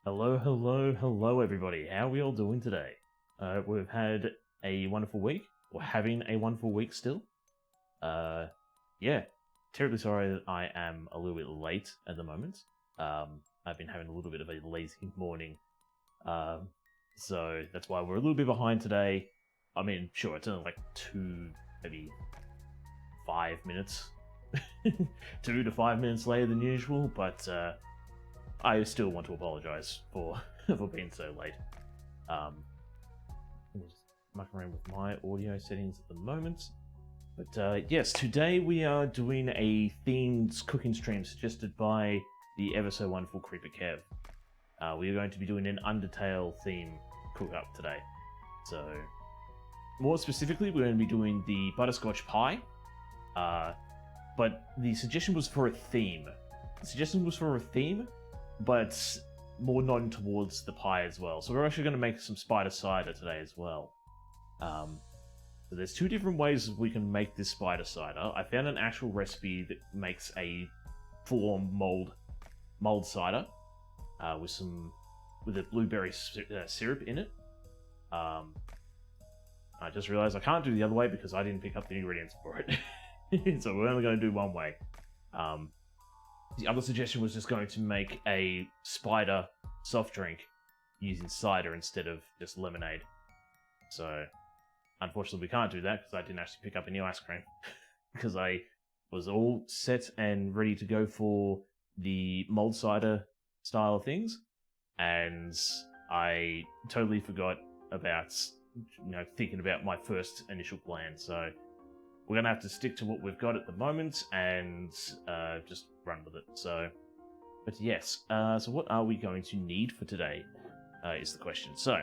Hello, hello, hello everybody. How are we all doing today? We've had a wonderful week. We're having a wonderful week still. Yeah, terribly sorry that I am a little bit late at the moment. I've been having a little bit of a lazy morning. So that's why we're a little bit behind today. I mean, sure, it's only like maybe 5 minutes. 2 to 5 minutes later than usual, but I still want to apologize for being so late. I'm just mucking around with my audio settings at the moment. But yes, today we are doing a themed cooking stream suggested by the ever so wonderful KreaperKev. We are going to be doing an Undertale theme cook-up today. So, more specifically, we're going to be doing the Butterscotch pie. But the suggestion was for a theme. But more nodding towards the pie as well. So we're actually going to make some spider cider today as well. So there's two different ways we can make this spider cider. I found an actual recipe that makes a full-on mulled cider with a blueberry syrup in it. I just realized I can't do the other way because I didn't pick up the ingredients for it. So we're only going to do one way. The other suggestion was just going to make a spider soft drink using cider instead of just lemonade. So, unfortunately we can't do that because I didn't actually pick up any ice cream. Because I was all set and ready to go for the mulled cider style of things. And I totally forgot about, thinking about my first initial plan. So, we're going to have to stick to what we've got at the moment and just run with it. So, but yes, so what are we going to need for today is the question. So,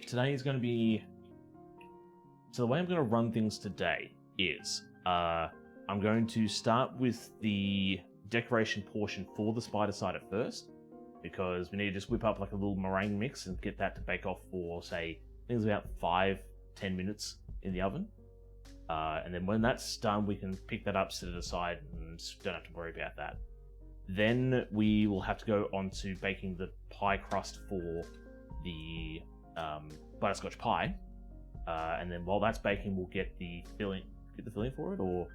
today is going to be... So the way I'm going to run things today is I'm going to start with the decoration portion for the spider cider first, because we need to just whip up like a little meringue mix and get that to bake off for, say, I think it's about 5-10 minutes in the oven. And then when that's done, we can pick that up, set it aside, and don't have to worry about that. Then we will have to go on to baking the pie crust for the butterscotch pie. And then while that's baking, we'll get the filling. Get the filling for it, or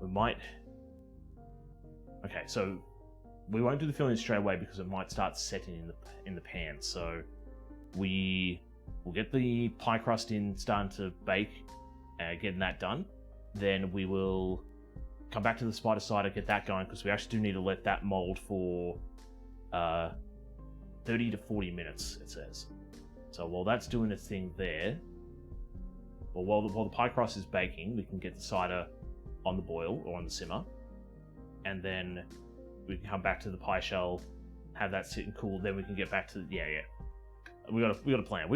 we might. Okay, so we won't do the filling straight away because it might start setting in the pan. So we'll get the pie crust starting to bake. Getting that done, then we will come back to the spider cider, get that going, because we actually do need to let that mold for 30 to 40 minutes, it says. So while that's doing its thing there, or while the pie crust is baking, we can get the cider on the boil or on the simmer, and then we can come back to the pie shell, have that sit and cool. Then we can get back to we got a plan.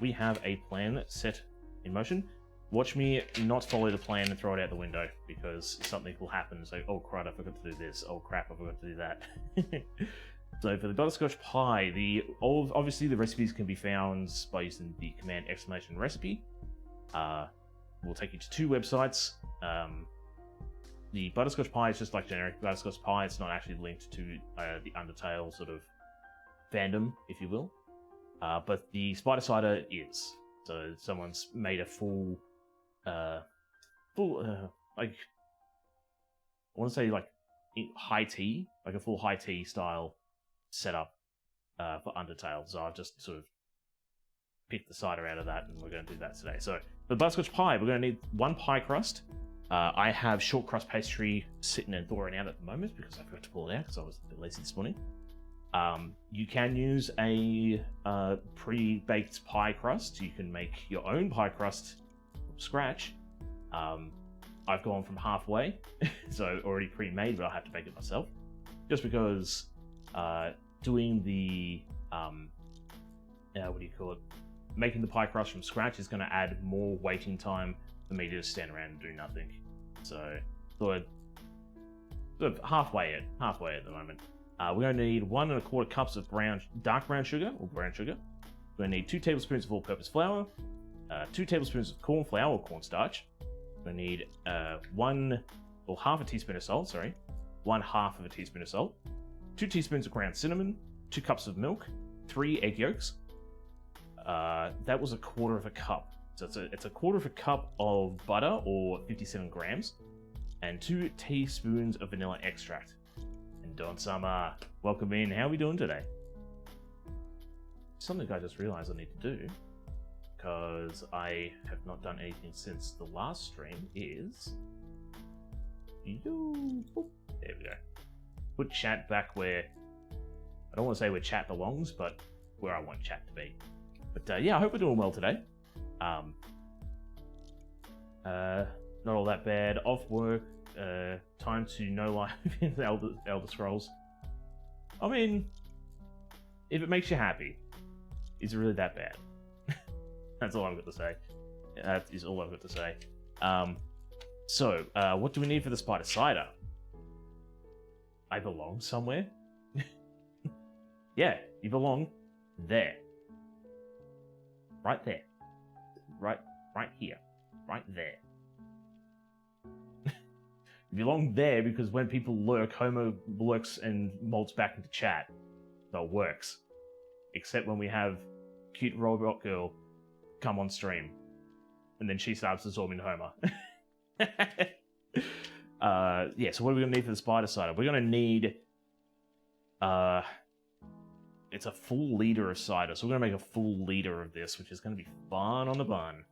We have a plan set in motion. Watch me not follow the plan and throw it out the window, because something will happen. It's like, oh crud, I forgot to do this. Oh crap, I forgot to do that. So for the butterscotch pie, obviously the recipes can be found by using the command !recipe. We'll take you to 2 websites. The butterscotch pie is just like generic butterscotch pie. It's not actually linked to the Undertale sort of fandom, if you will. But the spider cider is. So someone's made a full like, I want to say like high tea, like a full high tea style setup for Undertale. So I've just sort of picked the cider out of that, and we're going to do that today. So for the butterscotch pie, we're going to need 1 pie crust. I have short crust pastry sitting and thawing out at the moment because I forgot to pull it out because I was a bit lazy this morning. You can use a pre-baked pie crust. You can make your own pie crust from scratch. I've gone from halfway, so already pre-made, but I'll have to bake it myself. Just because doing the, making the pie crust from scratch is going to add more waiting time for me to just stand around and do nothing. So, sort of halfway at the moment. We're going to need 1 1/4 cups of dark brown sugar, or brown sugar. We're going to need 2 tablespoons of all-purpose flour, 2 tablespoons of corn flour or cornstarch. We're going to need 1 or half a teaspoon of salt, 1/2 of a teaspoon of salt, 2 teaspoons of ground cinnamon, 2 cups of milk, 3 egg yolks. That was a quarter of a cup. So it's a quarter of a cup of butter, or 57 grams, and 2 teaspoons of vanilla extract. And Don Summer, welcome in. How are we doing today? Something I just realized I need to do, because I have not done anything since the last stream, is... There we go. Put chat back where... I don't want to say where chat belongs, but where I want chat to be. But yeah, I hope we're doing well today. Not all that bad. Off work. Time to no life in Elder Scrolls. I mean, if it makes you happy, is it really that bad? That's all I've got to say. That is all I've got to say. So, what do we need for the spider cider? I belong somewhere? Yeah, you belong there. Right there. Right here. Right there. You belong there because when people lurk, Homo lurks and molts back into chat. So it works. Except when we have cute robot girl come on stream. And then she starts absorbing Homer. Yeah, so what are we going to need for the spider cider? We're going to need... it's a full liter of cider, so we're going to make a full liter of this, which is going to be fun on the bun.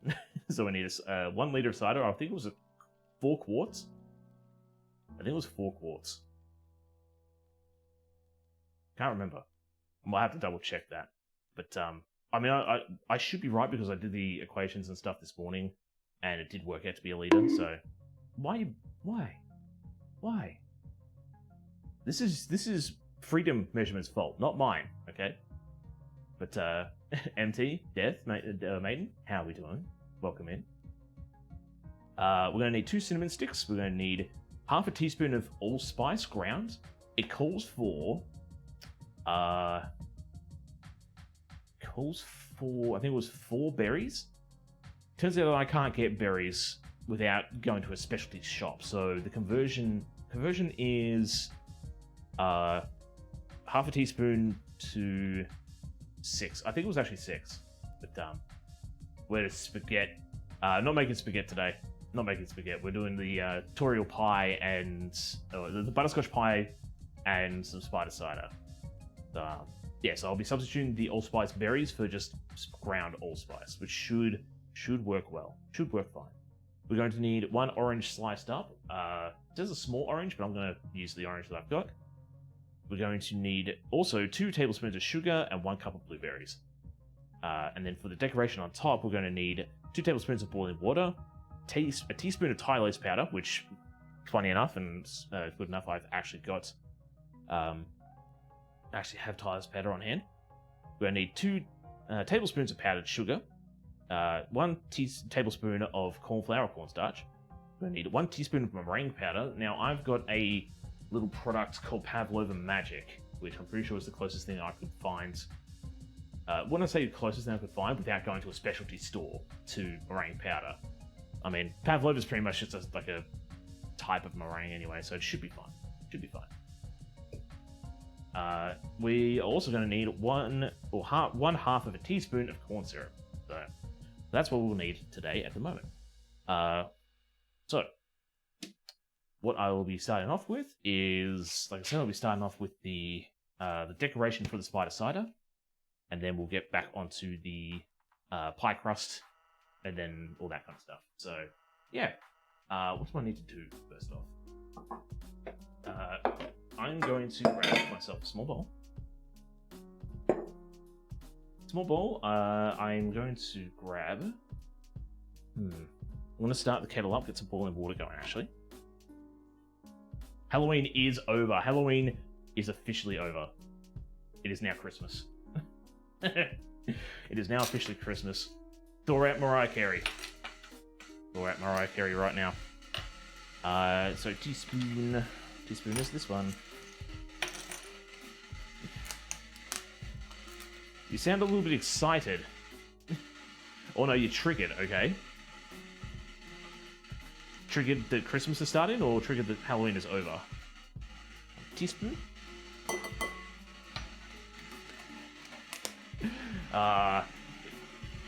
So we need 1 liter of cider. I think it was 4 quarts. I think it was 4 quarts. Can't remember. I might have to double check that. But, I mean, I should be right because I did the equations and stuff this morning, and it did work out to be a liter, so... Why? This is Freedom Measurement's fault, not mine, okay? But, MT, Death, Maiden, how are we doing? Welcome in. We're going to need 2 cinnamon sticks. We're going to need half a teaspoon of allspice ground. It calls for... I think it was 4 berries. Turns out that I can't get berries without going to a specialty shop. So the conversion is half a teaspoon to 6. I think it was actually 6. But we're spaghetti. Not making spaghetti today. Not making spaghetti. We're doing the Toriel pie and the butterscotch pie and some spider cider. Yeah, so I'll be substituting the allspice berries for just ground allspice, which should work well. Should work fine. We're going to need 1 orange sliced up. There's a small orange, but I'm going to use the orange that I've got. We're going to need also 2 tablespoons of sugar and 1 cup of blueberries. And then for the decoration on top, we're going to need 2 tablespoons of boiling water, a teaspoon of Tylose powder, which, funny enough, and good enough, I've actually got... actually have Tylose powder on hand. We're going to need 2 tablespoons of powdered sugar, 1 tablespoon of corn flour or cornstarch. We're going to need 1 teaspoon of meringue powder. Now, I've got a little product called Pavlova Magic, which I'm pretty sure is the closest thing I could find. When I say the closest thing I could find without going to a specialty store to meringue powder. I mean, Pavlova is pretty much just like a type of meringue anyway, so it should be fine. Should be fine. We are also going to need one half of a teaspoon of corn syrup. So that's what we'll need today at the moment. So what I will be starting off with is, like I said, I'll be starting off with the decoration for the spider cider, and then we'll get back onto the pie crust, and then all that kind of stuff. So yeah, what do I need to do first off? I'm going to grab myself a small bowl. I'm going to grab... I'm going to start the kettle up, get some boiling water going, actually. Halloween is over. Halloween is officially over. It is now Christmas. It is now officially Christmas. Throw out Mariah Carey. Throw out Mariah Carey right now. So teaspoon is this one. You sound a little bit excited. Oh no, you're triggered, okay. Triggered that Christmas is starting, or triggered that Halloween is over? Teaspoon?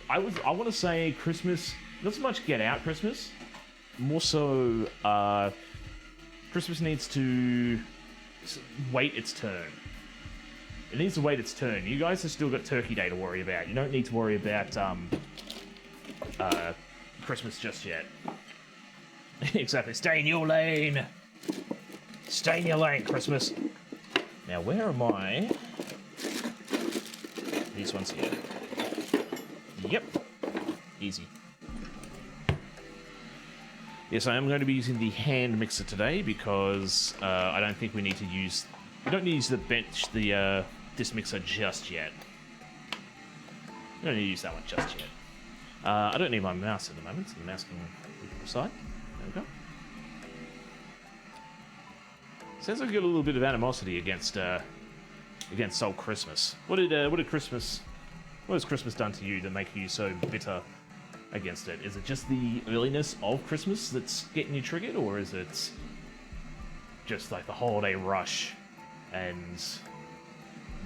I want to say Christmas, not so much get out Christmas, more so Christmas needs to wait its turn. It needs to wait its turn. You guys have still got Turkey Day to worry about. You don't need to worry about Christmas just yet. Exactly. Stay in your lane. Stay in your lane, Christmas. Now, where am I? These ones here. Yep. Easy. Yes, I am going to be using the hand mixer today because I don't think we need to use... We don't need to use this mixer just yet. We don't need to use that one just yet. I don't need my mouse at the moment, so the mouse can be to the side. There we go. Sounds like you got a little bit of animosity against Old Christmas. What has Christmas done to you to make you so bitter against it? Is it just the earliness of Christmas that's getting you triggered, or is it just like the holiday rush and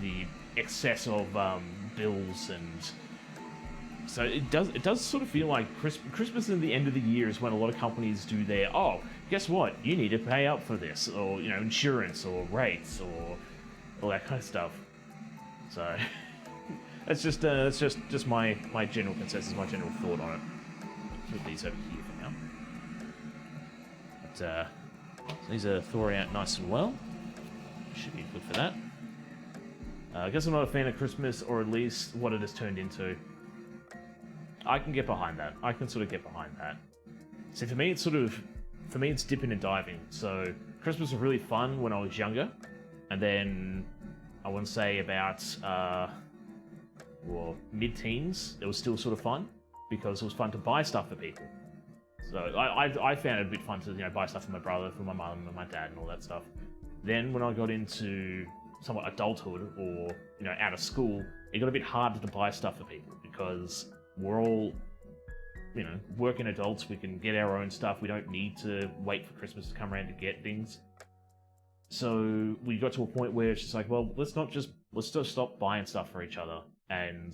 the excess of bills? And so it does sort of feel like Christmas and the end of the year is when a lot of companies do their, oh, guess what, you need to pay up for this, or insurance or rates or all that kind of stuff. So that's just my general consensus, my general thought on it. Move these over here for now. But so these are thawing out nice and well. Should be good for that. I guess I'm not a fan of Christmas, or at least what it has turned into. I can get behind that. I can sort of get behind that. See, for me, it's dipping and diving. So Christmas was really fun when I was younger, and then I want to say about mid-teens, it was still sort of fun because it was fun to buy stuff for people. So I found it a bit fun to buy stuff for my brother, for my mum, and my dad, and all that stuff. Then when I got into somewhat adulthood, or out of school, it got a bit harder to buy stuff for people because we're all working adults. We can get our own stuff. We don't need to wait for Christmas to come around to get things. So we got to a point where it's just like, well, let's just stop buying stuff for each other and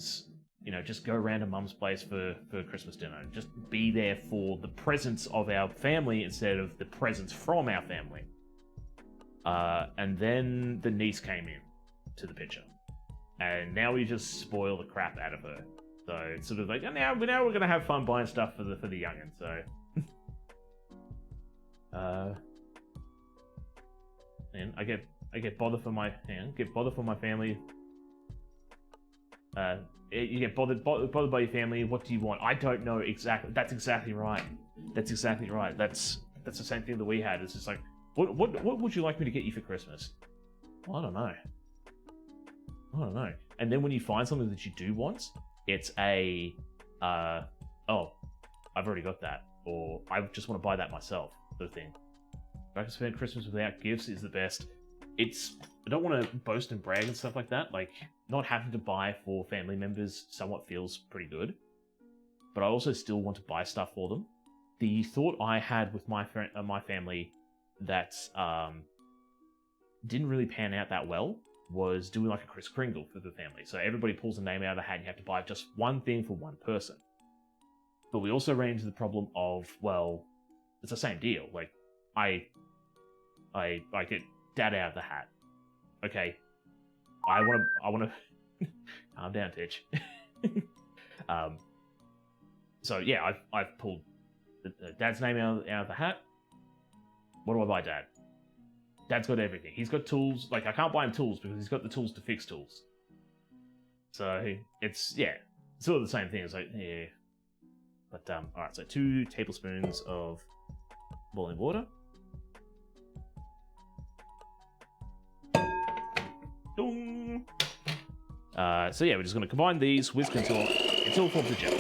just go around to Mum's place for Christmas dinner. Just be there for the presence of our family instead of the presence from our family. And then the niece came in to the picture, and now we just spoil the crap out of her. So it's sort of like, now we're gonna have fun buying stuff for the youngin. So, and I get bother for my family. You get bothered by your family. What do you want? I don't know exactly. That's exactly right. That's the same thing that we had. It's just like, what would you like me to get you for Christmas? Well, I don't know. And then when you find something that you do want, it's a, oh, I've already got that, or I just want to buy that myself, sort of thing. If I can spend Christmas without gifts is the best. I don't want to boast and brag and stuff like that. Like, not having to buy for family members somewhat feels pretty good, but I also still want to buy stuff for them. The thought I had with my family that didn't really pan out that well was doing like a Kris Kringle for the family. So everybody pulls a name out of the hat and you have to buy just one thing for one person. But we also ran into the problem of, well, it's the same deal. Like, I get Dad out of the hat. Okay, I want to calm down, Titch. So yeah, I've pulled Dad's name out of the hat. What do I buy Dad? Dad's got everything. He's got tools. Like, I can't buy him tools because he's got the tools to fix tools. So it's sort of the same thing. It's like, yeah. But all right. So 2 tablespoons of boiling water. Dong. So yeah, we're just going to combine these, whisk until it forms a gel.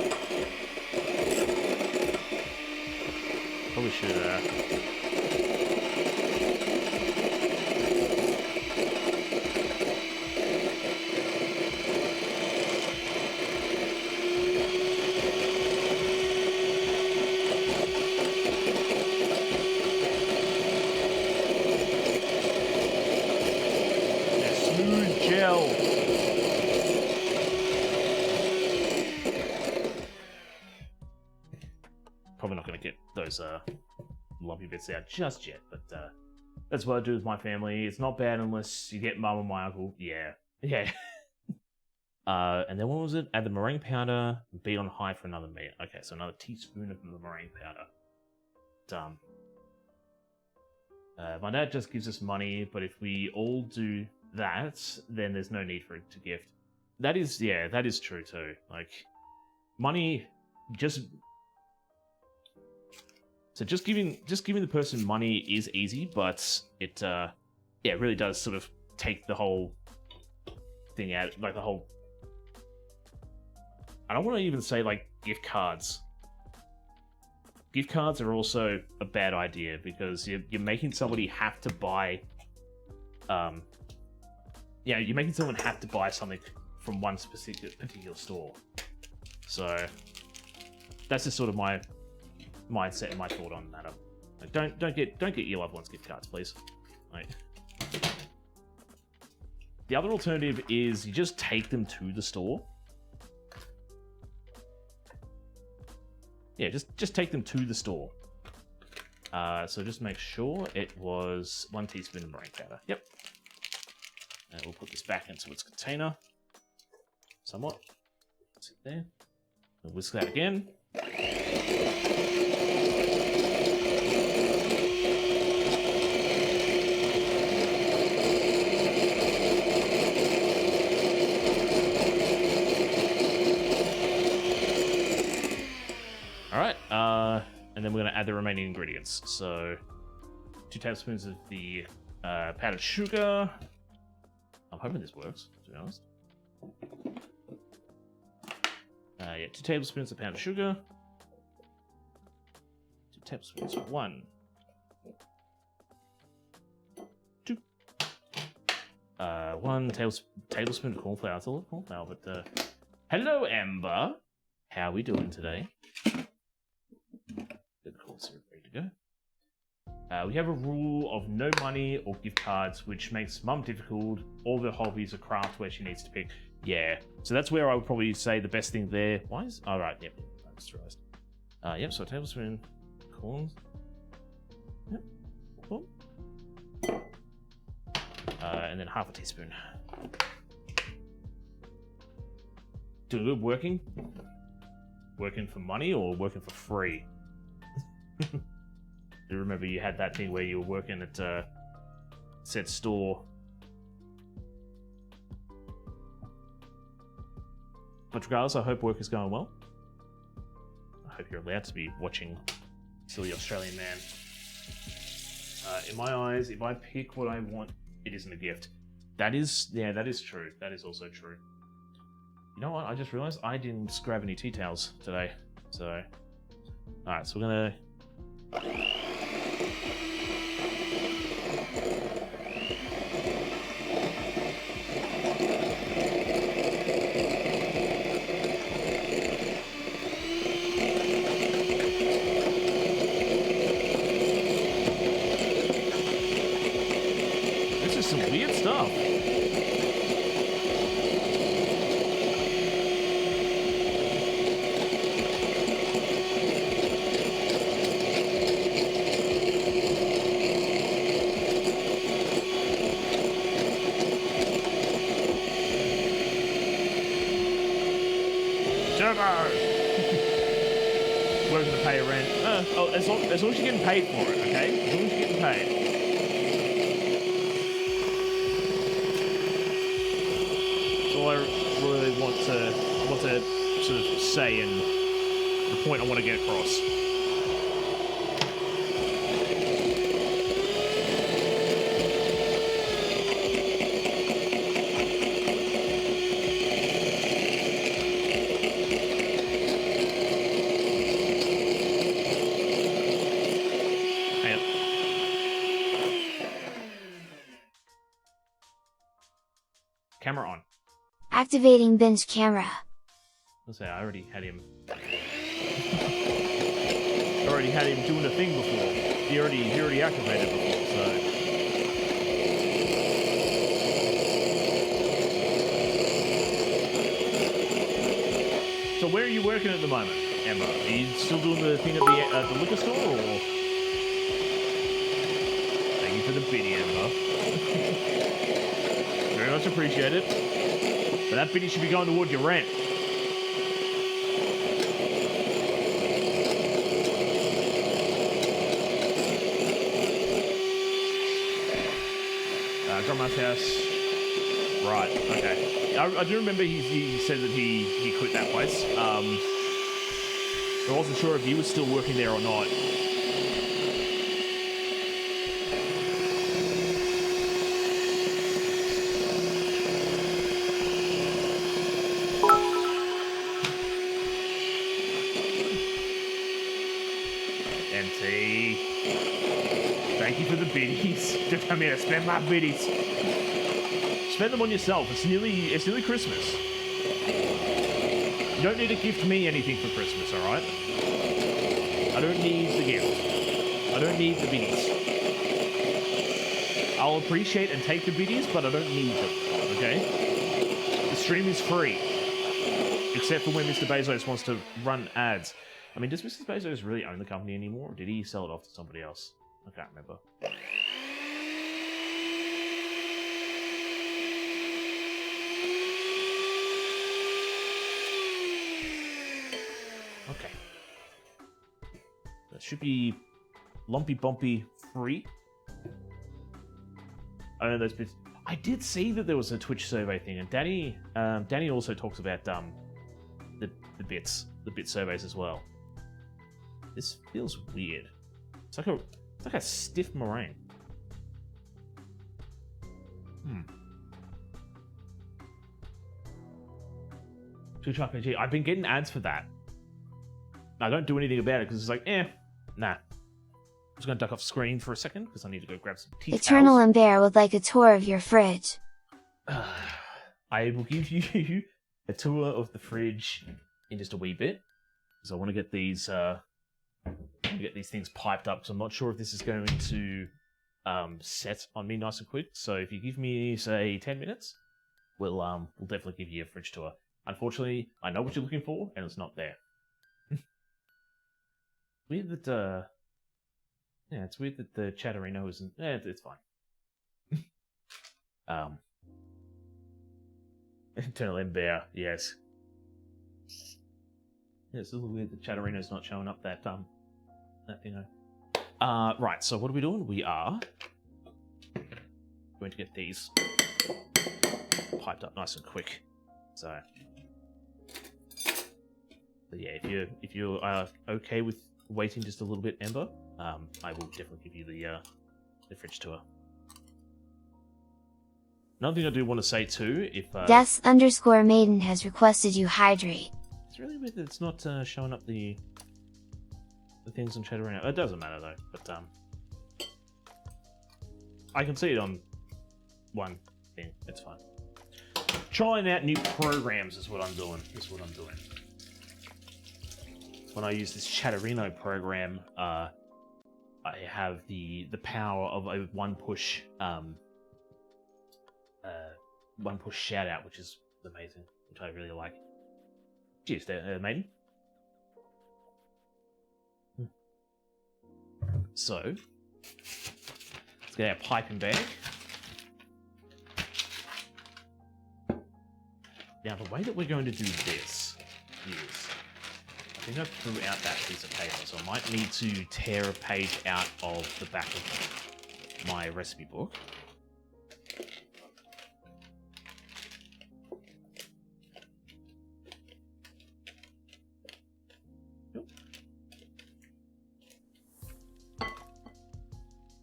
Probably should. Smooth gel. Probably not going to get those lumpy bits out just yet, but that's what I do with my family. It's not bad unless you get mum or my uncle. Yeah. Yeah. And then what was it? Add the meringue powder, beat on high for another minute. Okay, so another teaspoon of the meringue powder. Done. My dad just gives us money, but if we all do that, then there's no need for it to gift. That is, yeah, that is true too. Like, money, just giving the person money is easy, but it, yeah, it really does sort of take the whole thing out, like the whole. I don't want to even say like gift cards. Gift cards are also a bad idea because you're making somebody have to buy, yeah, you're making someone have to buy something from one particular store. So that's just sort of my mindset and my thought on that. Like, don't get your loved ones gift cards, please. Like, the other alternative is you just take them to the store. Yeah, just take them to the store. So just make sure it was 1 teaspoon of meringue powder. Yep. And we'll put this back into its container. Somewhat. That's it there. We'll whisk that again. Alright, and then we're going to add the remaining ingredients. So, 2 tablespoons of the powdered sugar. I'm hoping this works, to be honest. Yeah, 2 tablespoons of powdered sugar. 2 tablespoons of 1. 2. 1 tablespoon of corn flour. It's a lot of corn flour, but hello, Amber. How are we doing today? Ready to go. We have a rule of no money or gift cards, which makes Mum difficult. All the hobbies are craft where she needs to pick. Yeah, so that's where I would probably say the best thing there. Why is? All right, yep, that's right. Yep. So a tablespoon corn. Yep. Cool. And then half a teaspoon. Doing good. Working for money or working for free? You remember you had that thing where you were working at said store. But regardless, I hope work is going well. I hope you're allowed to be watching Silly Australian Man. In my eyes, if I pick what I want, it isn't a gift. That is, yeah, that is true. That is also true. You know what? I just realized I didn't grab any tea towels today. So, alright, so we're gonna. This is some weird stuff. Working to pay rent. Oh, as long as you're getting paid for it, okay? As long as you're getting paid. That's all I really want to sort of say, and the point I want to get across. Camera on. Activating binge camera. Let's say I already had him doing the thing before. He already activated before, so where are you working at the moment, Emma? Are you still doing the thing at the liquor store, or? Thank you for the biddy, Emma. Very much appreciate it. But that biddy should be going toward your rent. Grandma's house. Right, okay. I do remember he said that he quit that place. I wasn't sure if he was still working there or not. MT. Thank you for the biddies. Just come here, spend my biddies. Spend them on yourself. It's nearly Christmas. You don't need to gift me anything for Christmas, alright? I don't need the gift. I don't need the biddies. I'll appreciate and take the biddies, but I don't need them, okay? The stream is free. Except for when Mr. Bezos wants to run ads. I mean, does Mr. Bezos really own the company anymore, or did he sell it off to somebody else? I can't remember. Okay. That should be lumpy bumpy free. I know those bits. I did see that there was a Twitch survey thing, and Danny also talks about the bit surveys as well. This feels weird. It's like a stiff meringue. Twitch RPG. I've been getting ads for that. I don't do anything about it because it's like, nah. I'm just gonna duck off screen for a second because I need to go grab some teeth. Eternal and Bear would like a tour of your fridge. I will give you a tour of the fridge in just a wee bit because I want to get these things piped up. So I'm not sure if this is going to set on me nice and quick. So if you give me say 10 minutes, we'll definitely give you a fridge tour. Unfortunately, I know what you're looking for, and it's not there. Weird that it's weird that the Chatterino isn't. It's fine. Eternal Ember, yes. Yeah, it's a little weird that Chatterino's not showing up that thing. Right. So what are we doing? We are going to get these piped up nice and quick. So yeah, if you are okay with waiting just a little bit, Ember, I will definitely give you the fridge tour. Another thing I do want to say too, if Death_Maiden has requested you hydrate. It's really weird that it's not showing up the things on Chatterino. It doesn't matter though, but I can see it on one thing. It's fine. Trying out new programs is what I'm doing. When I use this Chatterino program, I have the power of a one push shout out, which is amazing, which I really like. Cheers there, maiden. So let's get our piping bag. Now the way that we're going to do this is, I think I threw out that piece of paper, so I might need to tear a page out of the back of my recipe book.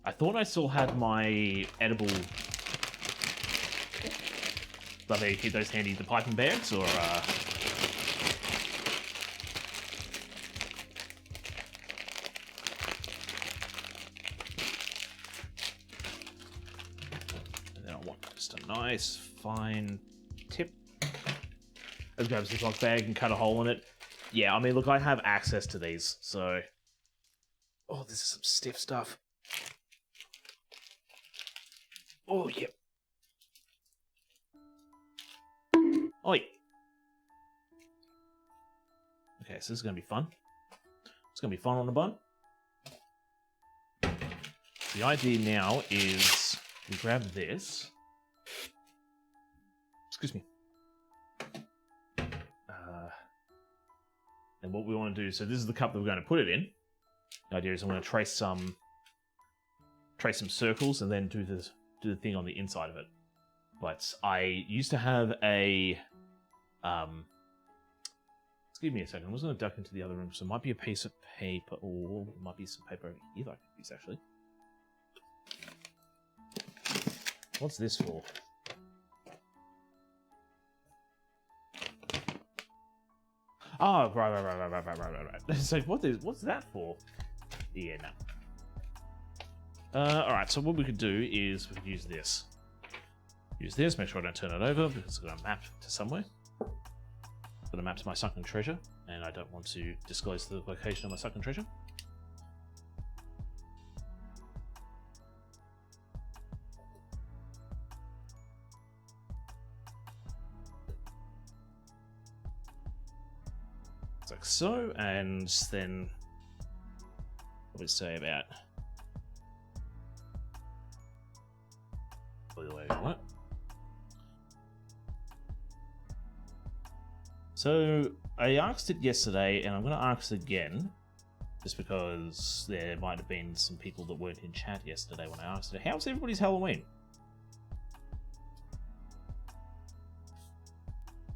I thought I still had my edible... But they keep those handy, the piping bags, or and then I want just a nice fine tip. Let's grab a Ziploc bag and cut a hole in it. Yeah, I mean, look, I have access to these, so... Oh, this is some stiff stuff. Oh, yeah. Oi. Okay, so this is going to be fun. It's going to be fun on the bun. The idea now is we grab this. Excuse me. And what we want to do, so this is the cup that we're going to put it in. The idea is I'm going to trace some circles and then do the thing on the inside of it. But I used to have a excuse me a second. I was going to duck into the other room, so it might be a piece of paper, or it might be some paper over here that I could use actually. What's this for? Oh, right. So what's that for? Yeah, no. Alright, so what we could do is we could use this. Use this, make sure I don't turn it over because it's got a map to somewhere. Got a map to my sunken treasure, and I don't want to disclose the location of my sunken treasure. Like so, and then what would we say about the way we want it. So I asked it yesterday, and I'm going to ask it again, just because there might have been some people that weren't in chat yesterday when I asked it. How's everybody's Halloween?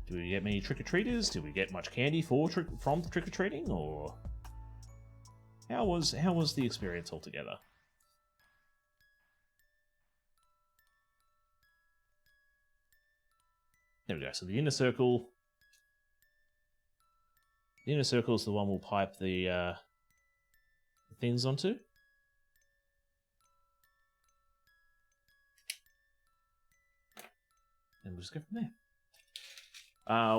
Do we get many trick-or-treaters? Did we get much candy from trick-or-treating? Or how was the experience altogether? There we go. So the inner circle. The inner circle is the one we'll pipe the things onto. And we'll just go from there. I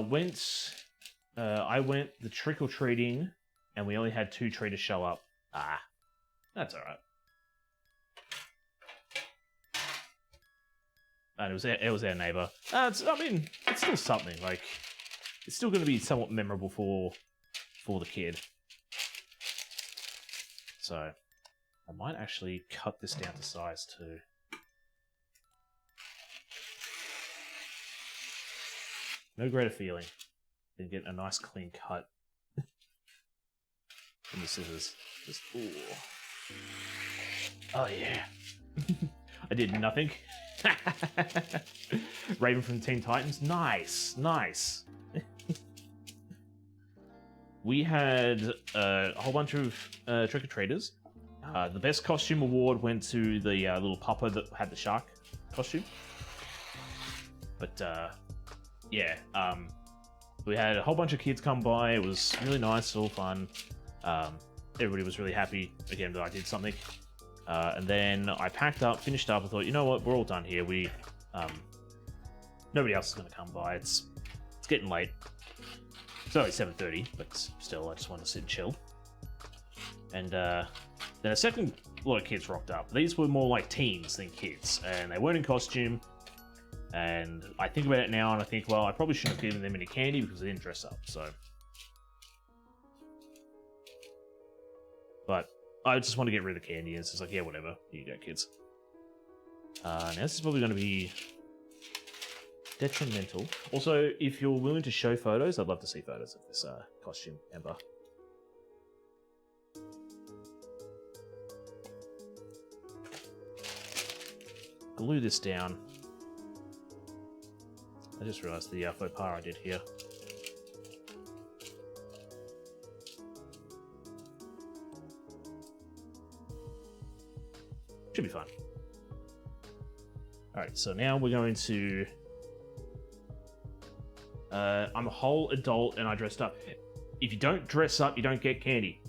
went the trick-or-treating, and we only had 2 treaters show up. Ah, that's alright. And it was our neighbour. I mean, it's still something. Like, it's still going to be somewhat memorable for the kid. So, I might actually cut this down to size too. No greater feeling than getting a nice clean cut from the scissors. Just, ooh. Oh yeah. I did nothing. Raven from Teen Titans. Nice. We had a whole bunch of trick-or-treaters. The best costume award went to the little pupper that had the shark costume. But yeah, we had a whole bunch of kids come by. It was really nice, all fun. Everybody was really happy again that I did something. And then I packed up, finished up. I thought, you know what, we're all done here. Nobody else is going to come by. It's getting late. It's only 7:30, but still, I just want to sit and chill. And then a second lot of kids rocked up. These were more like teens than kids, and they weren't in costume. And I think about it now, and I think, well, I probably shouldn't have given them any candy because they didn't dress up, so. But I just want to get rid of the candy, and it's just like, yeah, whatever. Here you go, kids. Now this is probably going to be detrimental. Also, if you're willing to show photos, I'd love to see photos of this costume, Ember. Glue this down. I just realised the faux pas I did here. Should be fun. Alright, so now we're going to... I'm a whole adult and I dressed up. If you don't dress up, you don't get candy.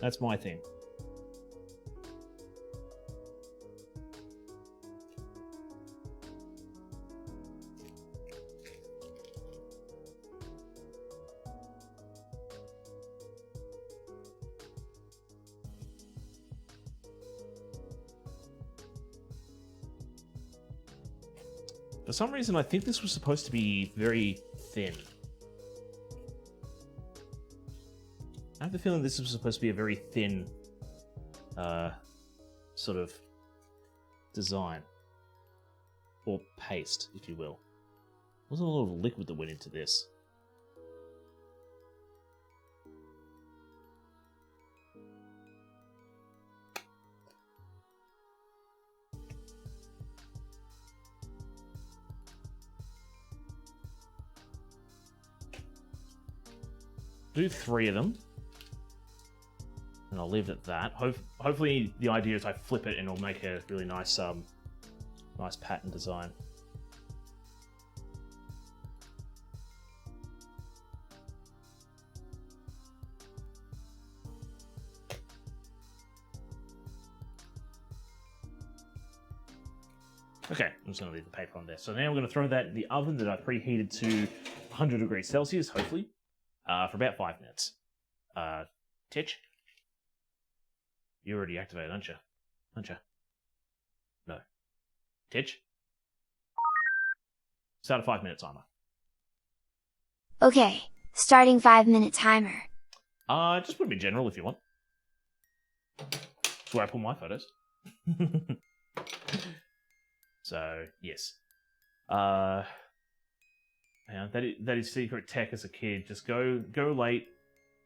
That's my thing. For some reason, I think this was supposed to be very thin. I have the feeling this was supposed to be a very thin, sort of design. Or paste, if you will. There wasn't a lot of liquid that went into this. Do 3 of them. And I'll leave it at that. Hopefully the idea is I flip it and it'll make a really nice nice pattern design. Okay, I'm just going to leave the paper on there. So now I'm going to throw that in the oven that I preheated to 100 degrees Celsius, hopefully, for about 5 minutes. Titch? You're already activated, aren't you? No. Titch? Start a 5-minute timer. Okay, starting 5-minute timer. Just put them in general if you want. That's where I put my photos. So, yes. Yeah, that is secret tech as a kid. Just go late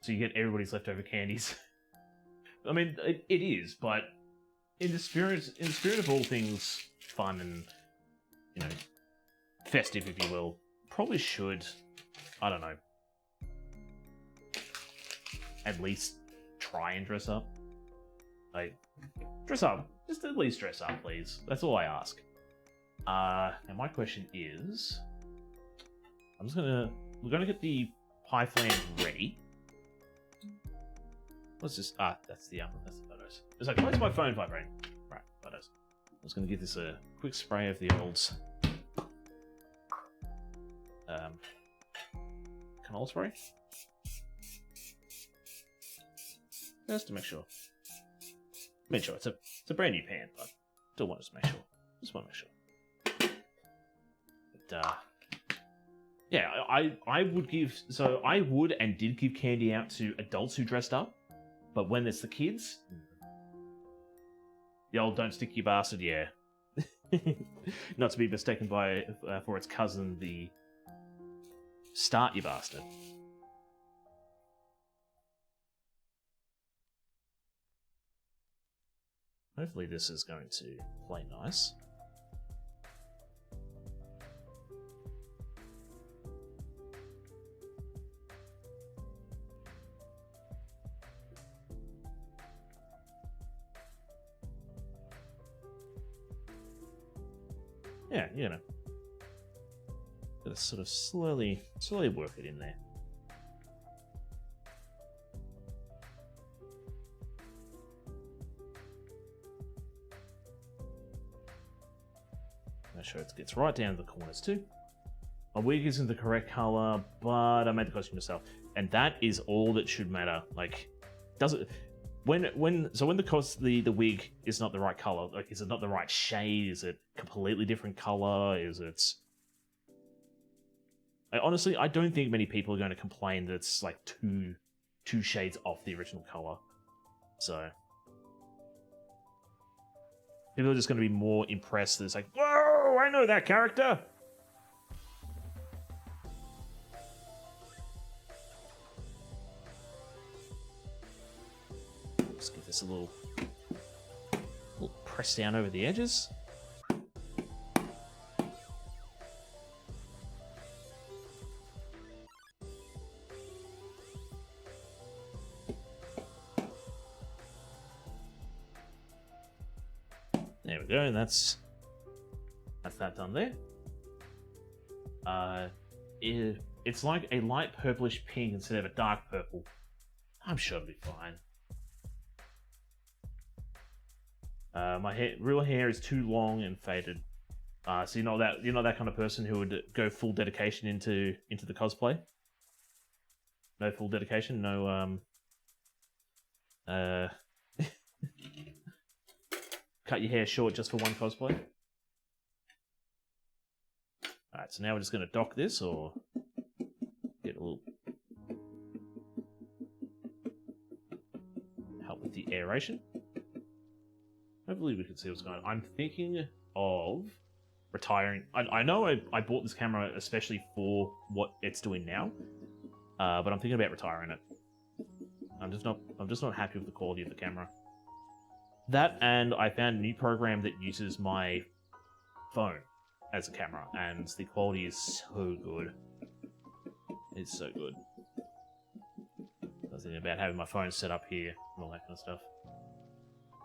so you get everybody's leftover candies. I mean, it is, but in the spirit of all things fun and, you know, festive, if you will, probably should, I don't know, at least try and dress up. Like, dress up. Just at least dress up, please. That's all I ask. Now my question is, we're gonna get the pie flan ready. What's this? That's the photos. It's like, why is my phone vibrating? Right, photos. I was gonna give this a quick spray of the old canola spray. Just to make sure. It's a brand new pan, but still want to make sure. Just want to make sure. But, yeah, I would and did give candy out to adults who dressed up, but when it's the kids, the old "don't stick your bastard," yeah. Not to be mistaken for its cousin, the "start your bastard." Hopefully this is going to play nice. Yeah, you know. Gotta sort of slowly work it in there. Make sure it gets right down to the corners too. My wig isn't the correct color, but I made the costume myself, and that is all that should matter. Like, does it? When the wig is not the right color, like, is it not the right shade? Is it completely different color? Is it? Honestly, I don't think many people are going to complain that it's like two shades off the original color. So people are just going to be more impressed that it's like, whoa, I know that character. Just give this a little press down over the edges. There we go, and that's that done there. It's like a light purplish pink instead of a dark purple. I'm sure it'll be fine. My real hair is too long and faded. So you're not that kind of person who would go full dedication into the cosplay. No full dedication, no cut your hair short just for one cosplay. Alright, so now we're just going to dock this, or get a little help with the aeration. Hopefully we can see what's going on. I'm thinking of retiring. I know I bought this camera especially for what it's doing now, but I'm thinking about retiring it. I'm just not happy with the quality of the camera. That, and I found a new program that uses my phone as a camera, and the quality is so good. It's so good. I was thinking about having my phone set up here and all that kind of stuff.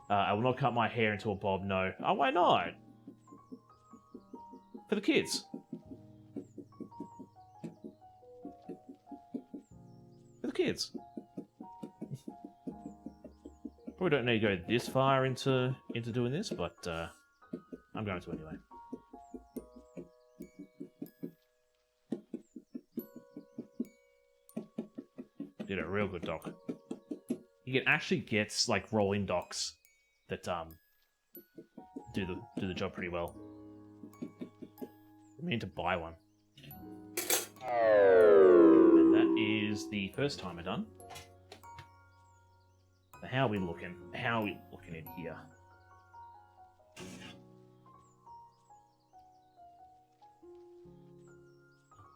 I will not cut my hair into a bob, no. Oh, why not? For the kids. For the kids. Probably don't need to go this far into doing this, but I'm going to anyway. Did a real good dock. You can actually get like rolling docks that do the job pretty well. I mean to buy one. And that is the first timer done. So how are we looking? How are we looking in here?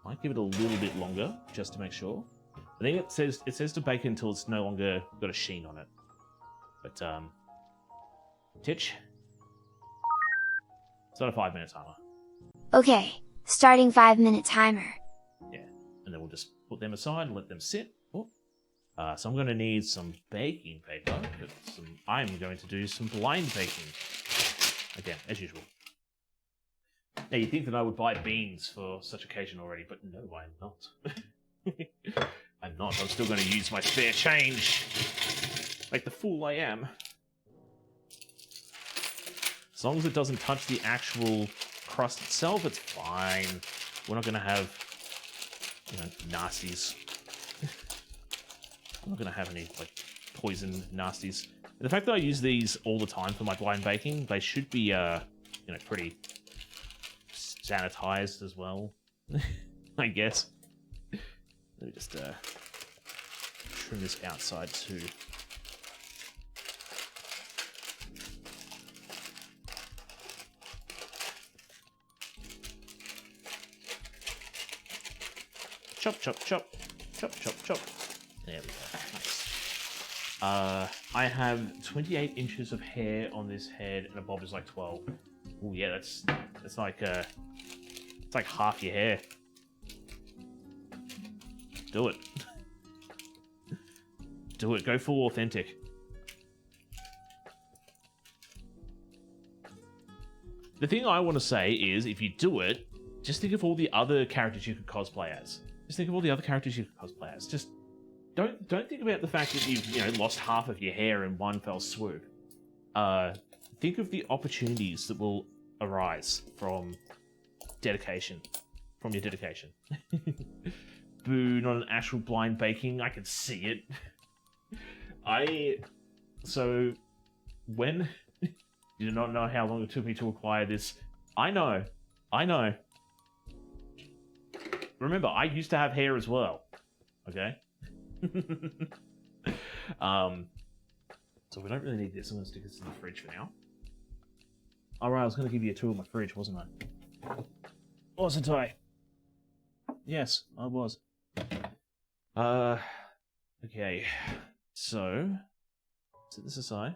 Might give it a little bit longer just to make sure. I think it says to bake it until it's no longer got a sheen on it. But Titch. Start a 5-minute timer. Okay, starting 5-minute timer. Yeah, and then we'll just put them aside and let them sit. Oh. So I'm going to need some baking paper. I'm going to do some blind baking. Again, as usual. Now, you'd think that I would buy beans for such occasion already, but no, I'm not. I'm not. I'm still going to use my spare change. Like the fool I am. As long as it doesn't touch the actual crust itself, it's fine. We're not going to have, you know, nasties. I'm not going to have any, like, poison nasties. And the fact that I use these all the time for my blind baking, they should be, you know, pretty sanitized as well, I guess. Let me just trim this outside too. Chop, chop, chop. Chop, chop, chop. There we go. Nice. I have 28 inches of hair on this head, and a bob is like 12. Oh yeah, that's like it's like half your hair. Do it. Do it. Go full authentic. The thing I want to say is, if you do it, just think of all the other characters you could cosplay as. Just think of all the other characters you could cosplay as. Just don't think about the fact that you've lost half of your hair in one fell swoop. Think of the opportunities that will arise from dedication, from your dedication. Boo, not an actual blind baking. I can see it. So when you do not know how long it took me to acquire this, I know. Remember, I used to have hair as well. Okay. So we don't really need this. I'm gonna stick this in the fridge for now. Alright, I was gonna give you a tour of my fridge, wasn't I? Wasn't I? Yes, I was. Okay. So set this aside.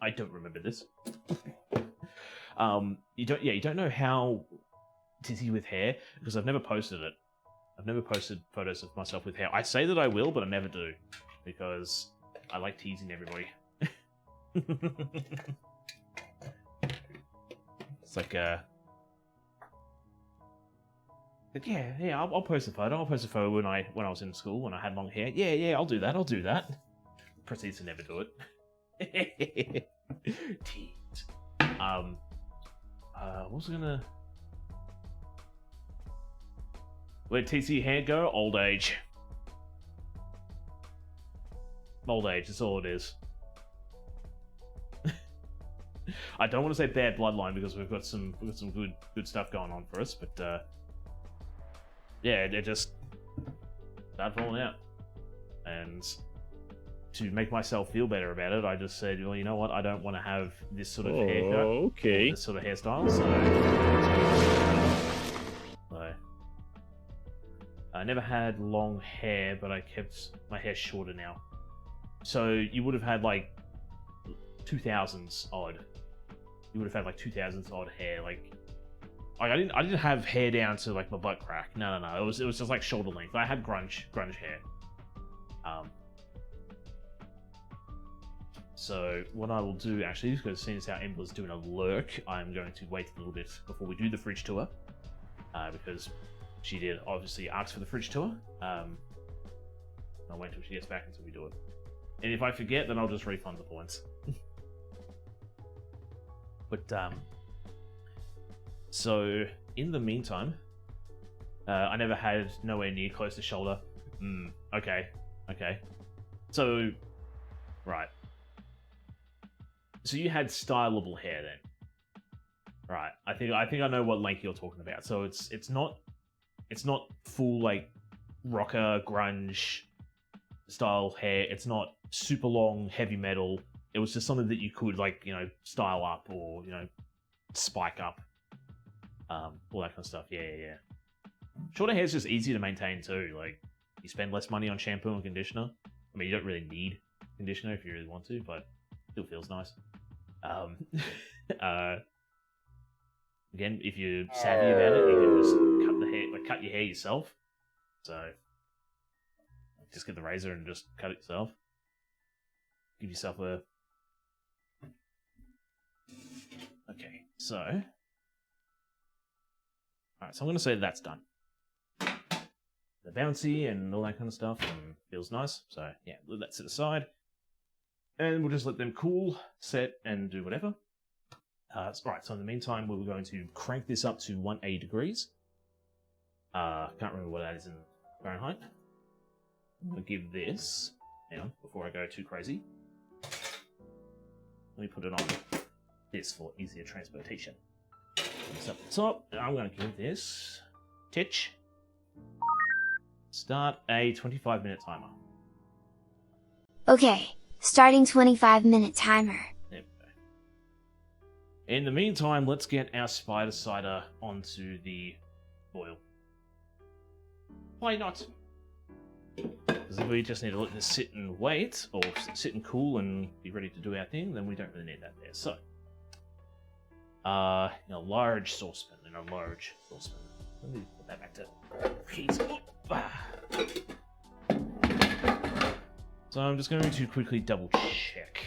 I don't remember this. You don't know how Tizzy with hair, because I've never posted it. I've never posted photos of myself with hair. I say that I will, but I never do, because I like teasing everybody. It's like, yeah, I'll post a photo. I'll post a photo when I was in school, when I had long hair. Yeah, I'll do that. Proceeds to never do it. Tease. What was I gonna... Where'd TC hair go? Old age. Old age, that's all it is. I don't want to say bad bloodline because we've got some good stuff going on for us, but yeah, it just started falling out. And to make myself feel better about it, I just said, well, you know what? I don't want to have this sort of haircut, okay, or this sort of hairstyle. So I never had long hair, but I kept my hair shorter now. So you would have had like 2000s odd. You would have had like 2000s odd hair. Like I didn't have hair down to like my butt crack. No. It was just like shoulder length. I had grunge hair. So what I will do actually, because seeing as how Ember's doing a lurk, I'm going to wait a little bit before we do the fridge tour, because she did obviously ask for the fridge tour. I'll wait until she gets back until we do it. And if I forget, then I'll just refund the points. But so in the meantime, I never had nowhere near close to shoulder. Okay. So, right. So you had stylable hair then, right? I think I know what length you're talking about. So it's not full like rocker grunge style hair. It's not super long heavy metal. It was just something that you could like style up or spike up, all that kind of stuff. Yeah. Shorter hair is just easy to maintain too. Like you spend less money on shampoo and conditioner. I mean, you don't really need conditioner if you really want to, but it still feels nice. Again, if you're savvy about it, you can just cut your hair yourself. So just get the razor and just cut it yourself. Give yourself a... Okay, so... Alright, so I'm going to say that's done. They're bouncy and all that kind of stuff, and feels nice. So, yeah, let that sit aside. And we'll just let them cool, set, and do whatever. Alright, so in the meantime, we were going to crank this up to 180 degrees. Can't remember what that is in Fahrenheit. We'll give this... Hang on, before I go too crazy. Let me put it on this for easier transportation. This up the top, and I'm going to give this... Titch. Start a 25-minute timer. Okay, starting 25-minute timer. There we go. In the meantime, let's get our spider cider onto the boil. Why not? Because if we just need to let this sit and wait, or sit and cool and be ready to do our thing, then we don't really need that there. So, in a large saucepan, Let me put that back to heat. So I'm just going to quickly double check.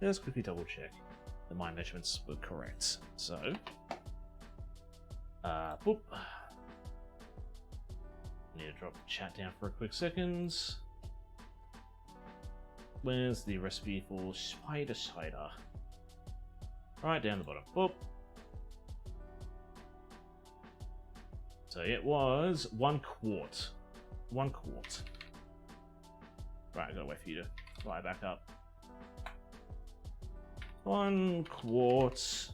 Just quickly double check that my measurements were correct. So, boop. Need to drop the chat down for a quick second. Where's the recipe for spider cider? Right down the bottom. Boop. So it was 1 quart. 1 quart. Right, I gotta wait for you to fly back up. 1 quart.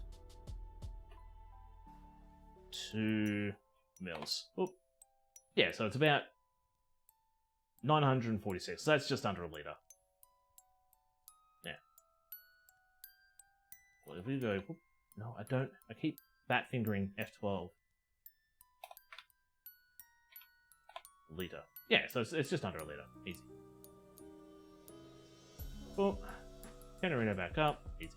2 mils. Oop. Yeah, so it's about 946. So that's just under a litre. Yeah. Well, if we go... Whoop, no, I don't. I keep fat fingering F12. Litre. Yeah, so it's just under a litre. Easy. Boom. Generate it back up. Easy.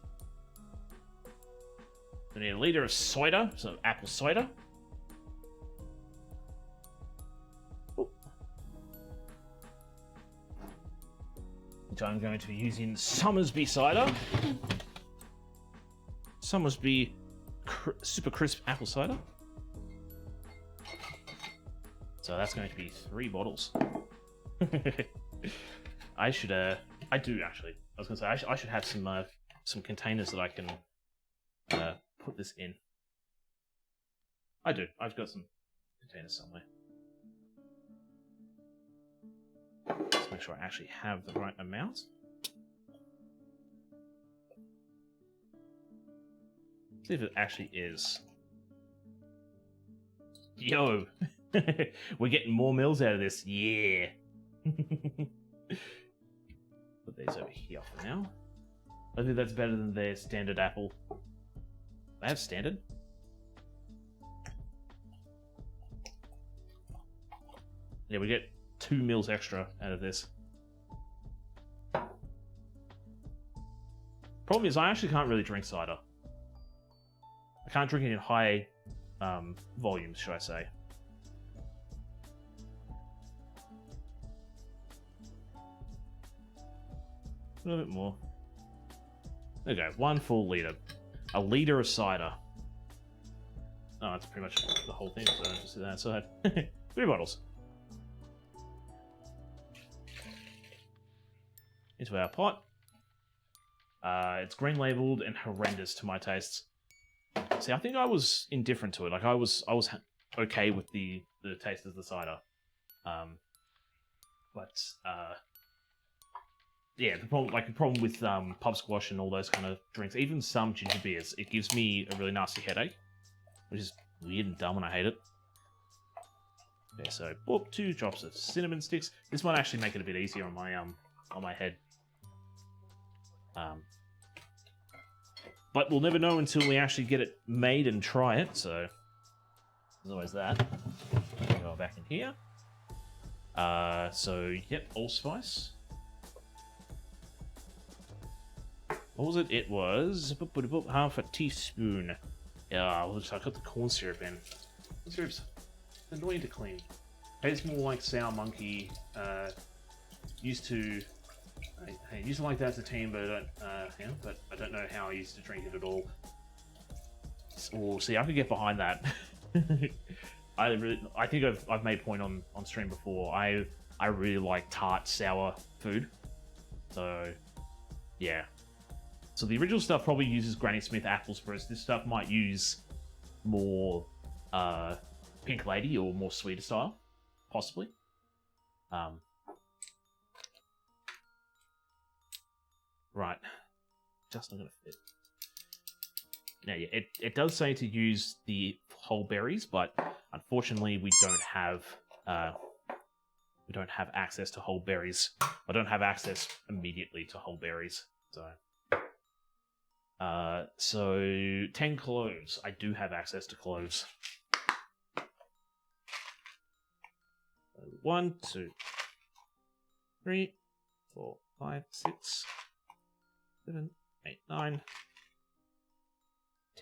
We need a litre of cider, so apple cider. Which I'm going to be using Somersby cider. Somersby super crisp apple cider. So that's going to be 3 bottles. I do actually. I was going to say I should have some containers that I can put this in. I do. I've got some containers somewhere. Let's make sure I actually have the right amount. See if it actually is. Yo! We're getting more mills out of this. Yeah! Put these over here for now. I think that's better than their standard apple. They have standard? Yeah, we get 2 mils extra out of this. Problem is, I actually can't really drink cider. I can't drink it in high volumes, should I say. A little bit more. There we go, 1 full litre. A litre of cider. Oh, that's pretty much the whole thing, so just sit outside. 3 bottles. Into our pot. It's green labeled and horrendous to my tastes. See, I think I was indifferent to it. Like I was okay with the taste of the cider. Yeah, the problem with pub squash and all those kind of drinks, even some ginger beers, it gives me a really nasty headache, which is weird and dumb, and I hate it. Okay, so 2 drops of cinnamon sticks. This might actually make it a bit easier on my head. But we'll never know until we actually get it made and try it, so there's always that. Go back in here. So, yep, allspice. What was it? It was half a teaspoon. Yeah, I got the corn syrup in. Corn syrup's annoying to clean. Tastes more like sour monkey. Used to like that as a teen, but I don't know how I used to drink it at all. Oh, see, I could get behind that. I think I've made point on stream before. I really like tart, sour food. So, yeah. So the original stuff probably uses Granny Smith apples, whereas this stuff might use more Pink Lady or more sweeter style, possibly. Right, just not gonna fit. Now, yeah, it does say to use the whole berries, but unfortunately we don't have access to whole berries. I don't have access immediately to whole berries, so. So 10 cloves. I do have access to cloves. 1, 2, 3, 4, 5, 6, 7, 8, 9,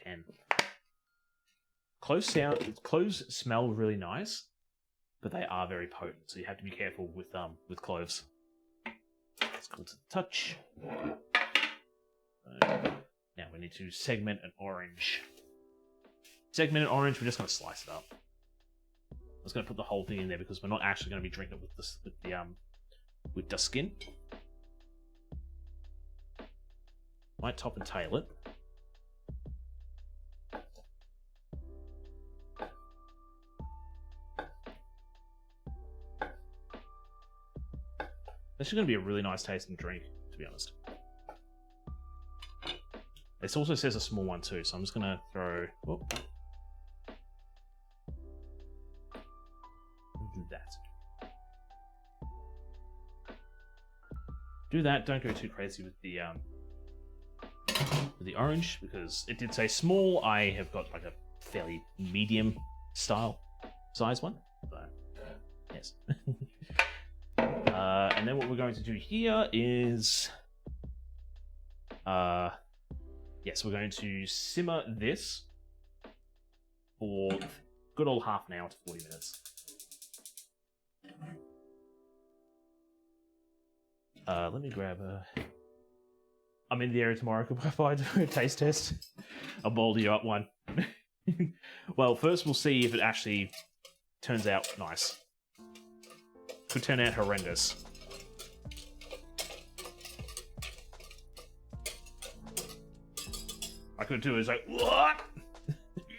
10. Cloves smell really nice, but they are very potent, so you have to be careful with cloves. It's cool to the touch. Now we need to segment an orange. Segment an orange, we're just going to slice it up. I was going to put the whole thing in there because we're not actually going to be drinking it with the skin. Might top and tail it. This is going to be a really nice tasting drink, to be honest. This also says a small one too, so I'm just going to throw... Whoop. Do that. Do that, don't go too crazy with the orange, because it did say small. I have got like a fairly medium size one. So, yes. And then what we're going to do here is... yes, we're going to simmer this for good old half an hour to 40 minutes. Let me grab a... I'm in the area tomorrow. If I do a taste test, I'll boulder you up one. Well, first we'll see if it actually turns out nice. Could turn out horrendous. I could do is like, what?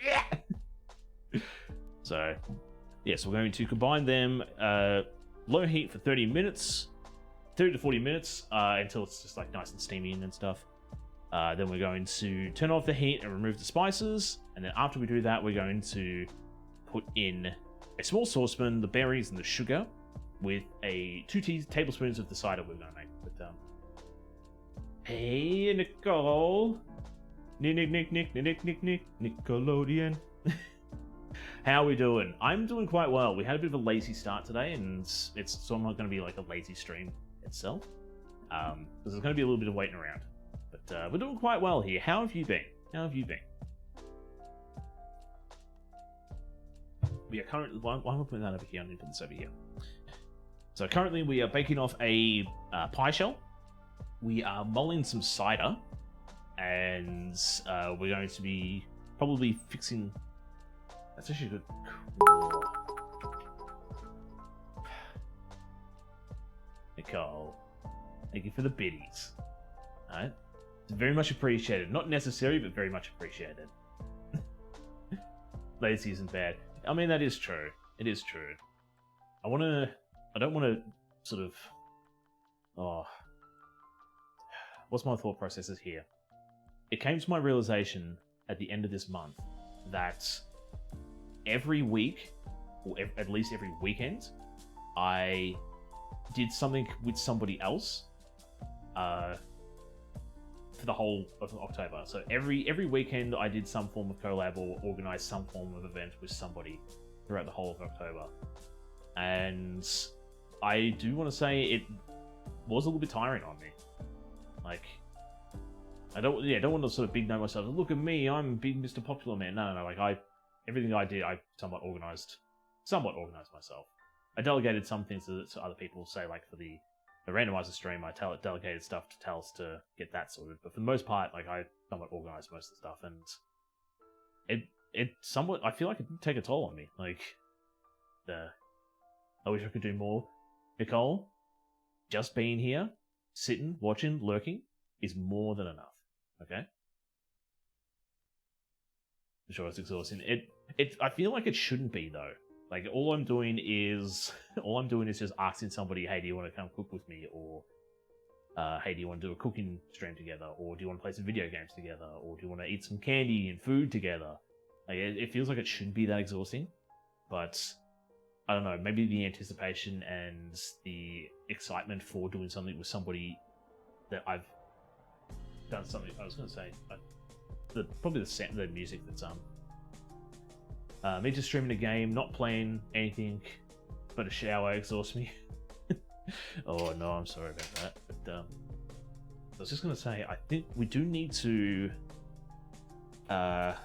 Yeah. So, yes, we're going to combine them low heat for 30 minutes, 30 to 40 minutes, until it's just like nice and steamy and stuff. Then we're going to turn off the heat and remove the spices. And then after we do that, we're going to put in a small saucepan, the berries and the sugar, with a 2 tablespoons of the cider we're going to make. But, hey, Nicole. Nick, Nickelodeon. How are we doing? I'm doing quite well. We had a bit of a lazy start today, and it's somewhat going to be like a lazy stream itself. Because there's going to be a little bit of waiting around. But we're doing quite well here. How have you been? How have you been? We are currently... Why am I putting that over here? I'm going to put this over here. So currently we are baking off a pie shell. We are mulling some cider. And we're going to be probably fixing... That's actually good. Cool. Nicole, thank you for the biddies. Alright? It's very much appreciated. Not necessary, but very much appreciated. Lazy isn't bad. I mean, that is true. It is true. I don't want to sort of... Oh. What's my thought processes here? It came to my realization at the end of this month that every week, or at least every weekend, I did something with somebody else for the whole of October. So every weekend I did some form of collab or organized some form of event with somebody throughout the whole of October. And I do want to say it was a little bit tiring on me. Like, I don't want to sort of big note myself. Look at me, I'm big Mr. Popular Man. No. Like everything I did, I somewhat organized myself. I delegated some things to other people. Say like for the randomizer stream, I delegated stuff to Tals to get that sorted. But for the most part, like I somewhat organized most of the stuff, and it somewhat, I feel like it did take a toll on me. Like I wish I could do more. Nicole, just being here, sitting, watching, lurking is more than enough. Okay? I'm sure it's exhausting. I feel like it shouldn't be though. Like all I'm doing is just asking somebody, hey, do you want to come cook with me? Or hey, do you want to do a cooking stream together? Or do you want to play some video games together? Or do you want to eat some candy and food together? Like it feels like it shouldn't be that exhausting. But I don't know, maybe the anticipation and the excitement for doing something with somebody that I've done something. I was going to say, probably the music that's me just streaming a game, not playing anything, but a shower exhausts me. Oh no, I'm sorry about that. But I was just going to say, I think we do need to have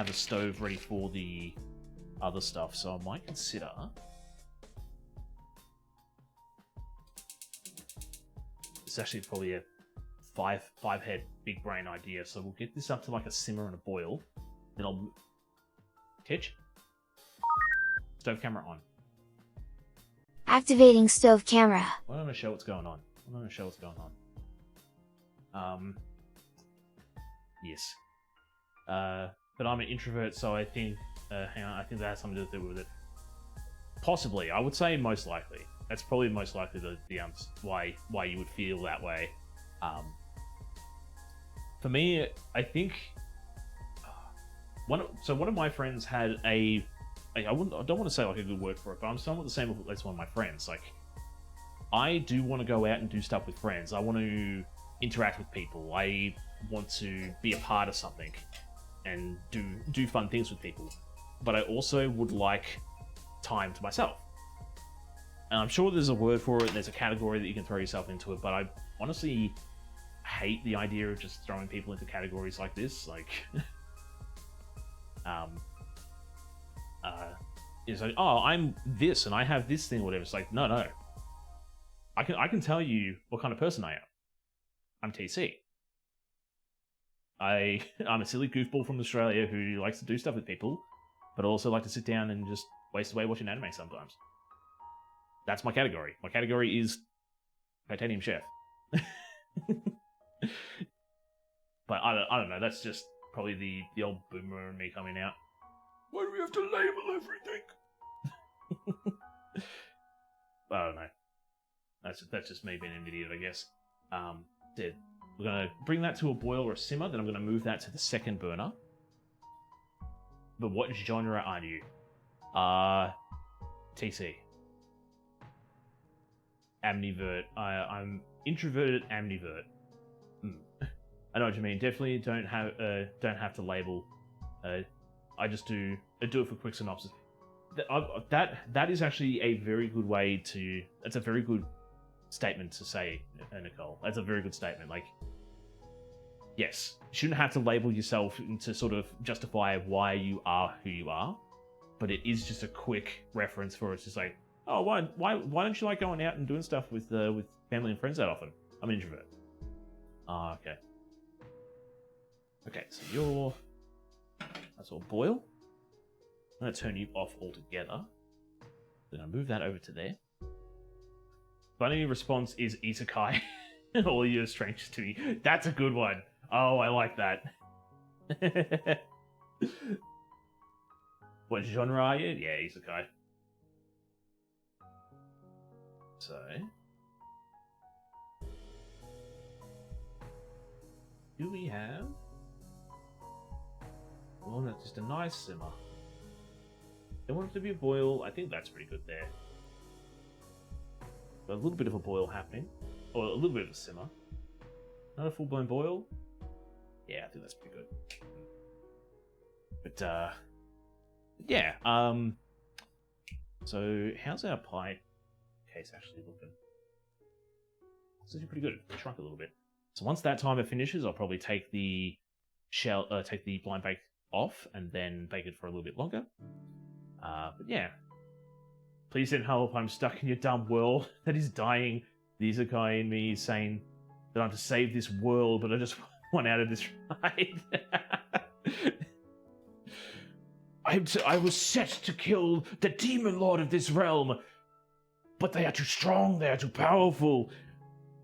a stove ready for the other stuff. So I might consider. It's actually probably a five head big brain idea. So we'll get this up to like a simmer and a boil. Then I'll Titch. Stove camera on. Activating stove camera. Why don't I show what's going on? Yes. But I'm an introvert, so I think hang on, I think that has something to do with it. Possibly, I would say most likely. That's probably most likely the why you would feel that way. For me, I think one of my friends had I don't want to say like a good word for it, but I'm somewhat the same as one of my friends. Like, I do want to go out and do stuff with friends. I want to interact with people. I want to be a part of something and do fun things with people. But I also would like time to myself. And I'm sure there's a word for it, there's a category that you can throw yourself into it, but I honestly hate the idea of just throwing people into categories like this. Like, it's like, oh, I'm this and I have this thing or whatever. It's like, no. I can tell you what kind of person I am. I'm TC. I'm a silly goofball from Australia who likes to do stuff with people, but also like to sit down and just waste away watching anime sometimes. That's my category. My category is Titanium Chef. But I don't know, that's just probably the old boomer in me coming out. Why do we have to label everything? I don't know. That's just me being an idiot, I guess. we're going to bring that to a boil or a simmer, then I'm going to move that to the second burner. But what genre are you? TC. Amnivert. I'm introverted amnivert. I know what you mean. Definitely don't have to label. I just do it for quick synopsis. That is actually a very good way to. That's a very good statement to say, Nicole. That's a very good statement. Like, yes, you shouldn't have to label yourself to sort of justify why you are who you are, but it is just a quick reference for it's just like, oh, why don't you like going out and doing stuff with family and friends that often? I'm an introvert. Ah, okay. Okay, so that's all boil. I'm going to turn you off altogether. Then I move that over to there. Funny response is isekai. All you're strangers to me. That's a good one. Oh, I like that. What genre are you? Yeah, isekai. So... do we have... well, that's just a nice simmer. Don't want it to be a boil. I think that's pretty good there. Got a little bit of a boil happening. Or a little bit of a simmer. Not a full-blown boil. Yeah, I think that's pretty good. But, yeah, so, how's our pie case actually looking? It's actually pretty good. It shrunk a little bit. So once that timer finishes, I'll probably take the blind bake off and then bake it for a little bit longer. But yeah. Please send help. I'm stuck in your dumb world that is dying. The isekai in me is saying that I'm to save this world, but I just want out of this ride. I was set to kill the demon lord of this realm, but they are too strong, they are too powerful.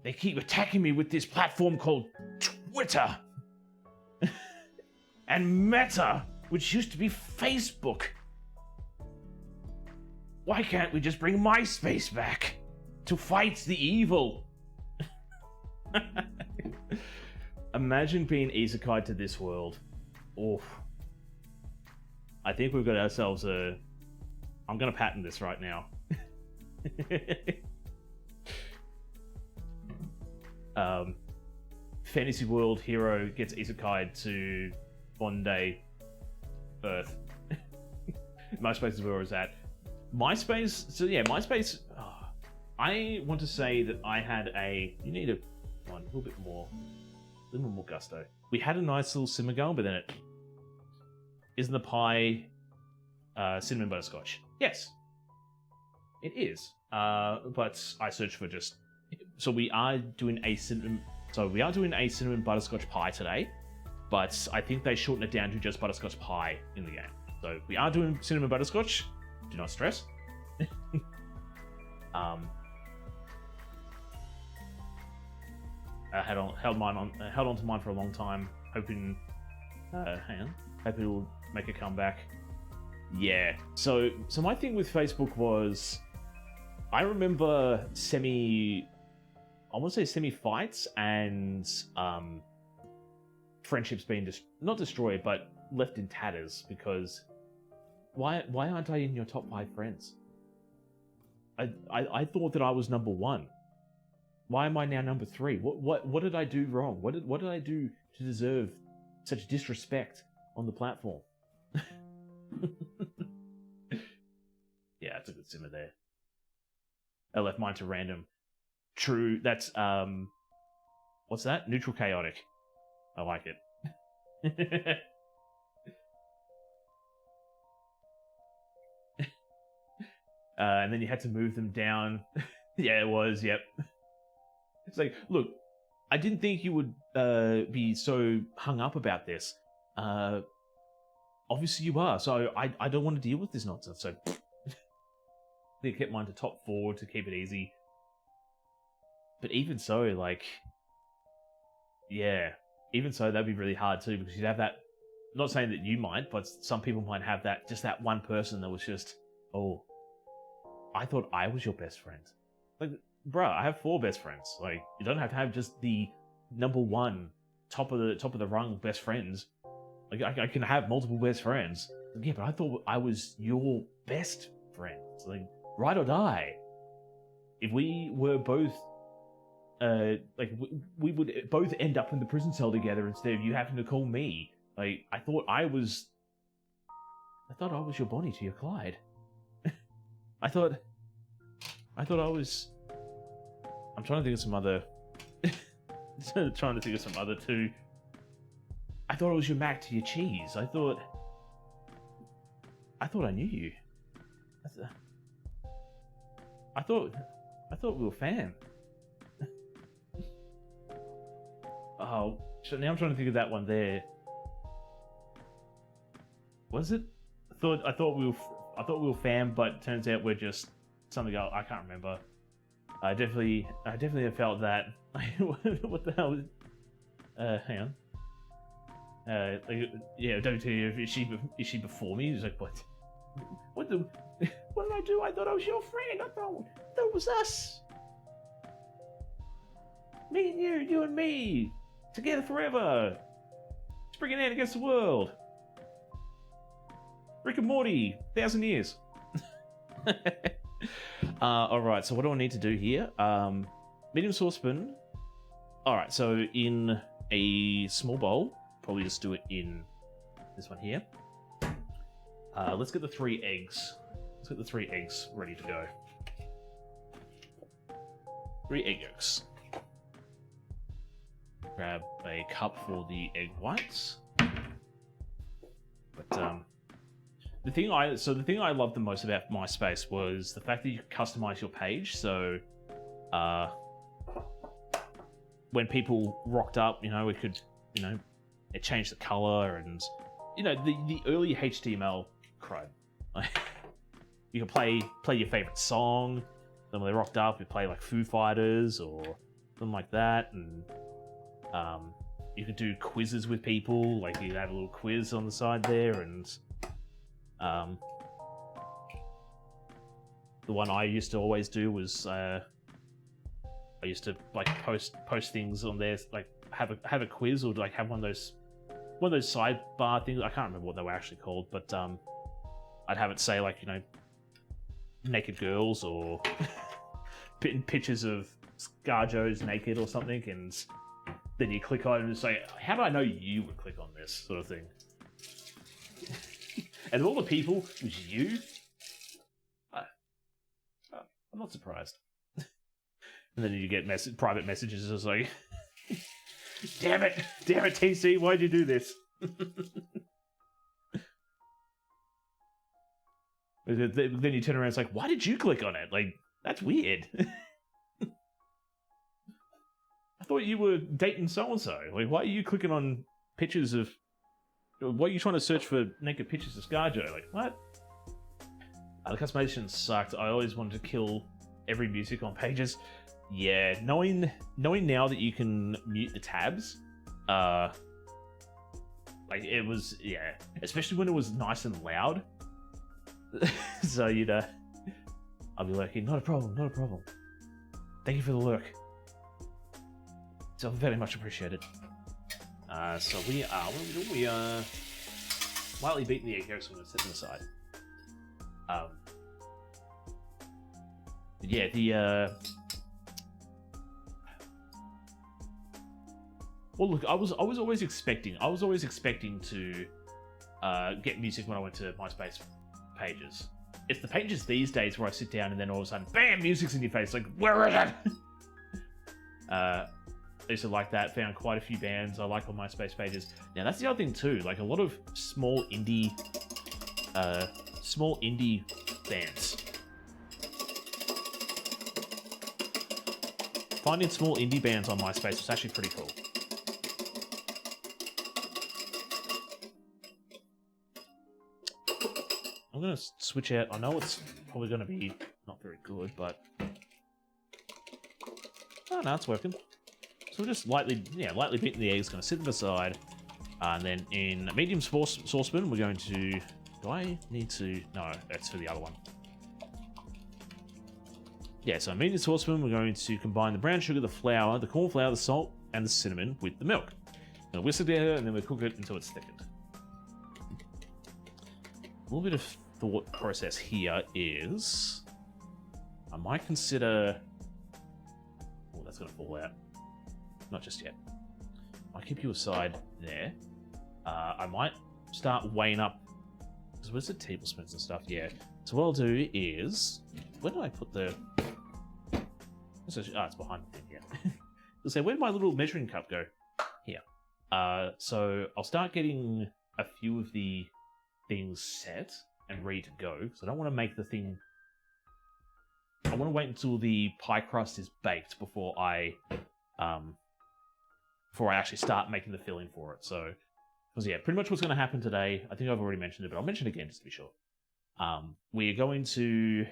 They keep attacking me with this platform called Twitter. And Meta, which used to be Facebook. Why can't we just bring MySpace back to fight the evil? Imagine being isekai to this world. Oof. I think we've got ourselves a... I'm going to patent this right now. Fantasy world hero gets isekai to Bondi Earth. MySpace is where I was at. MySpace, so yeah, MySpace, I want to say that I had you need a little bit more gusto. We had a nice little simmer going, but then it, isn't the pie cinnamon butterscotch? Yes, it is. But I searched for just, so we are doing a cinnamon butterscotch pie today, but I think they shortened it down to just butterscotch pie in the game. So we are doing cinnamon butterscotch. Do not stress. I held on to mine for a long time, hoping, hope it'll make a comeback. Yeah. So my thing with Facebook was, I remember semi fights and friendships being not destroyed, but left in tatters because. Why aren't I in your top 5 friends? I thought that I was number 1. Why am I now number 3? What did I do wrong? What did I do to deserve such disrespect on the platform? Yeah, that's a good simmer there. I left mine to random. True, that's what's that? Neutral chaotic. I like it. And then you had to move them down. Yeah, it was, yep. It's like, look, I didn't think you would be so hung up about this. Obviously you are, so I don't want to deal with this nonsense, so... They kept mine to top 4 to keep it easy. But even so, like... yeah, even so, that'd be really hard too, because you'd have that... not saying that you might, but some people might have that, just that one person that was just, oh... I thought I was your best friend. Like, bruh, I have 4 best friends. Like, you don't have to have just the #1, top of the rung best friends. Like I can have multiple best friends. Like, yeah, but I thought I was your best friend. Like, ride or die. If we were both, we would both end up in the prison cell together instead of you having to call me. Like, I thought I was your Bonnie to your Clyde. I thought I was. I'm trying to think of some other. Trying to think of some other two. I thought it was your Mac to your cheese. I thought I knew you. I thought we were fam. Oh, so now I'm trying to think of that one there. Was it? I thought we were fam, but turns out we're just something else. I can't remember. I definitely have felt that. What the hell? Hang on. Yeah, WT, is she before me? He's like, what? What did I do? I thought I was your friend. I thought it was us. Me and you and me, together forever. Springing out against the world. Rick and Morty, 1,000 years. Alright, so what do I need to do here? Medium saucepan. Alright, so in a small bowl, probably just do it in this one here. Let's get the 3 eggs. Let's get the 3 eggs ready to go. 3 egg yolks. Grab a cup for the egg whites. But the thing I loved the most about MySpace was the fact that you could customize your page. So when people rocked up, we could, it changed the color and the early HTML crud. You could play your favorite song. Then when they rocked up, you play like Foo Fighters or something like that, and you could do quizzes with people. Like you had a little quiz on the side there, and the one I used to always do was I used to like post things on there, like have a quiz or like have one of those sidebar things. I can't remember what they were actually called, but I'd have it say like naked girls or pictures of ScarJoes naked or something, and then you click on it and it's like, how do I know you would click on this sort of thing? And of all the people, it was you. I'm not surprised. And then you get private messages. It's like, damn it, TC, why'd you do this? Then you turn around, it's like, why did you click on it? Like, that's weird. I thought you were dating so-and-so. Like, why are you clicking on pictures of... Why are you trying to search for naked pictures of ScarJo? Like, what? The customization sucked. I always wanted to kill every music on pages. Yeah, knowing now that you can mute the tabs, like, it was, yeah. Especially when it was nice and loud. So you'd, I'll be like, not a problem. Thank you for the lurk. So very much appreciated. So we are, what are we doing? We are lightly beating the egg yolks, so I'm going to set them aside. Yeah, well, look, I was always expecting to get music when I went to MySpace pages. It's the pages these days where I sit down and then all of a sudden, bam, music's in your face. Like, where is it? I used to like that. Found quite a few bands I like on MySpace pages. Now that's the other thing too. Like a lot of small indie bands. Finding small indie bands on MySpace was actually pretty cool. I'm gonna switch out. I know it's probably gonna be not very good, but oh no, it's working. So we're just lightly beating the eggs. Gonna sit them aside, and then in medium saucepan, we're going to. Do I need to? No, that's for the other one. Yeah, so medium saucepan, we're going to combine the brown sugar, the flour, the corn flour, the salt, and the cinnamon with the milk. We'll whisk it together, and then we'll cook it until it's thickened. A little bit of thought process here is... I might consider... Oh, that's going to fall out. Not just yet. I'll keep you aside there. I might start weighing up... Where's the tablespoons and stuff? Yeah. So what I'll do is... Where did I put the... it's behind the thing, yeah. I'll say, where did my little measuring cup go? Here. So I'll start getting a few of the things set and ready to go. So I don't want to make the thing... I want to wait until the pie crust is baked before I actually start making the filling for it. So, because yeah, pretty much what's going to happen today, I think I've already mentioned it, but I'll mention it again just to be sure. I'm going to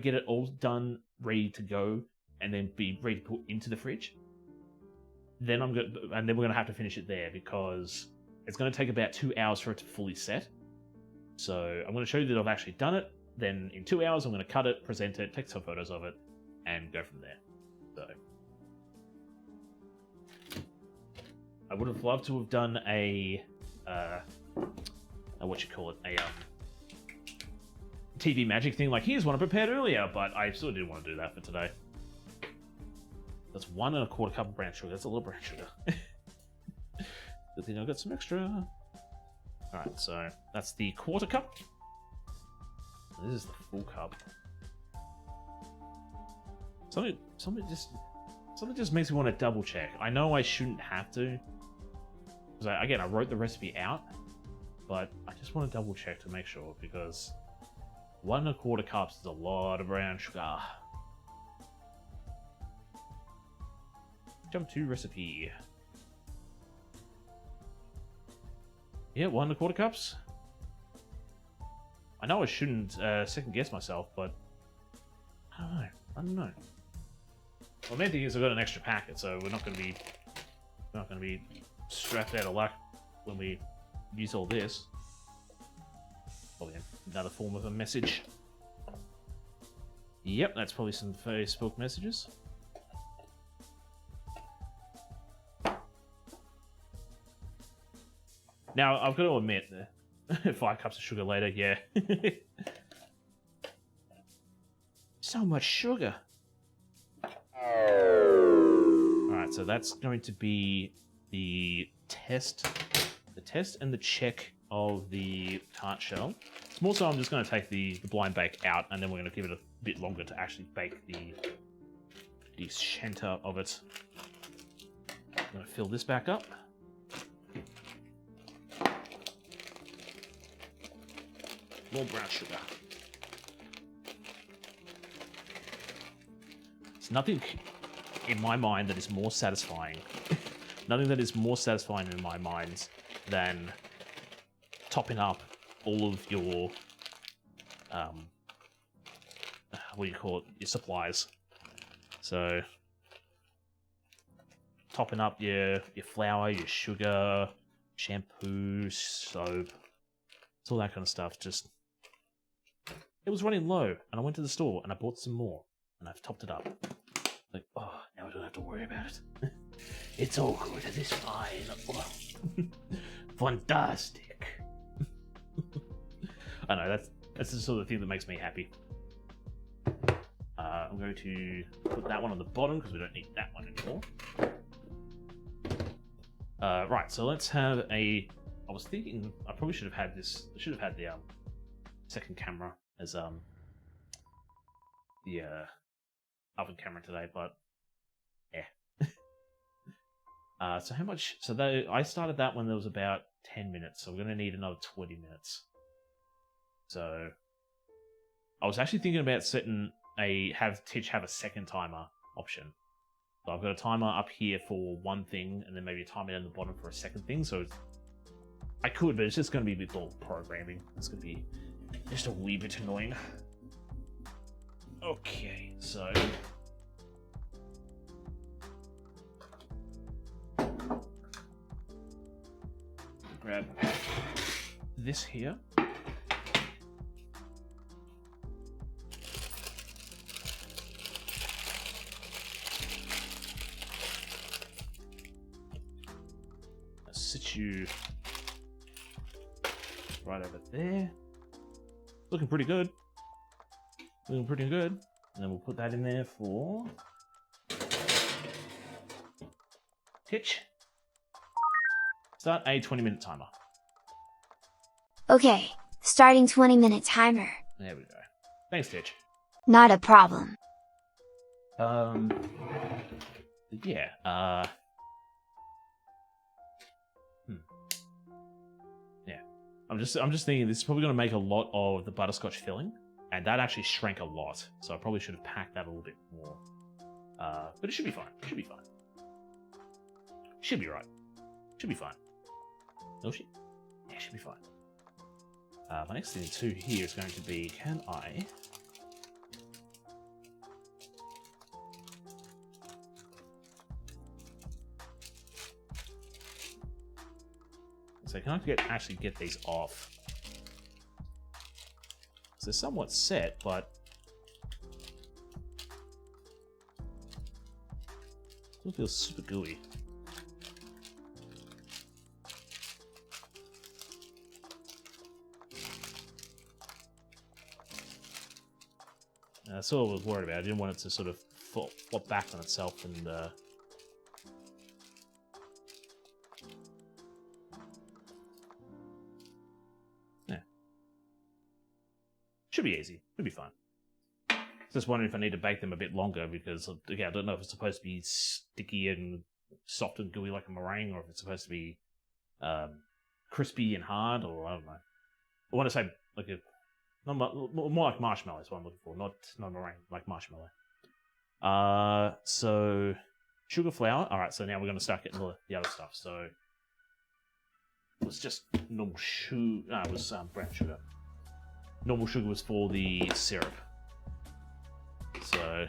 get it all done, ready to go, and then be ready to put into the fridge. Then we're going to have to finish it there because it's going to take about 2 hours for it to fully set. So I'm going to show you that I've actually done it. Then in 2 hours, I'm going to cut it, present it, take some photos of it, and go from there. So I would have loved to have done a TV magic thing, like here's one I prepared earlier, but I still didn't want to do that for today. That's 1 1/4 cup of brown sugar. That's a little brown sugar. Good thing I got some extra. Alright, so that's the 1/4 cup. This is the full cup. Something just makes me want to double check. I know I shouldn't have to. Because I wrote the recipe out, but I just want to double check to make sure because 1 1/4 cups is a lot of brown sugar. Jump to recipe. Yeah, 1 1/4 cups. I know I shouldn't second guess myself, but I don't know. Well, the main thing is I've got an extra packet, so we're not going to be strapped out of luck when we use all this. Probably another form of a message. Yep, that's probably some Facebook messages. Now, I've got to admit, 5 cups of sugar later, yeah. So much sugar. Alright, so that's going to be the test and the check of the tart shell. It's more so I'm just going to take the blind bake out, and then we're going to give it a bit longer to actually bake the center of it. I'm going to fill this back up. More brown sugar. There's nothing in my mind that is more satisfying. Nothing that is more satisfying in my mind than topping up all of your what do you call it? Your supplies. So topping up your flour, your sugar, shampoo, soap, it's all that kind of stuff. Just it was running low, and I went to the store and I bought some more, and I've topped it up. Like, oh, now I don't have to worry about it. It's all good. It is fine. Oh. Fantastic. I know that's the sort of thing that makes me happy. I'm going to put that one on the bottom because we don't need that one anymore. Right, so let's have a. I was thinking I probably should have had this. I should have had the second camera as the oven camera today, but yeah. So how much? So I started that when there was about 10 minutes, so we're going to need another 20 minutes. So I was actually thinking about setting have a second timer option. So I've got a timer up here for one thing, and then maybe a timer down the bottom for a second thing. So I could, but it's just going to be a bit more programming. It's going to be just a wee bit annoying. Okay, so grab this here. Right over there. Looking pretty good. Looking pretty good. And then we'll put that in there for Titch. Start a 20-minute timer. Okay, starting 20-minute timer. There we go. Thanks, Titch. Not a problem. Yeah, yeah. I'm just thinking this is probably going to make a lot of the butterscotch filling, and that actually shrank a lot, so I probably should have packed that a little bit more. But it should be fine. It should be fine. Should be right. Should be fine. No shit. Yeah, should be fine. My next thing too here is going to be, can I... So can I actually get these off? So they're somewhat set, but still feels super gooey. That's all I was worried about. I didn't want it to sort of flop back on itself and should be easy. Should be fine. Just wondering if I need to bake them a bit longer because, again, I don't know if it's supposed to be sticky and soft and gooey like a meringue or if it's supposed to be crispy and hard, or I don't know. I want to say like more like marshmallow is what I'm looking for, not meringue, like marshmallow. So sugar, flour. All right, so now we're going to start getting the other stuff. So it was just normal sugar. No, it was brown sugar. Normal sugar was for the syrup. So,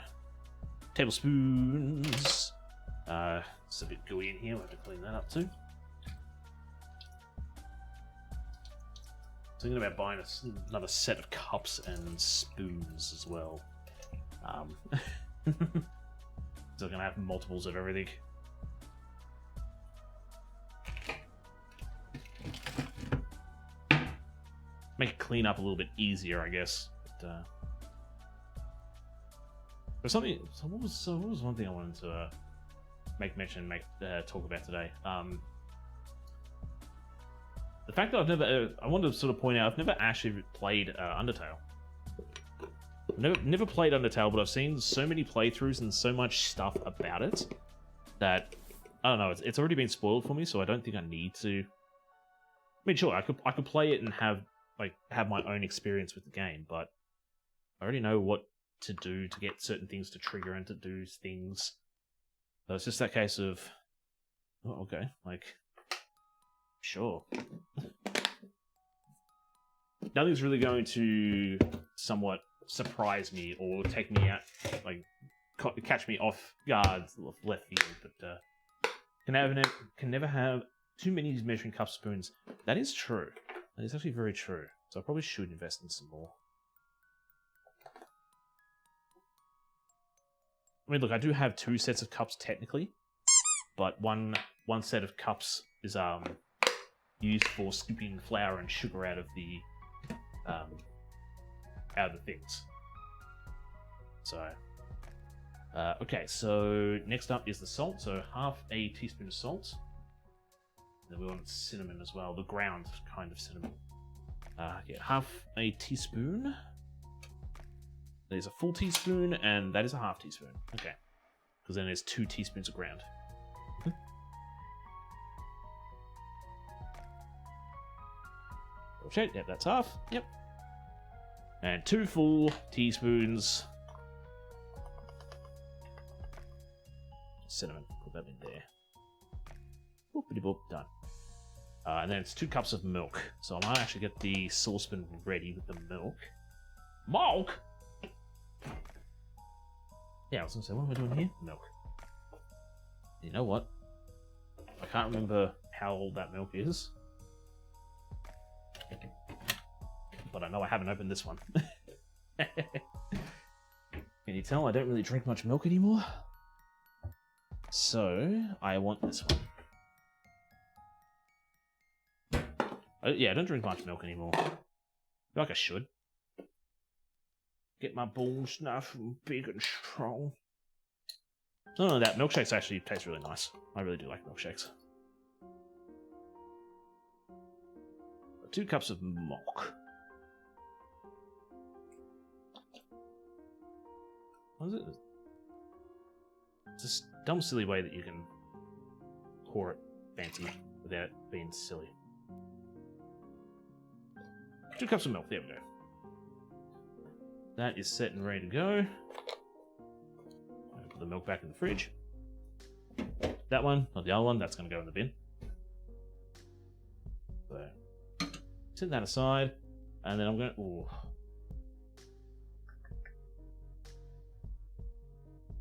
tablespoons. It's a bit gooey in here. We'll have to clean that up too. Thinking about buying another set of cups and spoons as well. So we're gonna have multiples of everything. Make it clean up a little bit easier, I guess. But, there's something. So what was one thing I wanted to talk about today? The fact that I wanted to sort of point out, I've never actually played Undertale. I've never played Undertale, but I've seen so many playthroughs and so much stuff about it that I don't know. It's already been spoiled for me, so I don't think I need to. I mean, sure, I could play it and have my own experience with the game, but I already know what to do to get certain things to trigger and to do things. So it's just that case of, oh, okay, like, sure. Nothing's really going to somewhat surprise me or take me out, like, catch me off guard, left field, but can never have too many measuring cup spoons. That is true. That is actually very true. So I probably should invest in some more. I mean, look, I do have 2 sets of cups technically, but one set of cups is used for scooping flour and sugar out of the things. So, okay. So next up is the salt. So half a teaspoon of salt. Then we want cinnamon as well, the ground kind of cinnamon. Get half a teaspoon. There's a full teaspoon, and that is a half teaspoon. Okay. Because then there's 2 teaspoons of ground. Okay, yep, that's half. Yep. And 2 full teaspoons. Cinnamon. Put that in there. Boopity boop, done. And then it's 2 cups of milk. So I might actually get the saucepan ready with the milk. Milk? Yeah, I was gonna say, what am I doing here? Milk. You know what? I can't remember how old that milk is. But I know I haven't opened this one. Can you tell I don't really drink much milk anymore? So, I want this one. Yeah, I don't drink much milk anymore. I feel like I should. Get my bones nice and big and strong. Not only that, milkshakes actually taste really nice. I really do like milkshakes. 2 cups of milk. What is it? It's this dumb, silly way that you can pour it fancy without being silly. 2 cups of milk, there we go. That is set and ready to go. Put the milk back in the fridge. That one, not the other one, that's going to go in the bin. So, set that aside, and then I'm going to... Ooh.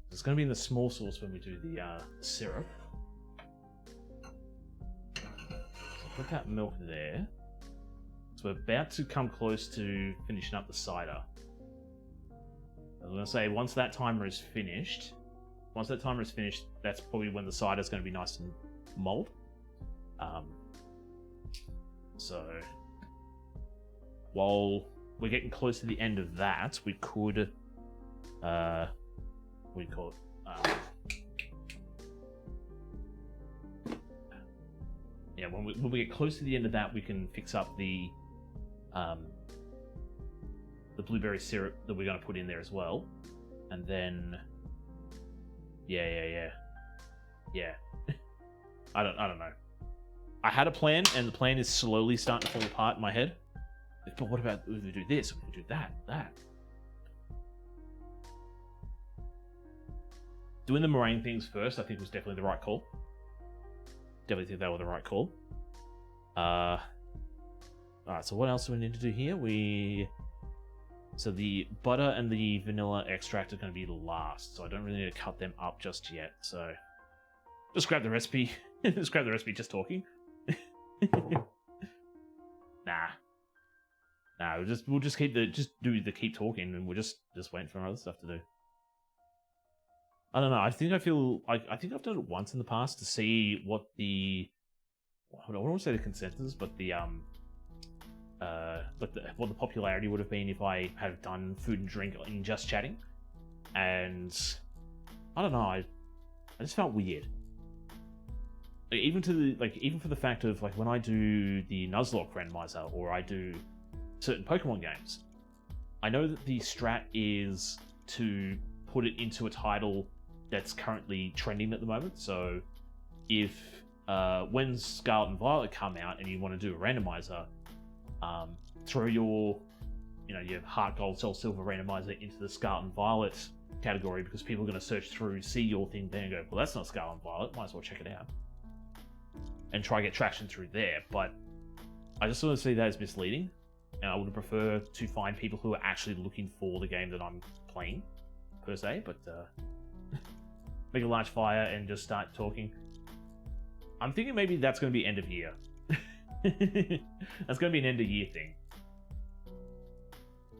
It's going to be in the small sauce when we do the syrup. So put that milk there. So we're about to come close to finishing up the cider. I was going to say, once that timer is finished, that's probably when the cider is going to be nice and mulled. So, while we're getting close to the end of that, we could, what do you call it? Yeah, when we get close to the end of that, we can fix up the blueberry syrup that we're going to put in there as well, and then yeah. I don't know. I had a plan, and the plan is slowly starting to fall apart in my head. But what about if we do this? We could do that. Doing the meringue things first, I think, was definitely the right call. Definitely think that was the right call. Alright, so what else do we need to do here? So the butter and the vanilla extract are going to be last, so I don't really need to cut them up just yet. So just grab the recipe. Just grab the recipe just talking. Nah, we'll just keep talking, and we're just waiting for other stuff to do. I don't know. I think I've done it once in the past to see what I don't want to say the consensus, but what the popularity would have been if I had done food and drink in just chatting, and I don't know. I just felt weird. Even for the fact of when I do the Nuzlocke randomizer or I do certain Pokemon games, I know that the strat is to put it into a title that's currently trending at the moment. So if when Scarlet and Violet come out and you want to do a randomizer, throw your Heart Gold Soul Silver randomizer into the Scarlet and Violet category, because people are going to search through, see your thing there and go, well, that's not Scarlet and Violet, might as well check it out. And try to get traction through there. But I just sort of see that as misleading, and I would prefer to find people who are actually looking for the game that I'm playing, per se. But make a large fire and just start talking. I'm thinking maybe that's going to be end of year. That's going to be an end of year thing.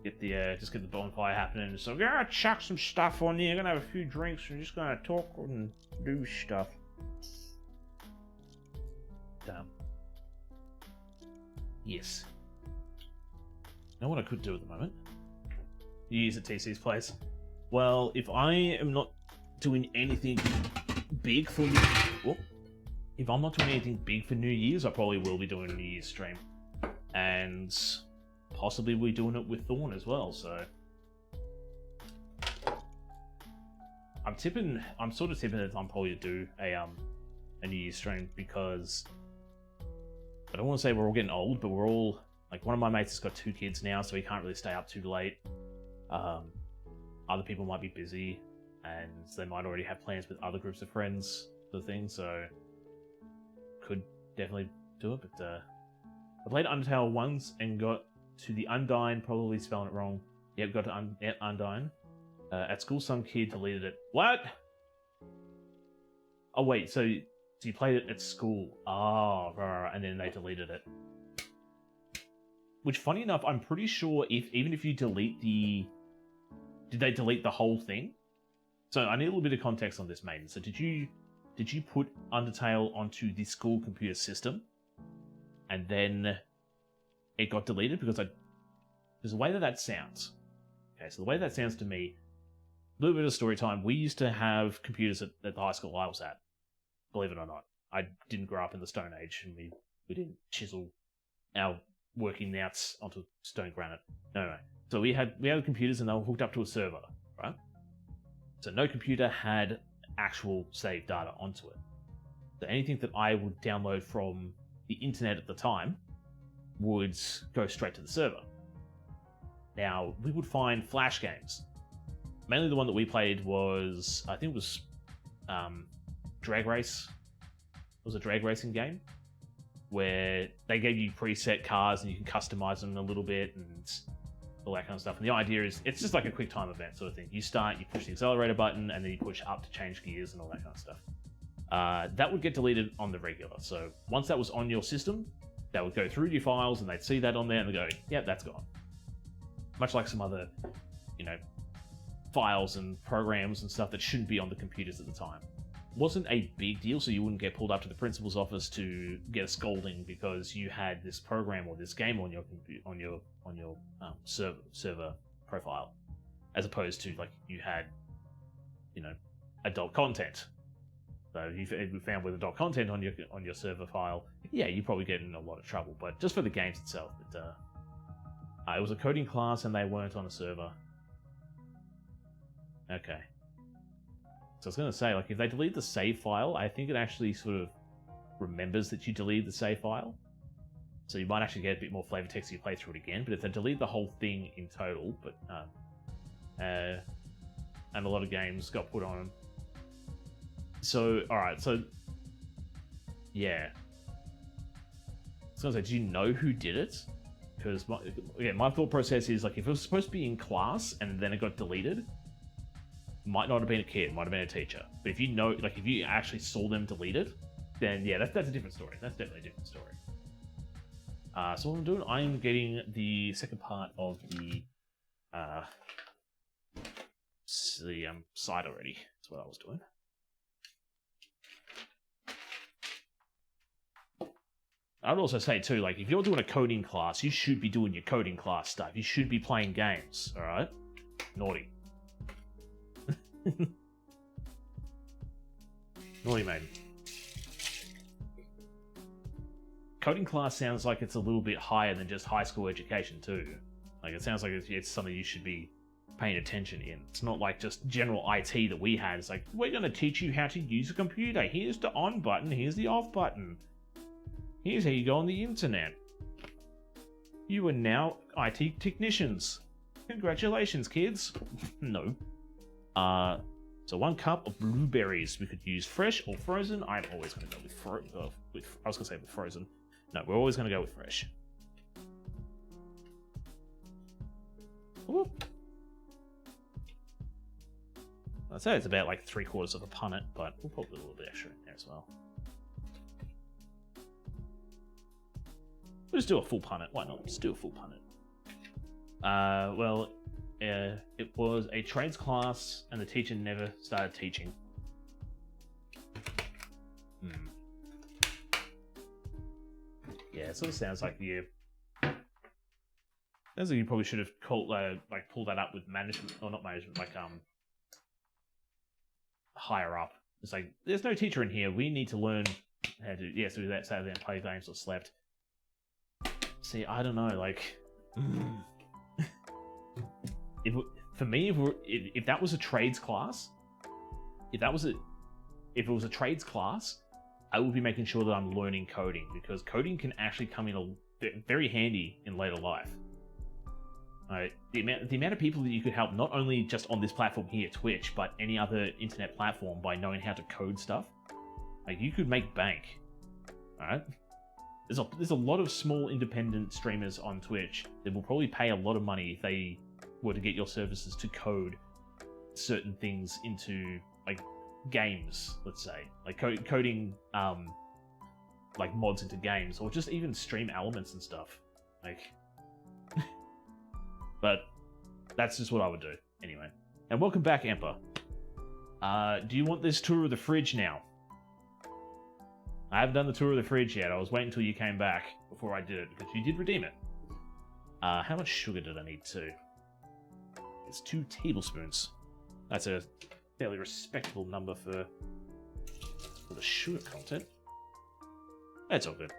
Just get the bonfire happening. So we're gonna chuck some stuff on here. We're gonna have a few drinks. We're just gonna talk and do stuff. Yes. You know what I could do at the moment? Use at TC's place. Well, if I am not doing anything big for if I'm not doing anything big for New Year's, I probably will be doing a New Year's stream, and possibly we're doing it with Thorn as well. So I'm sort of tipping that I'm probably to do a New Year's stream, because I don't want to say we're all getting old, but we're all, one of my mates has got 2 kids now, so he can't really stay up too late. Other people might be busy, and they might already have plans with other groups of friends, sort of thing, so could definitely do it. But I played Undertale once and got to the Undyne, probably spelling it wrong. Yep, got to Undyne. At school, some kid deleted it. What? Oh, wait, so you played it at school. Oh, right, and then they deleted it. Which, funny enough, I'm pretty sure even if you delete did they delete the whole thing? So I need a little bit of context on this, Maiden. So did you put Undertale onto the school computer system, and then it got deleted because the way that sounds. Okay, so the way that sounds to me, a little bit of story time. We used to have computers at the high school I was at. Believe it or not, I didn't grow up in the Stone Age, and we didn't chisel our working outs onto stone granite. No. So we had computers, and they were hooked up to a server, right? So no computer had actual saved data onto it. So anything that I would download from the internet at the time would go straight to the server. Now, we would find Flash games. Mainly the one that we played was, I think it was Drag Race. It was a drag racing game where they gave you preset cars and you can customize them a little bit and all that kind of stuff. And the idea is, it's just like a quick time event sort of thing. You start, you push the accelerator button, and then you push up to change gears and all that kind of stuff. That would get deleted on the regular. So once that was on your system, that would go through your files and they'd see that on there and they'd go, yeah, that's gone. Much like some other, files and programs and stuff that shouldn't be on the computers at the time. It wasn't a big deal, so you wouldn't get pulled up to the principal's office to get a scolding because you had this program or this game on your server profile, as opposed to like you had, adult content. So if you found with adult content on your server file, yeah, you probably get in a lot of trouble. But just for the games itself, it was a coding class and they weren't on a server. Okay. So I was going to say, like, if they delete the save file, I think it actually sort of remembers that you deleted the save file. So you might actually get a bit more flavor text if you play through it again. But if they delete the whole thing in total, and a lot of games got put on. So, alright, so, yeah. I was going to say, do you know who did it? Because, my thought process is, like, if it was supposed to be in class and then it got deleted, might not have been a kid, might have been a teacher. But if you know, like, if you actually saw them delete it, then yeah, that's a different story. That's definitely a different story. So what I'm doing, I'm getting the second part of the cider ready. That's what I was doing. I would also say too, like, if you're doing a coding class, you should be doing your coding class stuff. You should be playing games, alright? Naughty. Naughty, mate. Coding class sounds like it's a little bit higher than just high school education too. Like, it sounds like it's something you should be paying attention in. It's not like just general IT that we had. It's like, we're going to teach you how to use a computer. Here's the on button, here's the off button. Here's how you go on the internet. You are now IT technicians. Congratulations, kids. No. So 1 cup of blueberries. We could use fresh or frozen. I'm always going to go with I was going to say with frozen. No, we're always going to go with fresh. Ooh. I'd say it's about like 3/4 of a punnet, but we'll probably put a little bit extra in there as well. We'll just do a full punnet. Why not? Just do a full punnet. It was a trades class, and the teacher never started teaching. Yeah, it sort of sounds like you. Sounds like you probably should have pulled that up with management, or not management, like higher up. It's like, there's no teacher in here. We need to learn how to do that, Saturday and play games or slept. See, I don't know, like. For me, if that was a trades class, if it was a trades class, I would be making sure that I'm learning coding, because coding can actually come in very handy in later life. Right? The amount of people that you could help, not only just on this platform here, Twitch, but any other internet platform, by knowing how to code stuff, like, you could make bank. All right. There's a lot of small independent streamers on Twitch that will probably pay a lot of money if they were to get your services to code certain things into, like, games, let's say, like coding like mods into games, or just even stream elements and stuff, like. But that's just what I would do anyway. And welcome back, Emperor. Do you want this tour of the fridge now? I haven't done the tour of the fridge yet. I was waiting until you came back before I did it, because you did redeem it. How much sugar did I need too? It's 2 tablespoons. That's a fairly respectable number for the sugar content. That's all good.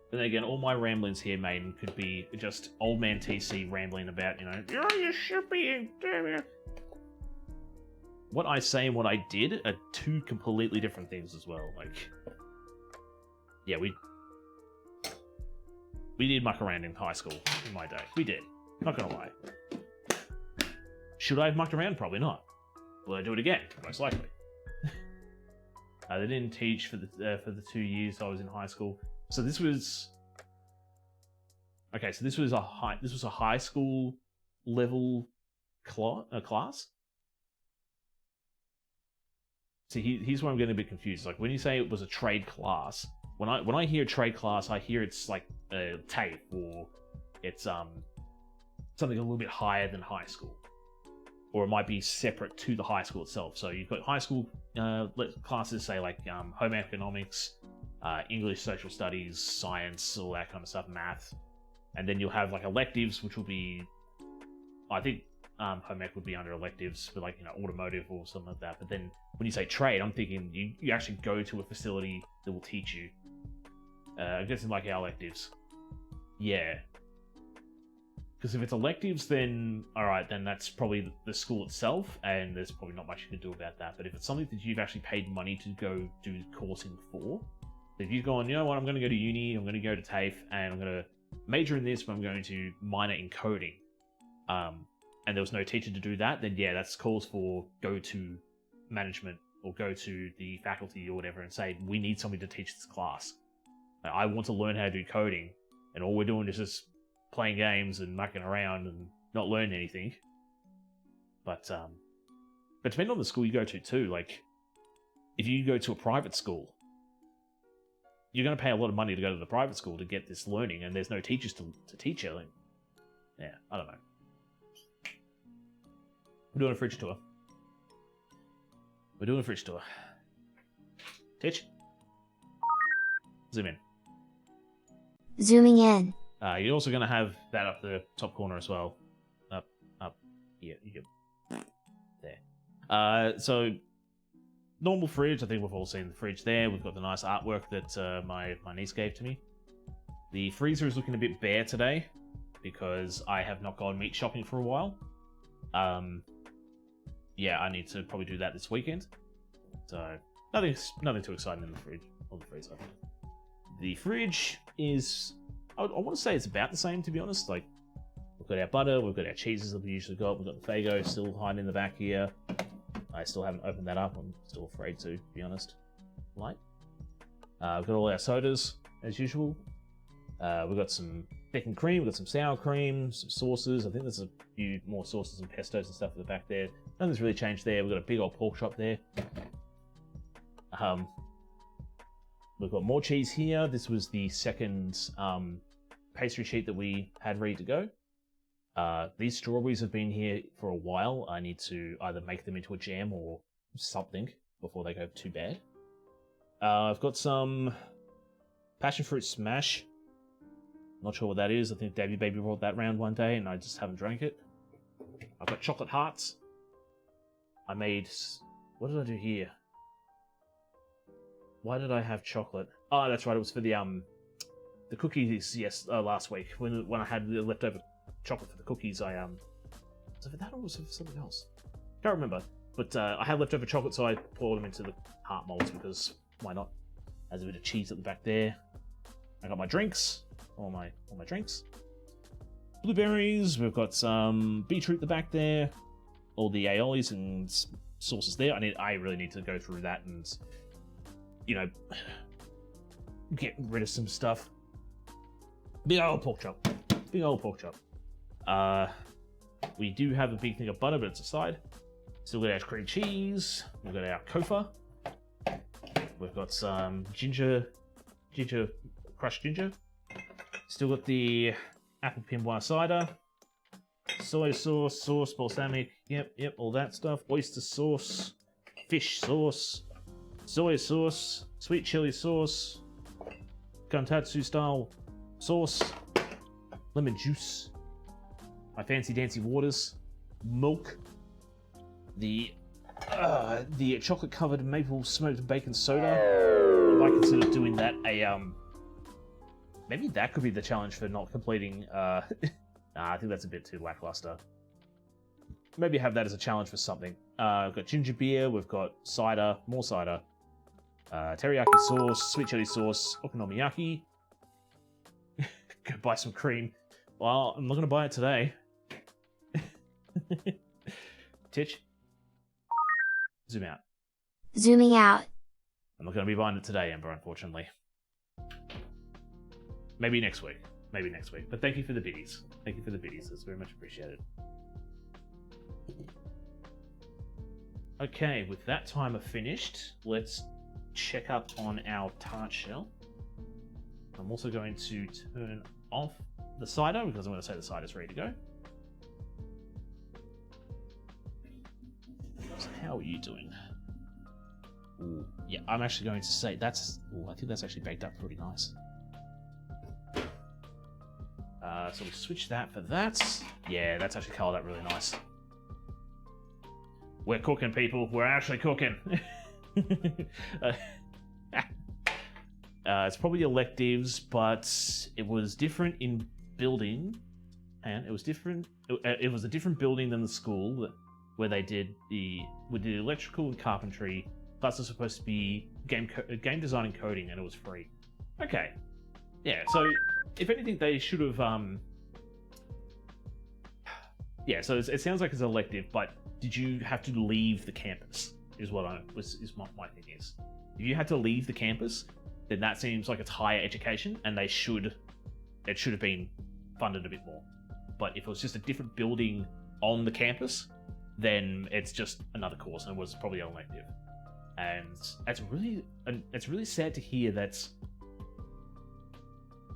But then again, all my ramblings here, maiden, could be just old man TC rambling about, you know, oh, you should be. What I say and what I did are 2 completely different things as well. Like, yeah, we did muck around in high school in my day. We did. Not gonna lie. Should I have mucked around? Probably not. Will I do it again? Most likely. They didn't teach for the 2 years I was in high school. So this was okay. So this was a high school level class. See, here's where I'm getting a bit confused. Like when you say it was a trade class, when I hear trade class, I hear it's like a TAFE or it's something a little bit higher than high school, or it might be separate to the high school itself. So you've got high school classes, say like home economics, English, social studies, science, all that kind of stuff, math, and then you'll have like electives, which will be, I think home ec would be under electives for like, you know, automotive or something like that. But then when you say trade, I'm thinking you actually go to a facility that will teach you. I guess in like our electives, yeah. Because if it's electives, then alright, then that's probably the school itself, and there's probably not much you can do about that. But if it's something that you've actually paid money to go do coursing for, if you've gone, you know what, I'm going to go to uni, I'm going to go to TAFE, and I'm going to major in this, but I'm going to minor in coding, and there was no teacher to do that, then yeah, that's calls for go to management or go to the faculty or whatever and say, we need somebody to teach this class. I want to learn how to do coding, and all we're doing is just playing games and mucking around and not learning anything. But depending on the school you go to too, like, if you go to a private school, you're going to pay a lot of money to go to the private school to get this learning, and there's no teachers to teach you. Like, yeah, I don't know. We're doing a fridge tour. We're doing a fridge tour. Titch? Zoom in. Zooming in. You're also going to have that up the top corner as well. Up. Yeah, you can. There. So, normal fridge. I think we've all seen the fridge there. We've got the nice artwork that my niece gave to me. The freezer is looking a bit bare today because I have not gone meat shopping for a while. Yeah, I need to probably do that this weekend. So, nothing too exciting in the fridge or the freezer. The fridge is, I want to say it's about the same, to be honest. Like, we've got our butter, we've got our cheeses that we usually got, we've got the Faygo still hiding in the back here. I still haven't opened that up, I'm still afraid to be honest. We've got all our sodas, as usual. We've got some thick and cream, we've got some sour cream, some sauces. I think there's a few more sauces and pestos and stuff at the back there. Nothing's really changed there. We've got a big old pork chop there. We've got more cheese here. This was the second pastry sheet that we had ready to go. These strawberries have been here for a while. I need to either make them into a jam or something before they go too bad. I've got some passion fruit smash. Not sure what that is. I think Davy Baby brought that round one day and I just haven't drank it. I've got chocolate hearts. I made... What did I do here? Why did I have chocolate? Oh, that's right. It was for the cookies. Yes, last week when I had the leftover chocolate for the cookies. Was it for that or was it for something else? Can't remember. But I had leftover chocolate, so I poured them into the heart molds because why not? There's a bit of cheese at the back there. I got my drinks. All my drinks. Blueberries. We've got some beetroot at the back there. All the aiolis and sauces there. I really need to go through that and, you know, get rid of some stuff. Big old pork chop. Big old pork chop. We do have a big thing of butter, but it's a side. Still got our cream cheese. We've got our kofa. We've got some crushed ginger. Still got the apple pimbois cider. Soy sauce, balsamic. Yep, all that stuff. Oyster sauce. Fish sauce. Soy sauce. sweet chili sauce, Kantatsu style sauce, lemon juice, my fancy dancy waters, milk, the chocolate covered maple smoked bacon soda. I might consider doing that maybe that could be the challenge for not completing. Nah, I think that's a bit too lackluster. Maybe have that as a challenge for something. We've got ginger beer, we've got cider, more cider, teriyaki sauce, sweet chili sauce, okonomiyaki. Go buy some cream. Well, I'm not going to buy it today. Titch. Zoom out. Zooming out. I'm not going to be buying it today, Ember, unfortunately. Maybe next week. Maybe next week. But thank you for the biddies. Thank you for the biddies. That's very much appreciated. Okay, with that timer finished, let's check up on our tart shell. I'm also going to turn off the cider because I'm going to say the cider's ready to go. So how are you doing? Ooh, yeah, I'm actually going to say that's... Ooh, I think that's actually baked up pretty nice. So we switch that for that. Yeah, that's actually colored up really nice. We're cooking, people. We're actually cooking. It's probably electives, but it was different in building, and it was different. It was a different building than the school where they did the electrical and carpentry. Plus, it's supposed to be game design and coding, and it was free. Okay, yeah. So if anything, they should have. Yeah. So it sounds like it's elective, but did you have to leave the campus? Is what my thing is. If you had to leave the campus, then that seems like it's higher education, and it should have been funded a bit more. But if it was just a different building on the campus, then it's just another course, and it was probably an elective. And it's really sad to hear that.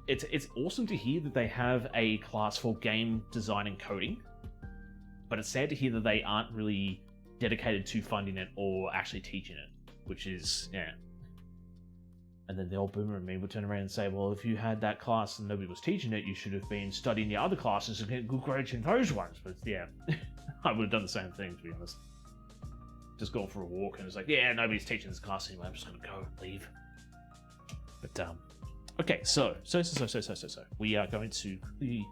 It's awesome to hear that they have a class for game design and coding, but it's sad to hear that they aren't really dedicated to funding it or actually teaching it, which is, yeah. And then the old boomer and me would turn around and say, well, if you had that class and nobody was teaching it, you should have been studying the other classes and get good grades in those ones. But yeah, I would have done the same thing, to be honest. Just gone for a walk and it's like, yeah, nobody's teaching this class anyway, I'm just gonna go and leave. But, okay, so. We are going to quickly...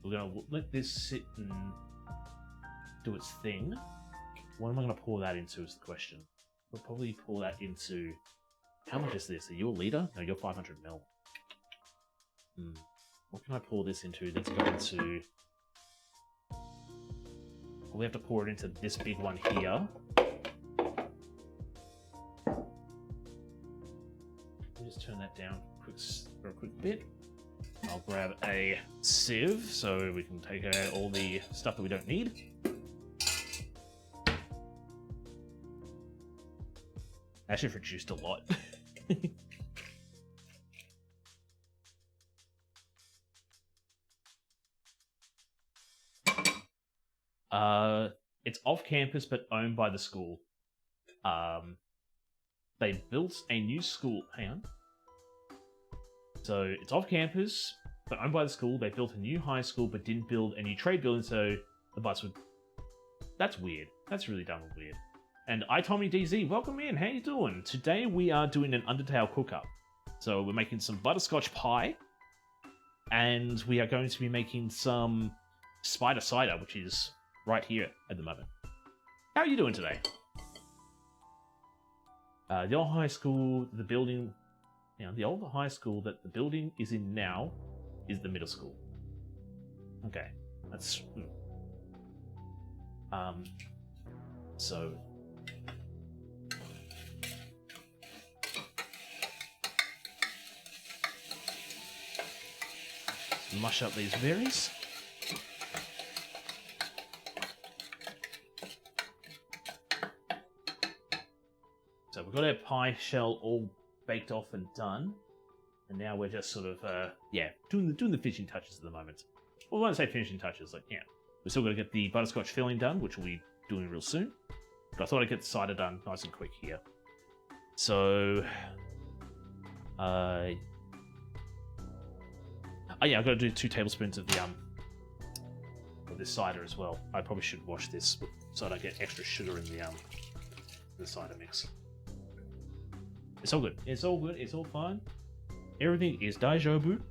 We're gonna let this sit and do its thing. What am I going to pour that into is the question. We'll probably pour that into... How much is this? Are you a liter? No, you're 500 ml. What can I pour this into that's going to... We have to pour it into this big one here. Let me just turn that down for a quick bit. I'll grab a sieve so we can take out all the stuff that we don't need. Actually, I've reduced a lot. It's off campus but owned by the school. They built a new school. Hang on. So it's off campus but owned by the school. They built a new high school but didn't build a new trade building, so the bus would... That's weird. That's really dumb and weird. And iTommyDZ, welcome in. How you doing? Today we are doing an Undertale Cook-up. So we're making some butterscotch pie, and we are going to be making some spider cider, which is right here at the moment. How are you doing today? The old high school, the building... the old high school that the building is in now is the middle school. Okay, that's... So... Mush up these berries. So we've got our pie shell all baked off and done, and now we're just sort of doing the finishing touches at the moment. Well, when I say finishing touches, like, yeah, we're still got to get the butterscotch filling done, which we'll be doing real soon. But I thought I'd get the cider done nice and quick here. So, oh yeah, I've got to do 2 tablespoons of the of this cider as well. I probably should wash this so I don't get extra sugar in the cider mix. It's all good. It's all good. It's all fine. Everything is daijoubu.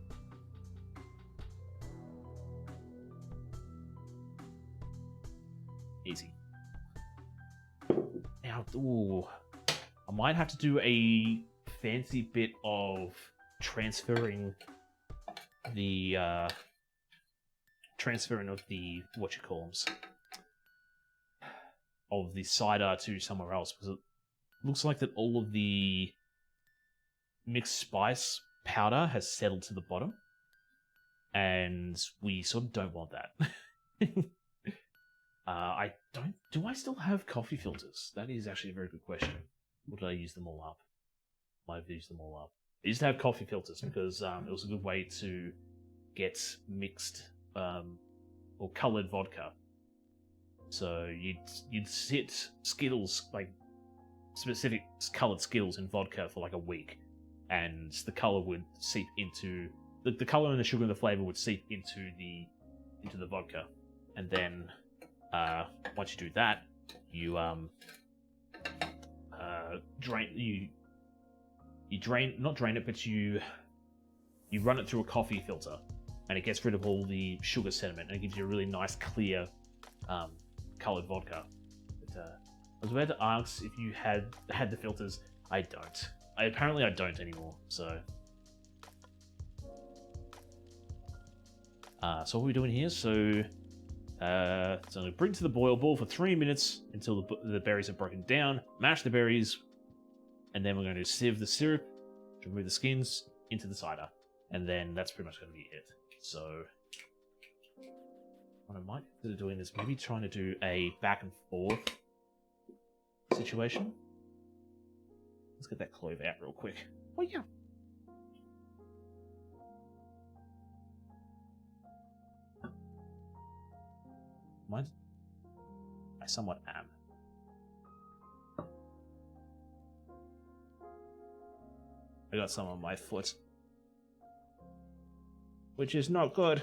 Easy. Now, ooh, I might have to do a fancy bit of transferring the of the cider to somewhere else, because it looks like that all of the mixed spice powder has settled to the bottom, and we sort of don't want that. Do I still have coffee filters? That is actually a very good question. Or did I use them all up? Might have used them all up. I used to have coffee filters because it was a good way to get mixed or coloured vodka. So you'd sit Skittles, like specific coloured Skittles in vodka for like a week, and the colour would seep into the colour and the sugar and the flavour would seep into the vodka, and then once you do that, you not drain it, but you run it through a coffee filter, and it gets rid of all the sugar sediment, and it gives you a really nice, clear, coloured vodka. But, I was about to ask if you had the filters. I don't. Apparently I don't anymore, so... so what are we doing here? So bring to the boil for 3 minutes until the berries are broken down. Mash the berries, and then we're going to sieve the syrup to remove the skins into the cider, and then that's pretty much going to be it. So what I might consider doing is maybe trying to do a back and forth situation. Let's get that clove out real quick. Oh yeah. I somewhat am. I got some on my foot, which is not good.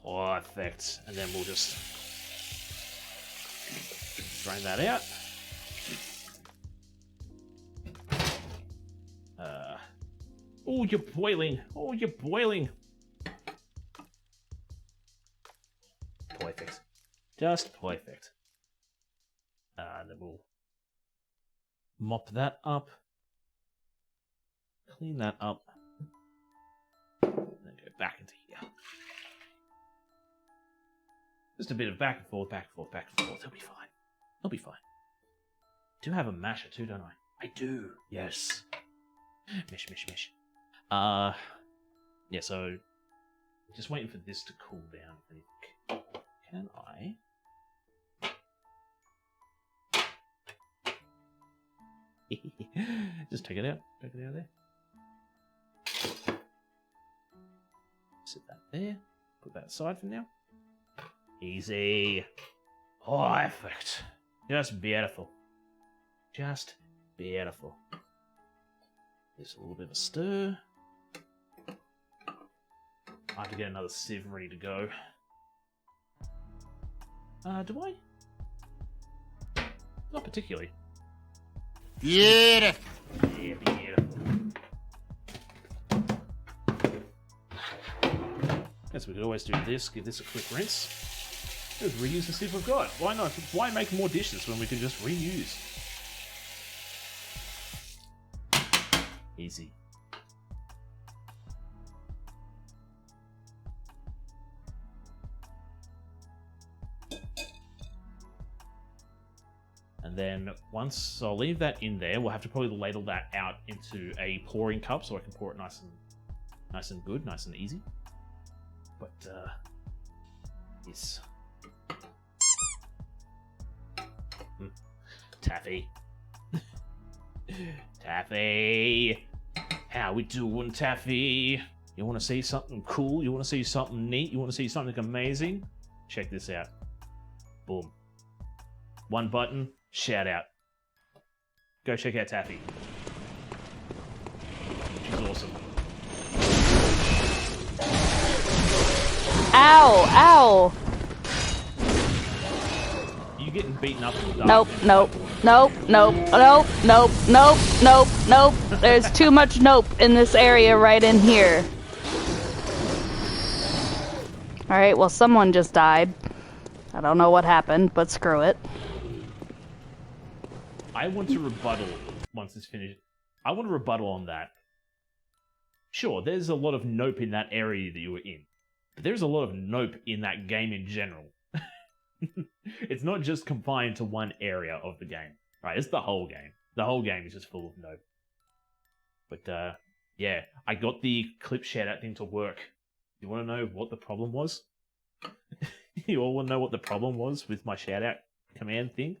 Perfect. And then we'll just drain that out. Oh, you're boiling. Oh, you're boiling. Perfect. Just perfect. And then we'll mop that up. Clean that up. And then go back into here. Just a bit of back and forth, back and forth, back and forth. It'll be fine. It'll be fine. I do have a masher too, don't I? I do. Yes. Mish, mish, mish. Yeah, so just waiting for this to cool down, I think. Can I? Just take it out. Take it out of there. Sit that there. Put that aside for now. Easy. Perfect. Just beautiful. Just beautiful. Just a little bit of a stir. I have to get another sieve ready to go. Do I? Not particularly. Beautiful. Yeah, beautiful. Yes, we could always do this, give this a quick rinse. Just reuse the sieve we've got. Why not? Why make more dishes when we can just reuse? Easy. And then once I'll leave that in there, we'll have to probably ladle that out into a pouring cup so I can pour it nice and good, nice and easy. But yes. Taffy. Taffy! How we doing, Taffy? You want to see something cool? You want to see something neat? You want to see something amazing? Check this out. Boom. One button, shout out. Go check out Taffy. She's awesome. Ow! Ow! You getting beaten up in the dark? Nope, nope, nope, nope, nope, nope, nope, nope, nope. There's too much nope in this area right in here. Alright, well someone just died. I don't know what happened, but screw it. I want to rebuttal once it's finished. I want to rebuttal on that. Sure, there's a lot of nope in that area that you were in. But there's a lot of nope in that game in general. It's not just confined to one area of the game. Right, it's the whole game. The whole game is just full of nope. But, yeah, I got the clip shout out thing to work. You want to know what the problem was? You all want to know what the problem was with my shout out command thing?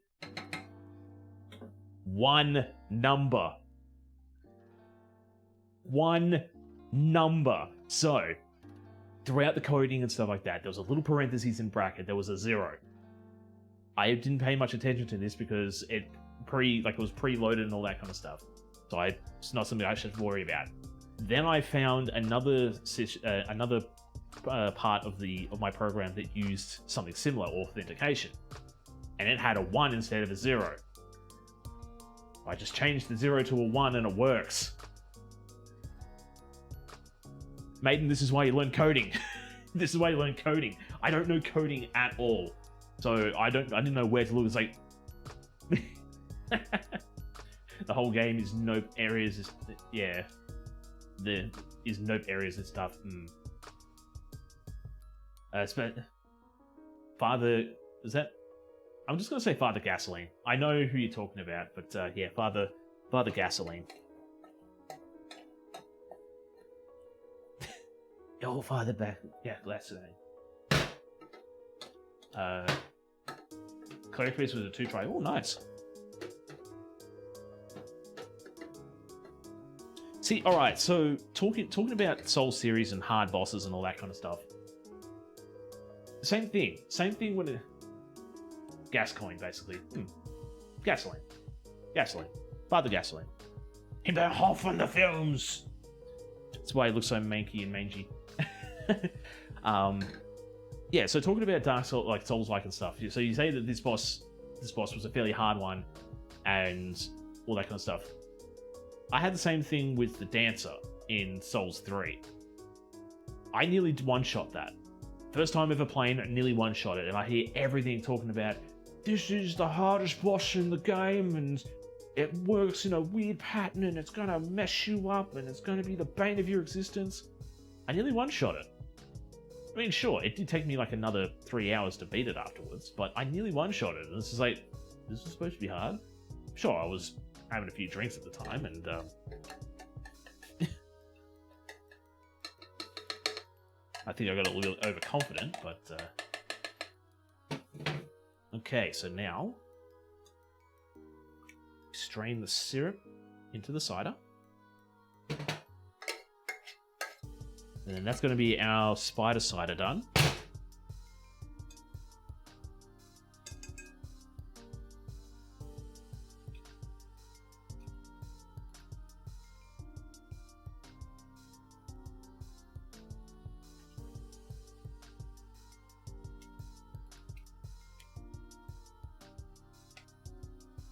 One number. One number. So, throughout the coding and stuff like that, there was a little parentheses in bracket. There was a 0. I didn't pay much attention to this because it was preloaded and all that kind of stuff. So it's not something I should worry about. Then I found another part of my program that used something similar, authentication, and it had a 1 instead of a 0. I just changed the 0 to a 1 and it works. Maiden, this is why you learn coding. This is why you learn coding. I don't know coding at all, so I didn't know where to look. It's like the whole game is nope areas. There is nope areas and stuff. Father, is that? I'm just gonna say Father Gasoline. I know who you're talking about, but yeah, Father Gasoline. Oh, Father back, yeah, Gasoline. KreaperKev was a 2-try. Oh, nice. See, all right. So talking about Soul series and hard bosses and all that kind of stuff. Same thing when gas coin, basically. Gasoline. Father Gasoline. In the Hoff on the films. That's why he looks so manky and mangy. Yeah, so talking about Dark Souls, like Souls-like and stuff. So you say that this boss was a fairly hard one, and all that kind of stuff. I had the same thing with the Dancer in Souls 3. I nearly one-shot that. First time ever playing, I nearly one-shot it, and I hear everything talking about, this is the hardest boss in the game, and it works in a weird pattern, and it's gonna mess you up, and it's gonna be the bane of your existence. I nearly one-shot it. I mean, sure, it did take me like another 3 hours to beat it afterwards, but I nearly one-shot it, and it's just like, this is supposed to be hard? Sure, I was having a few drinks at the time, and I think I got a little overconfident, but okay, so now strain the syrup into the cider. And then that's going to be our spider cider done.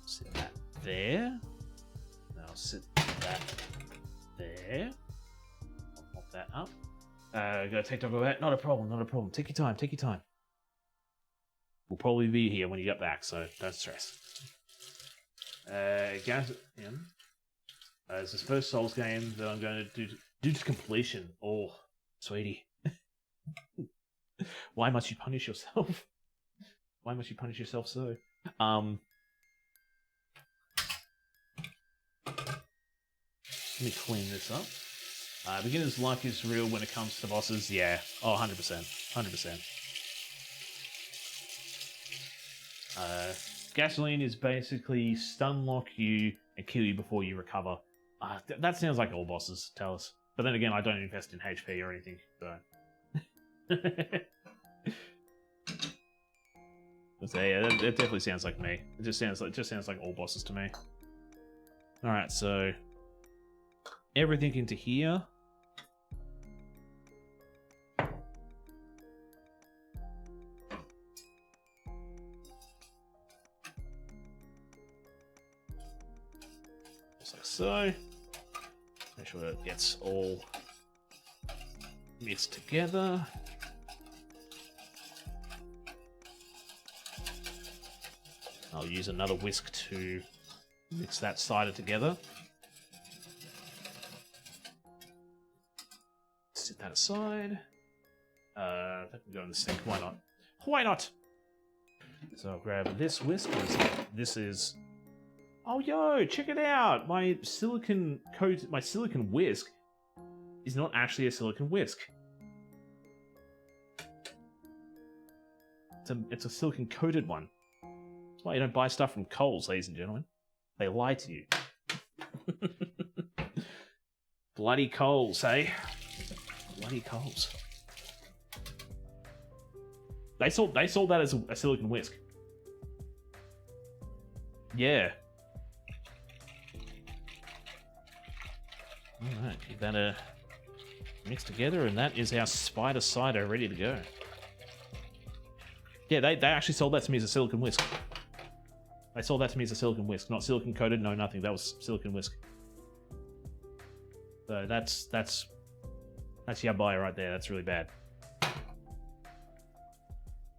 Sit that there. I'll sit that there. I'll pop that up. Gotta take Doggo out. Not a problem. Take your time. We'll probably be here when you get back, so don't stress. This is the first Souls game that I'm going to do to completion. Oh, sweetie. Why must you punish yourself? Why must you punish yourself so? Let me clean this up. Beginner's luck is real when it comes to bosses. Yeah. Oh, 100%. Gasoline is basically stun lock you and kill you before you recover. That sounds like all bosses tell us. But then again, I don't invest in HP or anything, so... So yeah, it definitely sounds like me. It just sounds like all bosses to me. Alright, so... everything into here. Just like so. Make sure it gets all mixed together. I'll use another whisk to mix that cider together. Set that aside. That can go in the sink. Why not? Why not? So I'll grab this whisk. This is... oh, yo, check it out! My silicon whisk is not actually a silicon whisk. It's a silicon coated one. That's why you don't buy stuff from Kohl's, ladies and gentlemen. They lie to you. Bloody Kohl's, eh? Bloody Kohl's. They sold that as a silicon whisk. Yeah. Alright, keep that mixed together, and that is our spider cider ready to go. Yeah, they actually sold that to me as a silicon whisk. They sold that to me as a silicon whisk, not silicon coated, no nothing. That was silicon whisk. So that's your buy right there. That's really bad.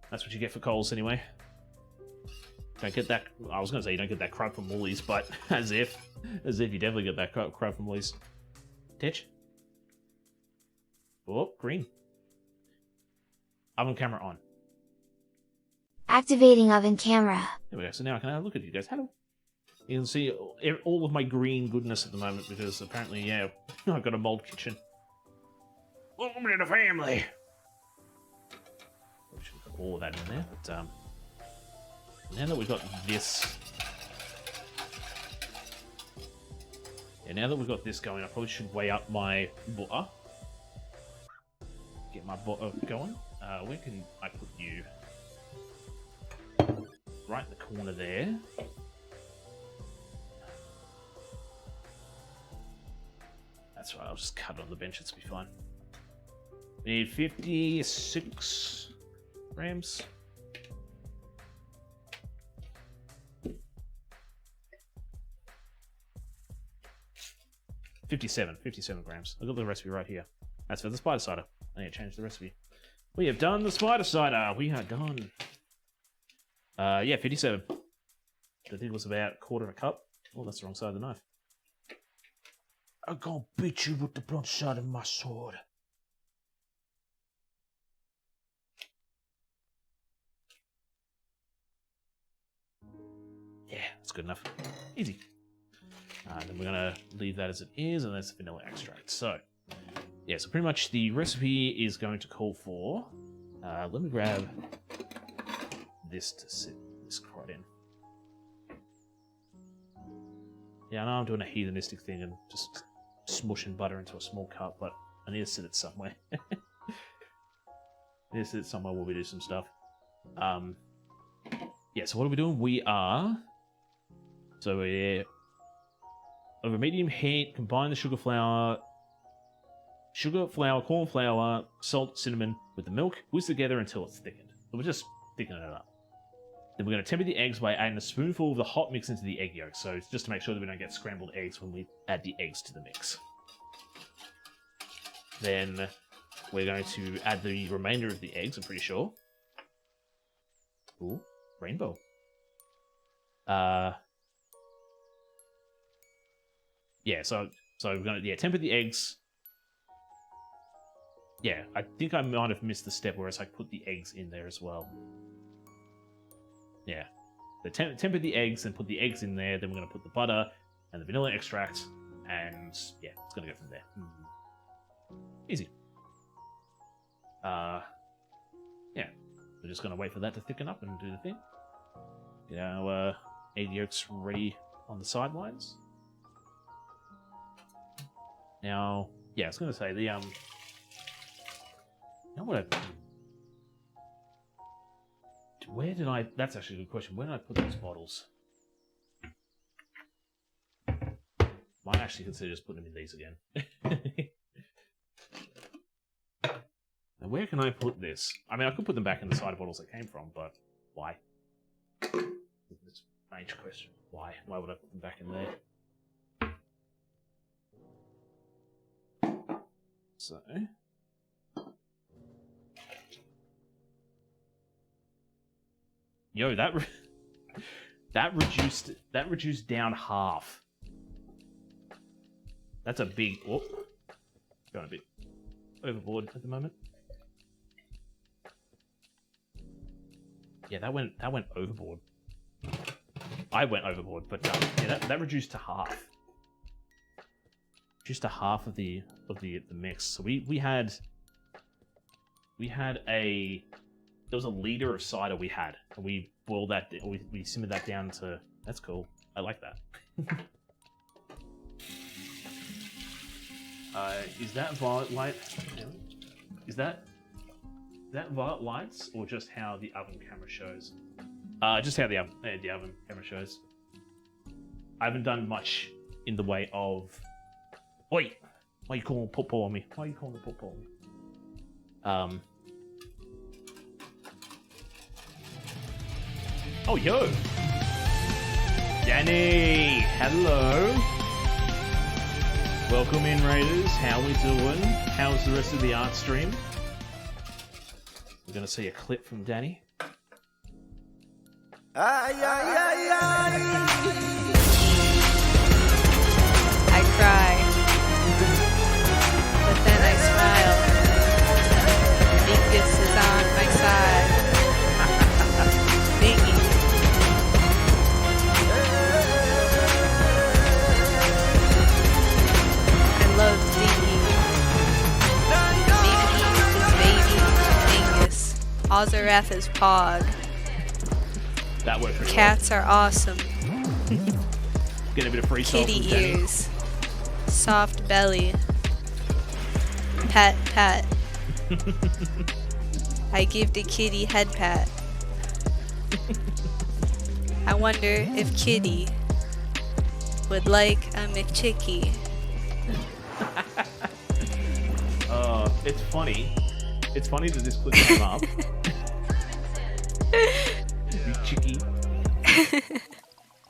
That's what you get for Kohl's anyway. Don't get that. I was gonna say you don't get that crud from Woolies, but as if you definitely get that crud from Woolies. Titch. Oh, green. Oven camera on. Activating oven camera. There we go. So now I can look at you guys. Hello. You can see all of my green goodness at the moment because apparently, yeah, I've got a mold kitchen. Welcome to the family. We should put all of that in there. But now that we've got this, now that we've got this going, I probably should weigh up my butter. Get my butter going. Where can I put you? Right in the corner there. That's right, I'll just cut it on the bench, it's be fine. We need 56 grams. $57 grams. I've got the recipe right here. That's for the spider cider. I need to change the recipe. We have done the spider cider. We are done. Yeah, 57. I think it was about a quarter of a cup. Oh, that's the wrong side of the knife. I'm gonna beat you with the blunt side of my sword. Yeah, that's good enough. Easy. Then we're gonna leave that as it is, and that's vanilla extract. So, yeah, so pretty much the recipe is going to call for... let me grab this to sit this crud in. Yeah, I know I'm doing a heathenistic thing and just smushing butter into a small cup, but I need to sit it somewhere. I need to sit it somewhere where we do some stuff. Yeah, so what are we doing? We are... So we're... Over medium heat, combine the sugar, flour, corn flour, salt, cinnamon with the milk, whisk together until it's thickened. So we're just thickening it up. Then we're going to temper the eggs by adding a spoonful of the hot mix into the egg yolk. So it's just to make sure that we don't get scrambled eggs when we add the eggs to the mix. Then we're going to add the remainder of the eggs, I'm pretty sure. Ooh, rainbow. Yeah, so we're going to temper the eggs. Yeah, I think I might have missed the step where it's like put the eggs in there as well. Yeah. So temper the eggs and put the eggs in there, then we're going to put the butter and the vanilla extract, and yeah, it's going to go from there. Easy. Yeah. We're just going to wait for that to thicken up and do the thing. Get our egg yolks ready on the sidelines. Now, yeah, I was going to say, the, you know what where did I, that's actually a good question, where did I put those bottles? Might actually consider just putting them in these again. Now, where can I put this? I mean, I could put them back in the cider bottles they came from, but why? It's a major question. Why? Why would I put them back in there? So... Yo, that reduced down half. That's a big... Whoop. Going a bit overboard at the moment. Yeah, that went overboard. I went overboard, but yeah, that reduced to half. Just to half of the mix. So we had a... There was a liter of cider we had, and we boiled that. We simmered that down to. That's cool. I like that. Is that violet light? Is that violet lights, or just how the oven camera shows? Just how the oven camera shows. I haven't done much in the way of. Oi! Why are you calling pop on me? Why are you calling pop on me? Oh, yo! Danny! Hello! Welcome in, Raiders. How we doing? How's the rest of the art stream? We're gonna see a clip from Danny. I cry, but then I smile. Mingus is on my side. Thank you. I love Dingy. Mingus is baby. Mingus. Ozarath is Pog. That worked pretty Cats are awesome. Get a bit of freestyle. Kitty ears. Soft belly. Pat, pat. I give the kitty head pat. I wonder if Kitty would like a McChicky. It's funny. It's funny that this clip came up. McChicky.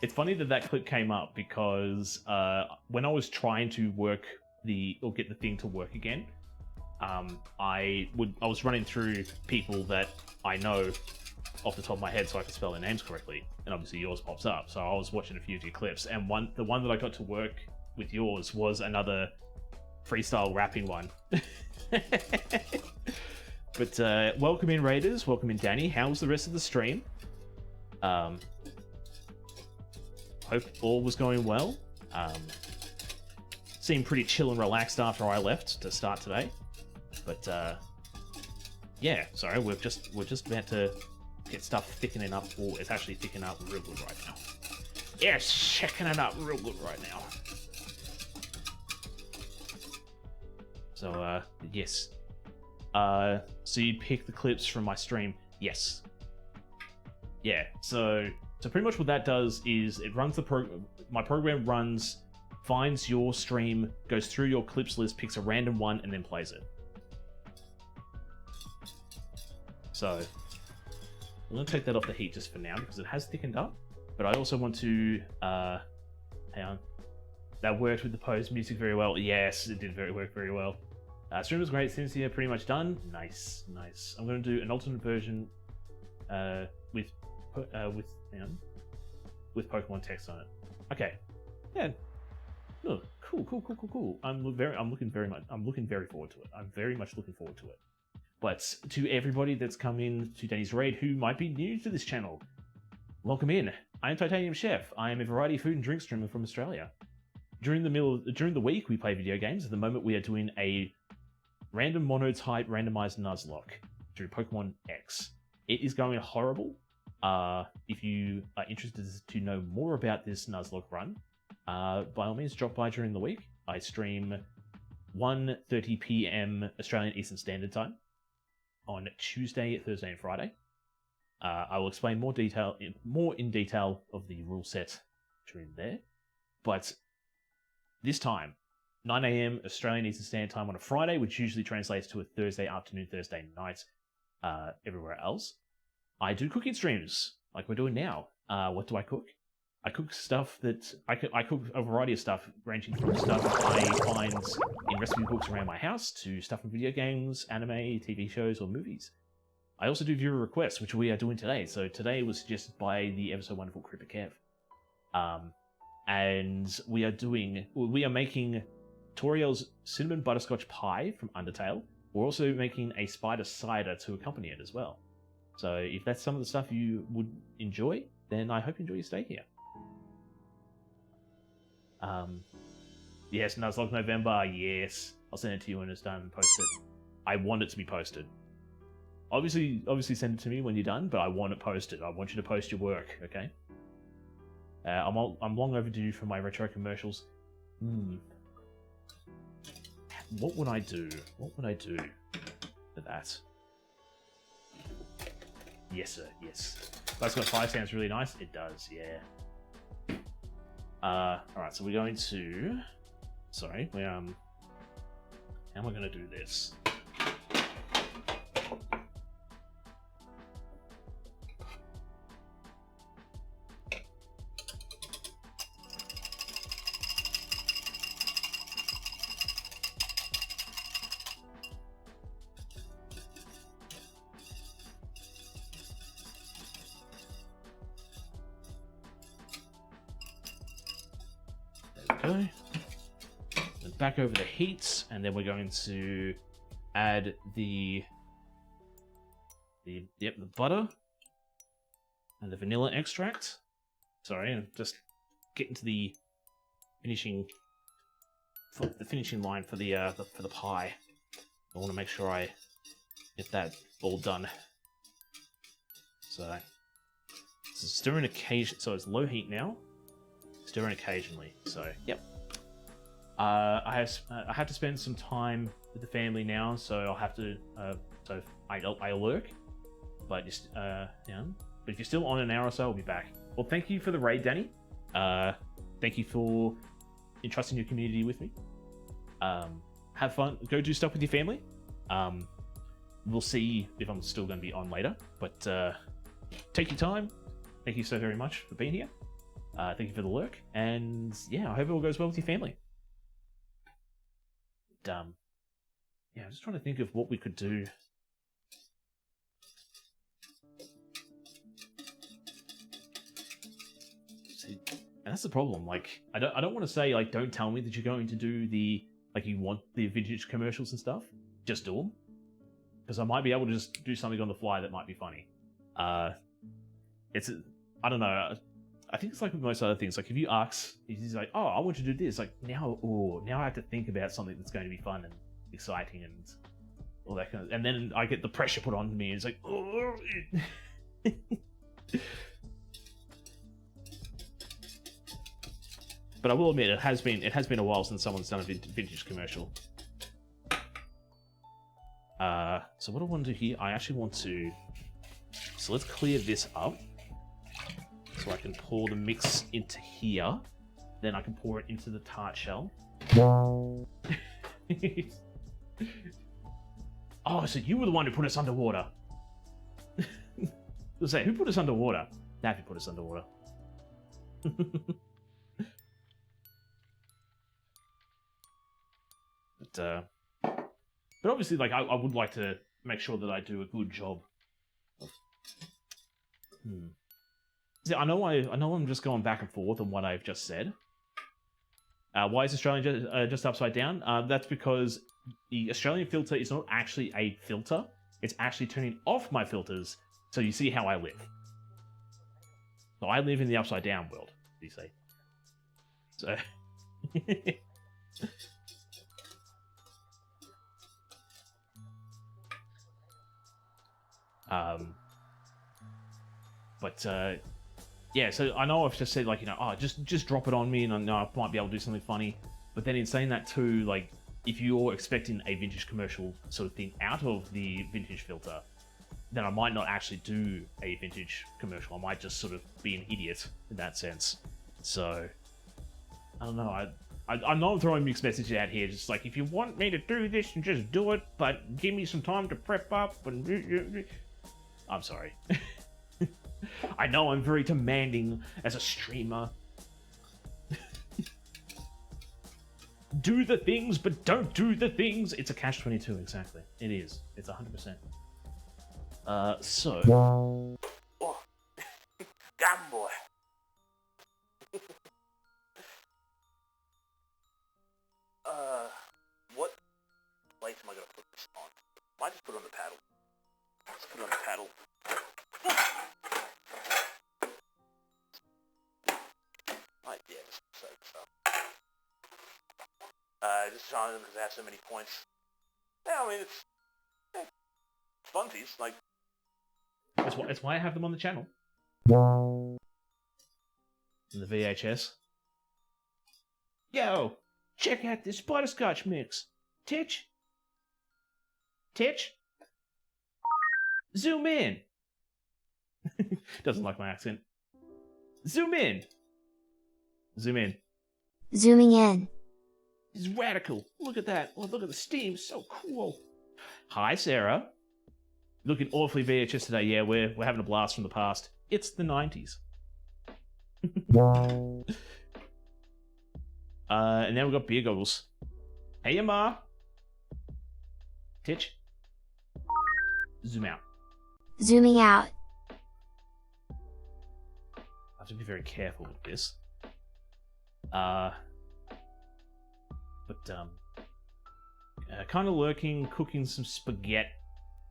It's funny that clip came up because when I was trying to get the thing to work again, I was running through people that I know off the top of my head so I can spell their names correctly, and obviously yours pops up. So I was watching a few of your clips, and the one that I got to work with yours was another freestyle rapping one. But welcome in, Raiders. Welcome in, Danny. How's the rest of the stream? Hope all was going well. Seemed pretty chill and relaxed after I left to start today. But yeah, sorry, we're just about to get stuff thickening up. Oh, it's actually thickening up real good right now. Yeah, it's checking it up real good right now. So yes. So you pick the clips from my stream? Yes. Yeah. So pretty much what that does is it runs the program. My program runs, finds your stream, goes through your clips list, picks a random one, and then plays it. So I'm gonna take that off the heat just for now because it has thickened up. But I also want to hang on. That worked with the pose music very well. Yes, it did work very well. Stream was great. Cynthia pretty much done. Nice, nice. I'm gonna do an alternate version with Pokemon text on it. Okay. Yeah. Oh, cool. I'm looking very forward to it. I'm very much looking forward to it. But to everybody that's come in to Danny's raid who might be new to this channel, welcome in. I am Titanium Chef. I am a variety of food and drink streamer from Australia. During the week, we play video games. At the moment, we are doing a random monotype randomized Nuzlocke through Pokemon X. It is going horrible. If you are interested to know more about this Nuzlocke run, by all means, drop by during the week. I stream 1:30 p.m. Australian Eastern Standard Time on Tuesday, Thursday, and Friday. I will explain more in detail of the rule set during there. But this time, 9 a.m. Australian Eastern Standard Time on a Friday, which usually translates to a Thursday afternoon, Thursday night, everywhere else. I do cooking streams, like we're doing now. What do I cook? I cook stuff that... I cook a variety of stuff, ranging from stuff I find in recipe books around my house, to stuff from video games, anime, TV shows, or movies. I also do viewer requests, which we are doing today. So today was suggested by the ever so wonderful KreaperKev. And we are making Toriel's cinnamon butterscotch pie from Undertale. We're also making a spider cider to accompany it as well. So if that's some of the stuff you would enjoy, then I hope you enjoy your stay here. Yes, Nuzlocke November, yes. I'll send it to you when it's done and post it. I want it to be posted. Obviously send it to me when you're done, but I want it posted. I want you to post your work, okay? I'm long overdue for my retro commercials. What would I do? What would I do for that? Yes, sir, yes. Butterscotch pie sounds really nice. It does, yeah. Alright, so we're going to... Sorry, how am I going to do this? Then back over the heat, and then we're going to add the butter and the vanilla extract. Sorry, and just getting to the finishing line for the pie. I want to make sure I get that all done. So stirring occasion. So it's low heat now. Stirring occasionally. So yep. I have to spend some time with the family now, so I'll have to. So I'll lurk, but just yeah. But if you're still on an hour or so, I'll be back. Well, thank you for the raid, Danny. Thank you for entrusting your community with me. Have fun. Go do stuff with your family. We'll see if I'm still going to be on later. But take your time. Thank you so very much for being here. Thank you for the lurk. And yeah, I hope it all goes well with your family. Yeah, I'm just trying to think of what we could do. See, and that's the problem. Like, I don't want to say, like, don't tell me that you're going to do the, like, you want the vintage commercials and stuff. Just do them. Because I might be able to just do something on the fly that might be funny. I don't know. I think it's like with most other things. Like, if you ask, he's like, oh, I want you to do this. Like, now I have to think about something that's going to be fun and exciting and all that kind of... And then I get the pressure put on me, and it's like, oh. But I will admit, it has been a while since someone's done a vintage commercial. So what I want to do here, I actually want to... So let's clear this up. So I can pour the mix into here. Then I can pour it into the tart shell. Oh, so you were the one who put us underwater. I'll say, who put us underwater? Nappy put us underwater. But obviously, like, I would like to make sure that I do a good job. See, I know I'm just going back and forth on what I've just said. Why is Australian just upside down? That's because the Australian filter is not actually a filter. It's actually turning off my filters, so you see how I live. So I live in the upside down world, you see. So... But yeah, so I know I've just said, like, you know, oh, just drop it on me, and I know I might be able to do something funny. But then in saying that too, like, if you're expecting a vintage commercial sort of thing out of the vintage filter, then I might not actually do a vintage commercial. I might just sort of be an idiot in that sense. So, I don't know. I'm not throwing mixed messages out here. Just like, if you want me to do this, and just do it, but give me some time to prep up. And I'm sorry. I know I'm very demanding as a streamer. Do the things, but don't do the things. It's a catch-22, exactly. It is. It's 100%. So... Oh. Damn boy. What place am I gonna put this on? Might just put it on the paddle. Let's put it on the paddle. Right, yeah, just so stuff. Just trying them because they have so many points. Yeah, I mean, it's funsies, like... It's why I have them on the channel. In the VHS. Yo! Check out this butterscotch mix! Titch? Titch? Zoom in! Doesn't like my accent. Zoom in! Zoom in. Zooming in. It's radical. Look at that. Oh, look at the steam. So cool. Hi, Sarah. Looking awfully VHS today. Yeah, we're having a blast from the past. It's the 90s. And then we've got beer goggles. Hey, Ma. Titch. Zoom out. Zooming out. I have to be very careful with this. Kind of lurking, cooking some spaghetti.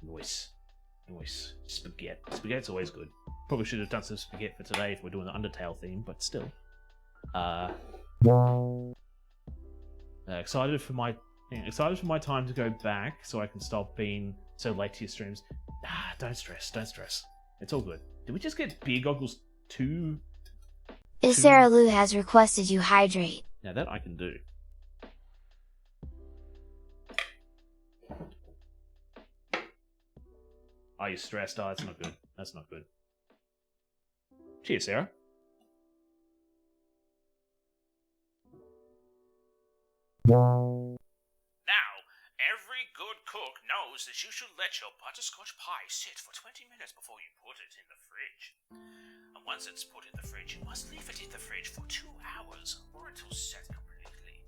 Nice. Spaghetti. Spaghetti's always good. Probably should have done some spaghetti for today if we're doing the Undertale theme, but still. Excited for my time to go back so I can stop being so late to your streams. Don't stress. It's all good. Did we just get beer goggles too? Sarah Lou has requested you hydrate. Now that I can do. Are you stressed? Oh, that's not good. That's not good. Cheers, Sarah. Now, every good cook knows that you should let your butterscotch pie sit for 20 minutes before you put it in the fridge. And once it's put in the fridge, you must leave it in the fridge for 2 hours, or it will set completely.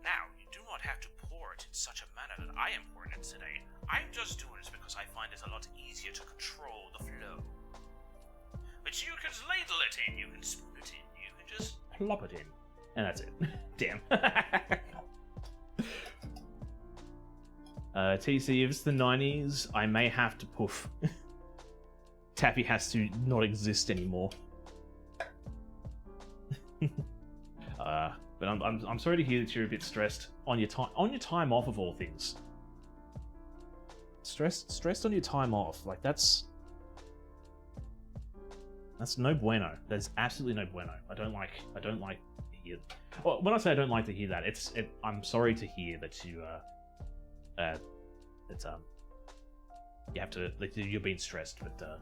Now, you do not have to pour it in such a manner that I am pouring it today. I'm just doing it because I find it a lot easier to control the flow. But you can ladle it in, you can spoon it in, you can just Plop it in. And that's it. Damn. TC, if it's the 90s, I may have to poof. Taffy has to not exist anymore. But I'm sorry to hear that you're a bit stressed on your time off of all things. Stressed on your time off, like that's no bueno. That's absolutely no bueno. I don't like to hear. Well, when I say I don't like to hear that, I'm sorry to hear that you you have to, like, you're being stressed. But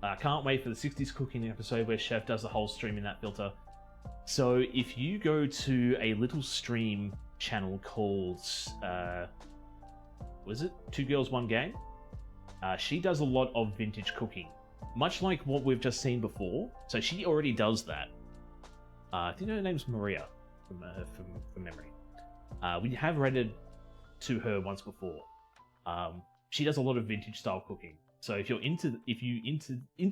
I can't wait for the 60s cooking episode where Chef does the whole stream in that filter. So if you go to a little stream channel called was it 2 Girls 1 Game? She does a lot of vintage cooking, much like what we've just seen before. So she already does that. I think her name's Maria from memory. We have rated to her once before. She does a lot of vintage style cooking. So if you're into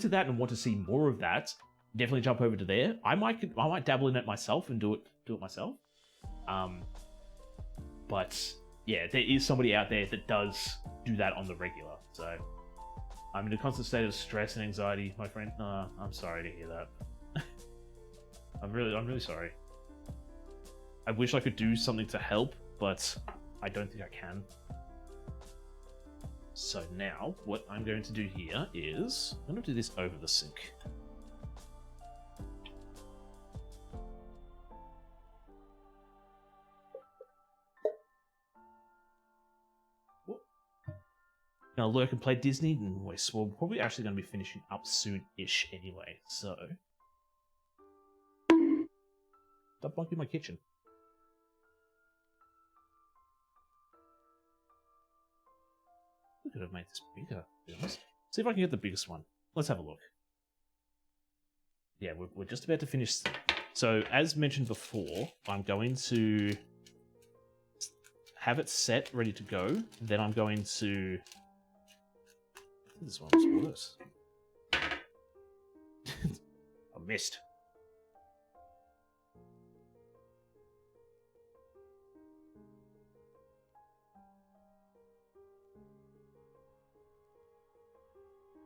that and want to see more of that, definitely jump over to there. I might dabble in it myself and do it myself. But yeah, there is somebody out there that does do that on the regular. So I'm in a constant state of stress and anxiety, my friend. I'm sorry to hear that. I'm really sorry. I wish I could do something to help, but I don't think I can. So now, what I'm going to do here is... I'm going to do this over the sink. Gonna lurk and play Disney, and we're probably actually going to be finishing up soon-ish anyway, so... Stop bunking my kitchen. We could have made this bigger, to be honest. See if I can get the biggest one. Let's have a look. Yeah, we're just about to finish. So, as mentioned before, I'm going to have it set, ready to go. Then I'm going to... I think this one was worse. I missed.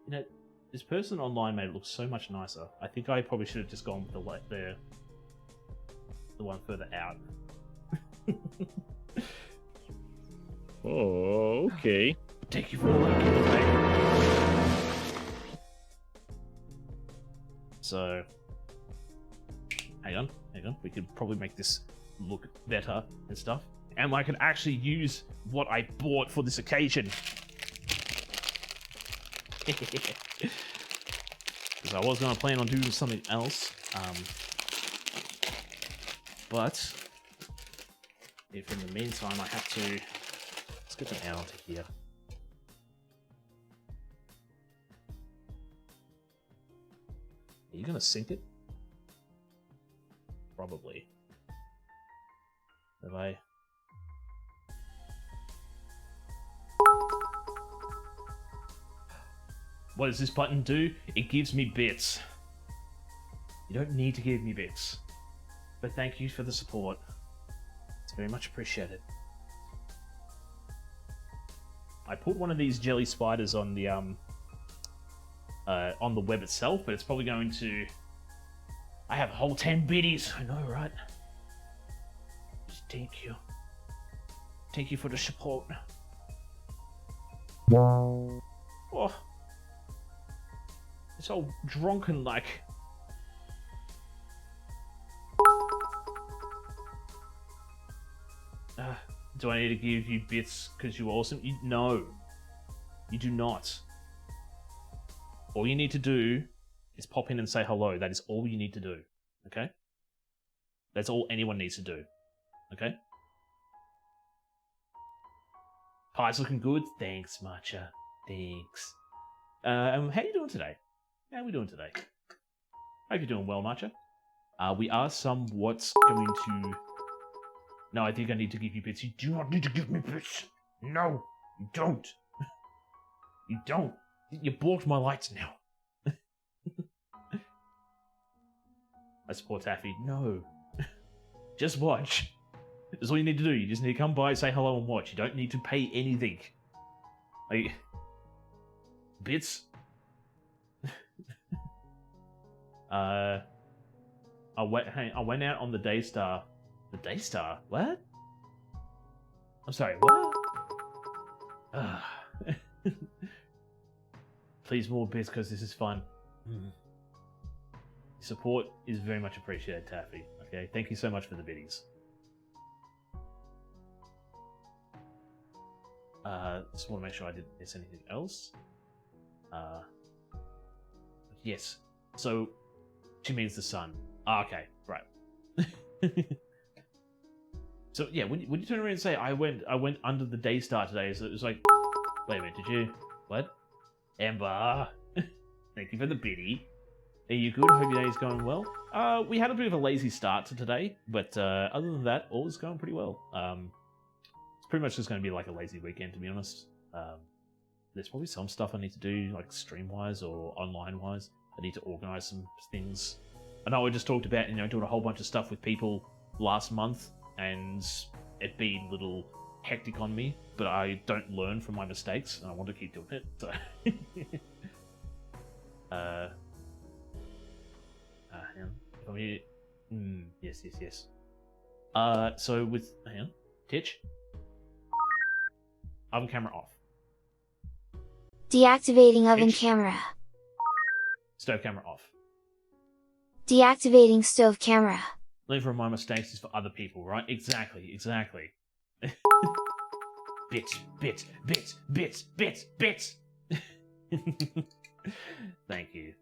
You know, this person online made it look so much nicer. I think I probably should have just gone with the one further out. Oh, okay. Thank you for looking at. So, hang on. We could probably make this look better and stuff. And I could actually use what I bought for this occasion. Because I was going to plan on doing something else. But if in the meantime I have to... Let's get them out of here. Are you going to sink it? Probably. Have I... What does this button do? It gives me bits. You don't need to give me bits. But thank you for the support. It's very much appreciated. I put one of these jelly spiders on the web itself, but it's probably going to... I have a whole 10 biddies. I know, right? Just thank you. Thank you for the support. Oh. It's all drunken like. Do I need to give you bits because you're awesome? No. You do not. All you need to do is pop in and say hello. That is all you need to do. Okay? That's all anyone needs to do. Okay? Pie's looking good. Thanks, Matcha. Thanks. How you doing today? How we doing today? Hope you're doing well, Matcha. We are somewhat going to... No, I think I need to give you bits. You do not need to give me bits. No, you don't. You don't. You blocked my lights now. I support Taffy. No. Just watch. That's all you need to do. You just need to come by, say hello, and watch. You don't need to pay anything. Like... Bits? I went out on the Daystar. The Daystar? What? I'm sorry, what? Please more bits because this is fun. Support is very much appreciated, Taffy. Okay, thank you so much for the biddies. Just want to make sure I didn't miss anything else. Yes. So, she means the sun. Ah, okay, right. So yeah, when you turn around and say I went under the Daystar today, so it was like, wait a minute, did you? What? Amber, thank you for the biddy. Are you good? Hope your day's going well. We had a bit of a lazy start to today, but other than that, all is going pretty well. It's pretty much just going to be like a lazy weekend, to be honest. There's probably some stuff I need to do, like stream-wise or online-wise. I need to organise some things. I know I just talked about, doing a whole bunch of stuff with people last month, and it being a little hectic on me, but I don't learn from my mistakes, and I want to keep doing it, so... hang on. Come here. Yes. So with... Hang on. Titch? Oven camera off. Deactivating oven Pitch. camera. Stove camera off. Deactivating stove camera. Leave for my mistakes is for other people, right? Exactly. Bits. Thank you.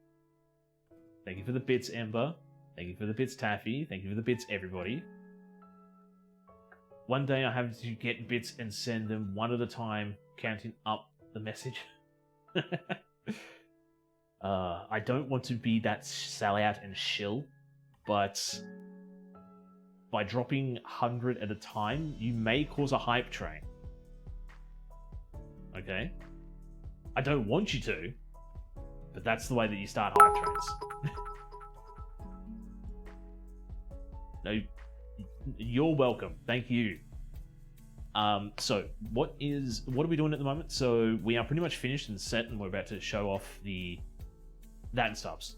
Thank you for the bits, Ember. Thank you for the bits, Taffy. Thank you for the bits, everybody. One day I have to get bits and send them one at a time, counting up the message. I don't want to be that sellout and shill, but by dropping 100 at a time, you may cause a hype train. Okay? I don't want you to, but that's the way that you start hype trains. No, you're welcome. Thank you. So what are we doing at the moment? So we are pretty much finished and set, and we're about to show off that and subs,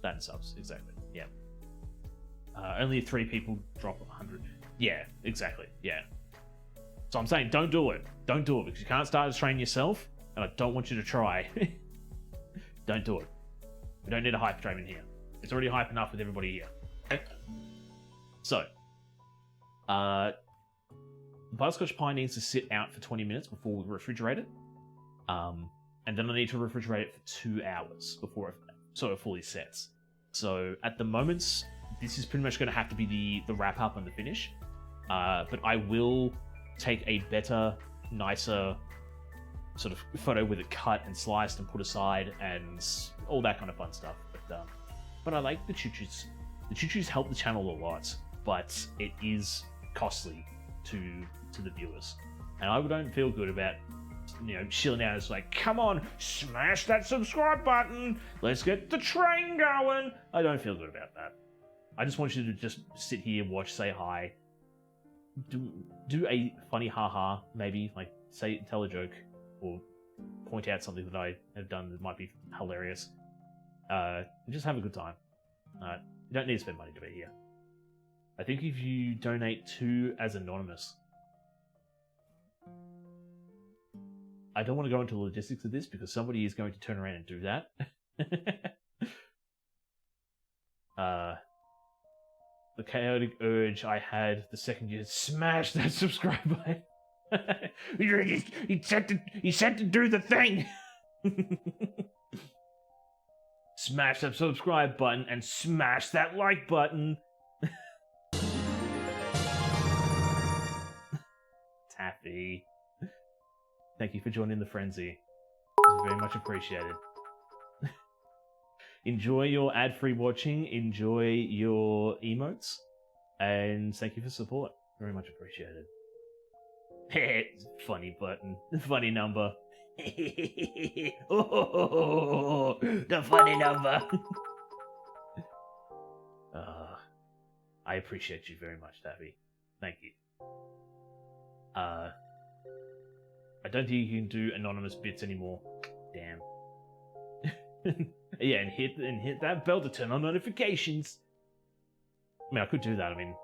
exactly. Yeah. Only 3 people drop 100. Yeah, exactly. Yeah. So I'm saying don't do it because you can't start a train yourself, and I don't want you to try. Don't do it. We don't need a hype train in here. It's already hype enough with everybody here. Okay? So, butterscotch pie needs to sit out for 20 minutes before we refrigerate it. And then I need to refrigerate it for 2 hours before it sort of fully sets. So at the moment, this is pretty much going to have to be the wrap up and the finish. But I will take a better, nicer sort of photo with it cut and sliced and put aside and all that kind of fun stuff. But I like the choo-choos. The choo-choos help the channel a lot, but it is costly to the viewers. And I don't feel good about, chilling out. It's like, come on, smash that subscribe button. Let's get the train going. I don't feel good about that. I just want you to just sit here, watch, say hi, do a funny haha, maybe, like tell a joke or point out something that I have done that might be hilarious. Just have a good time. You don't need to spend money to be here. I think if you donate to as anonymous, I don't want to go into the logistics of this because somebody is going to turn around and do that. The chaotic urge I had the second you smash that subscribe button. He said to do the thing. Smash that subscribe button and smash that like button. Taffy. Thank you for joining the frenzy. It's very much appreciated. Enjoy your ad-free watching, enjoy your emotes, and thank you for support. Very much appreciated. Funny button. Funny number. Oh, the funny number. I appreciate you very much, Taffy. Thank you. I don't think you can do anonymous bits anymore. Damn. Yeah, and hit that bell to turn on notifications. I mean, I could do that. I mean,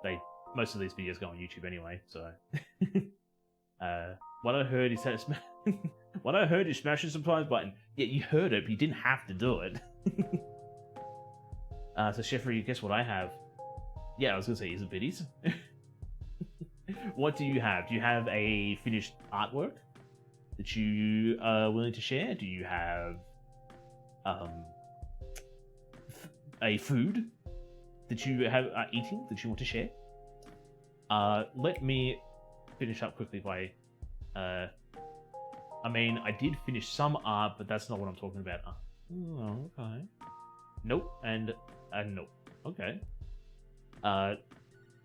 most of these videos go on YouTube anyway, so. What I heard is that what I heard is smash the subscribe button. Yeah, you heard it, but you didn't have to do it. So Sheffrey, guess what I have? Yeah, I was gonna say, is it biddies? What do you have? Do you have a finished artwork that you are willing to share? Do you have a food that you have eating that you want to share? Let me finish up quickly by I mean, I did finish some art, but that's not what I'm talking about. Oh, okay. Nope, and nope. Okay. I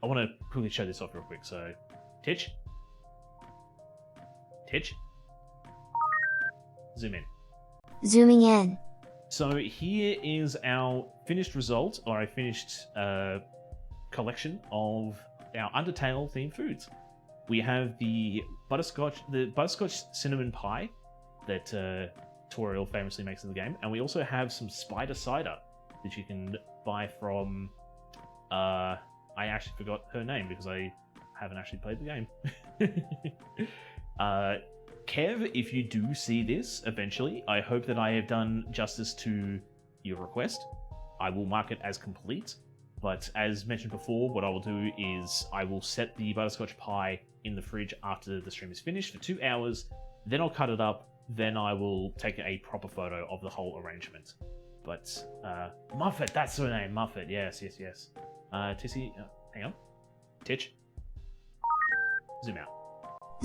want to quickly show this off real quick. So, Titch. Zoom in. Zooming in. So here is our finished result, or a finished collection of our Undertale themed foods. We have the butterscotch cinnamon pie that Toriel famously makes in the game, and we also have some spider cider that you can buy from. I actually forgot her name because I haven't actually played the game. Kev, if you do see this eventually, I hope that I have done justice to your request. I will mark it as complete, but as mentioned before, what I will do is I will set the butterscotch pie in the fridge after the stream is finished for 2 hours, then I'll cut it up, then I will take a proper photo of the whole arrangement. But, Muffet, that's her name, Muffet, yes. Tissy, hang on. Titch. Zoom out.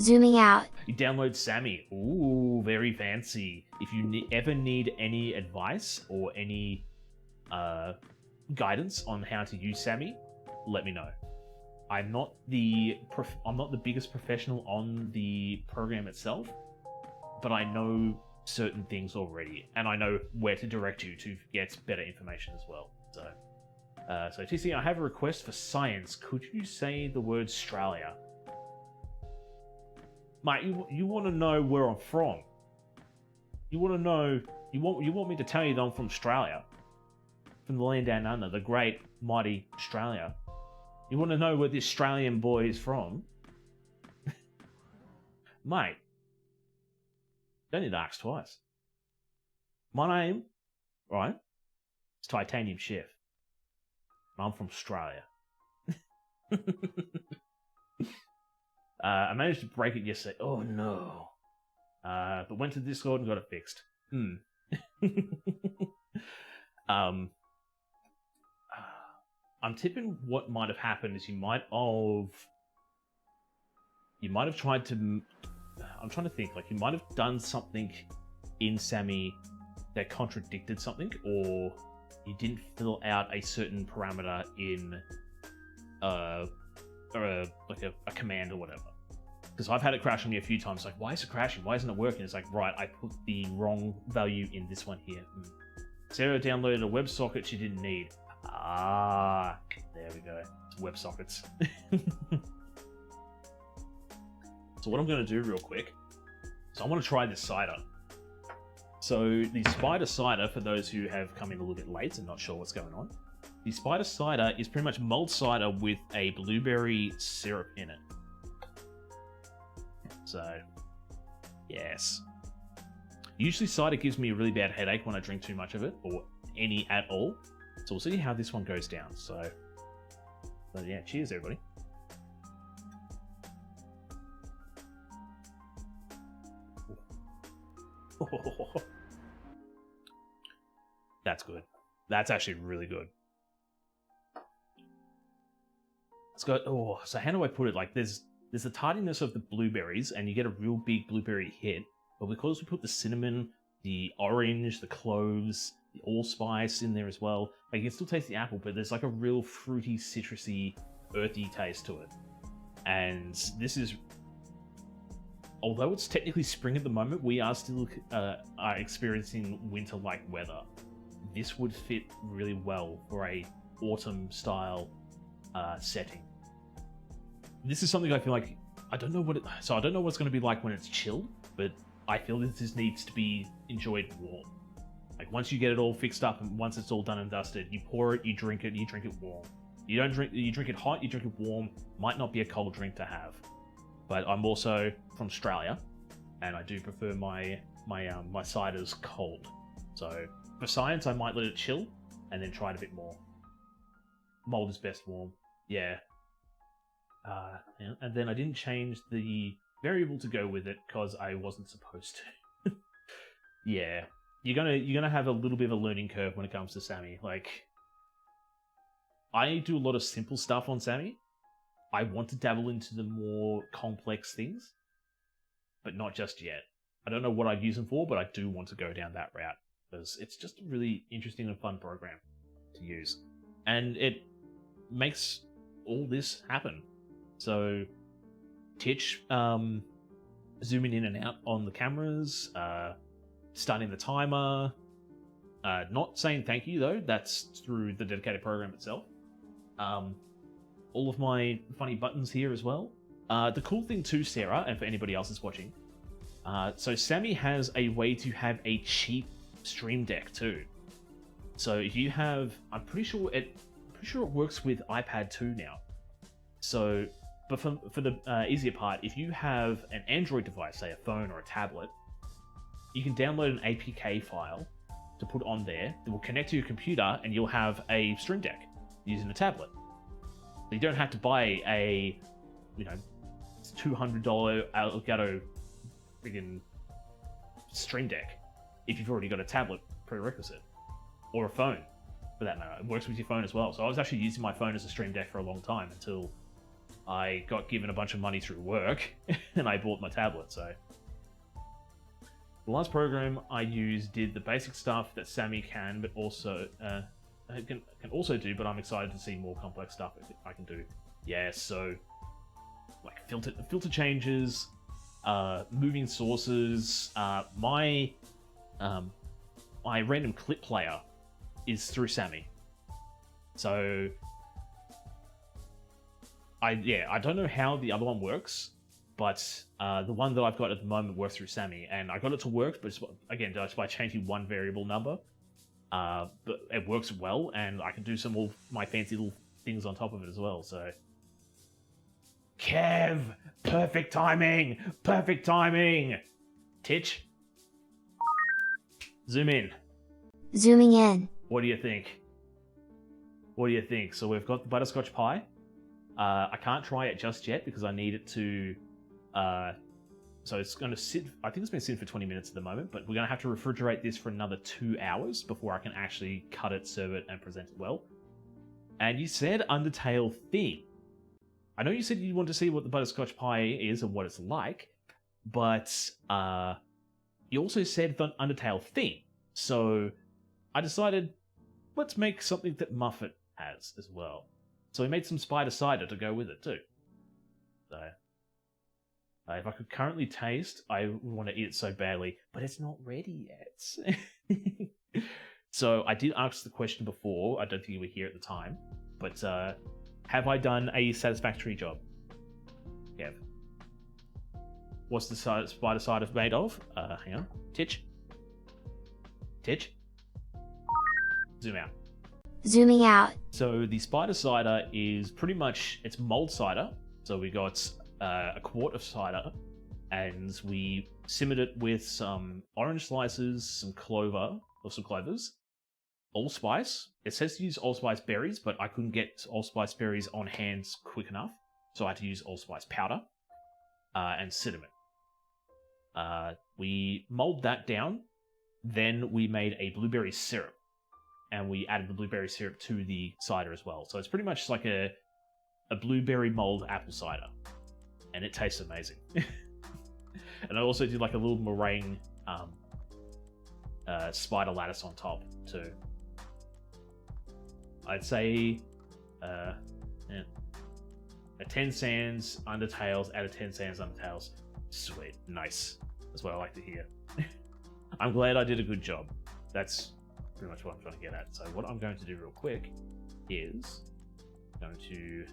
Zooming out. You download Sammy. Ooh, very fancy. If you ever need any advice or any guidance on how to use Sammy, let me know. I'm not the biggest professional on the program itself, but I know certain things already, and I know where to direct you to get better information as well. So TC, I have a request for science. Could you say the word Australia? Mate, you want to know where I'm from? You want to know? You want me to tell you that I'm from Australia, from the land down under, the great mighty Australia. You want to know where the Australian boy is from? Mate, don't need to ask twice. My name, right, is Titanium Chef. And I'm from Australia. I managed to break it yesterday. Oh no. But went to Discord and got it fixed. I'm tipping what might have happened is you might have tried to... I'm trying to think, like, you might have done something in Sammy that contradicted something, or you didn't fill out a certain parameter in a command or whatever. Because I've had it crash on me a few times, like, why is it crashing? Why isn't it working? It's like, right, I put the wrong value in this one here. Sarah downloaded a WebSocket she didn't need. Ah, there we go. It's WebSockets. So what I'm going to do real quick is I want to try this cider. So the spider cider, for those who have come in a little bit late and not sure what's going on, the spider cider is pretty much mulled cider with a blueberry syrup in it. So, yes. Usually cider gives me a really bad headache when I drink too much of it, or any at all. So we'll see how this one goes down. So yeah, cheers everybody. That's good. That's actually really good. It's got, oh, so how do I put it? Like, there's the tardiness of the blueberries, and you get a real big blueberry hit, but because we put the cinnamon, the orange, the cloves, the allspice in there as well, like, you can still taste the apple, but there's like a real fruity, citrusy, earthy taste to it. And this is, although it's technically spring at the moment, we are still are experiencing winter-like weather. This would fit really well for a autumn-style setting. This is something I feel like, I don't know what it's going to be like when it's chilled, but I feel that this needs to be enjoyed warm. Like, once you get it all fixed up and once it's all done and dusted, you pour it, you drink it warm. You drink it hot, you drink it warm. Might not be a cold drink to have. But I'm also from Australia, and I do prefer my ciders cold. So for science, I might let it chill, and then try it a bit more. Mold is best warm. Yeah. And then I didn't change the variable to go with it because I wasn't supposed to. Yeah, you're gonna have a little bit of a learning curve when it comes to Sammy. Like, I do a lot of simple stuff on Sammy. I want to dabble into the more complex things, but not just yet. I don't know what I'd use them for, but I do want to go down that route because it's just a really interesting and fun program to use, and it makes all this happen. So, Titch, zooming in and out on the cameras, starting the timer, not saying thank you though, that's through the dedicated program itself. All of my funny buttons here as well. The cool thing too, Sarah, and for anybody else that's watching, so Sammy has a way to have a cheap stream deck too. So if you have, I'm pretty sure it works with iPad 2 now. So but for the easier part, if you have an Android device, say a phone or a tablet, you can download an APK file to put on there that will connect to your computer, and you'll have a Stream Deck using a tablet. So you don't have to buy a, $200 Elgato friggin' Stream Deck if you've already got a tablet prerequisite, or a phone for that matter. It works with your phone as well. So I was actually using my phone as a Stream Deck for a long time until I got given a bunch of money through work and I bought my tablet. So the last program I used did the basic stuff that Sammy can, but also can also do. But I'm excited to see more complex stuff I can do. Yeah, so like filter changes, moving sources. My random clip player is through Sammy, so I don't know how the other one works, but the one that I've got at the moment works through Sammy, and I got it to work, but again, just by changing one variable number, but it works well, and I can do some of my fancy little things on top of it as well. So, Kev, perfect timing, perfect timing. Titch, zoom in. Zooming in. What do you think? What do you think? So we've got the butterscotch pie. I can't try it just yet because I need it to... so it's going to sit... I think it's been sitting for 20 minutes at the moment, but we're going to have to refrigerate this for another 2 hours before I can actually cut it, serve it, and present it well. And you said Undertale theme. I know you said you want to see what the butterscotch pie is and what it's like, but you also said the Undertale theme. So I decided, let's make something that Muffet has as well. So we made some spider cider to go with it too. So if I could currently taste, I want to eat it so badly, but it's not ready yet. So I did ask the question before. I don't think you were here at the time, but have I done a satisfactory job? Kev. What's the spider cider made of? Hang on. Titch. Zoom out. Zooming out. So the spider cider is pretty much, it's mulled cider. So we got a quart of cider, and we simmered it with some orange slices, some clovers, allspice. It says to use allspice berries, but I couldn't get allspice berries on hand quick enough, so I had to use allspice powder, and cinnamon. We mulled that down. Then we made a blueberry syrup, and we added the blueberry syrup to the cider as well. So it's pretty much like a blueberry mulled apple cider, and it tastes amazing. And I also did like a little meringue spider lattice on top too. I'd say a 10 sands Undertales out of 10 sands Undertales. Sweet, nice. That's what I like to hear. I'm glad I did a good job. That's pretty much what I'm trying to get at. So what I'm going to do real quick is going to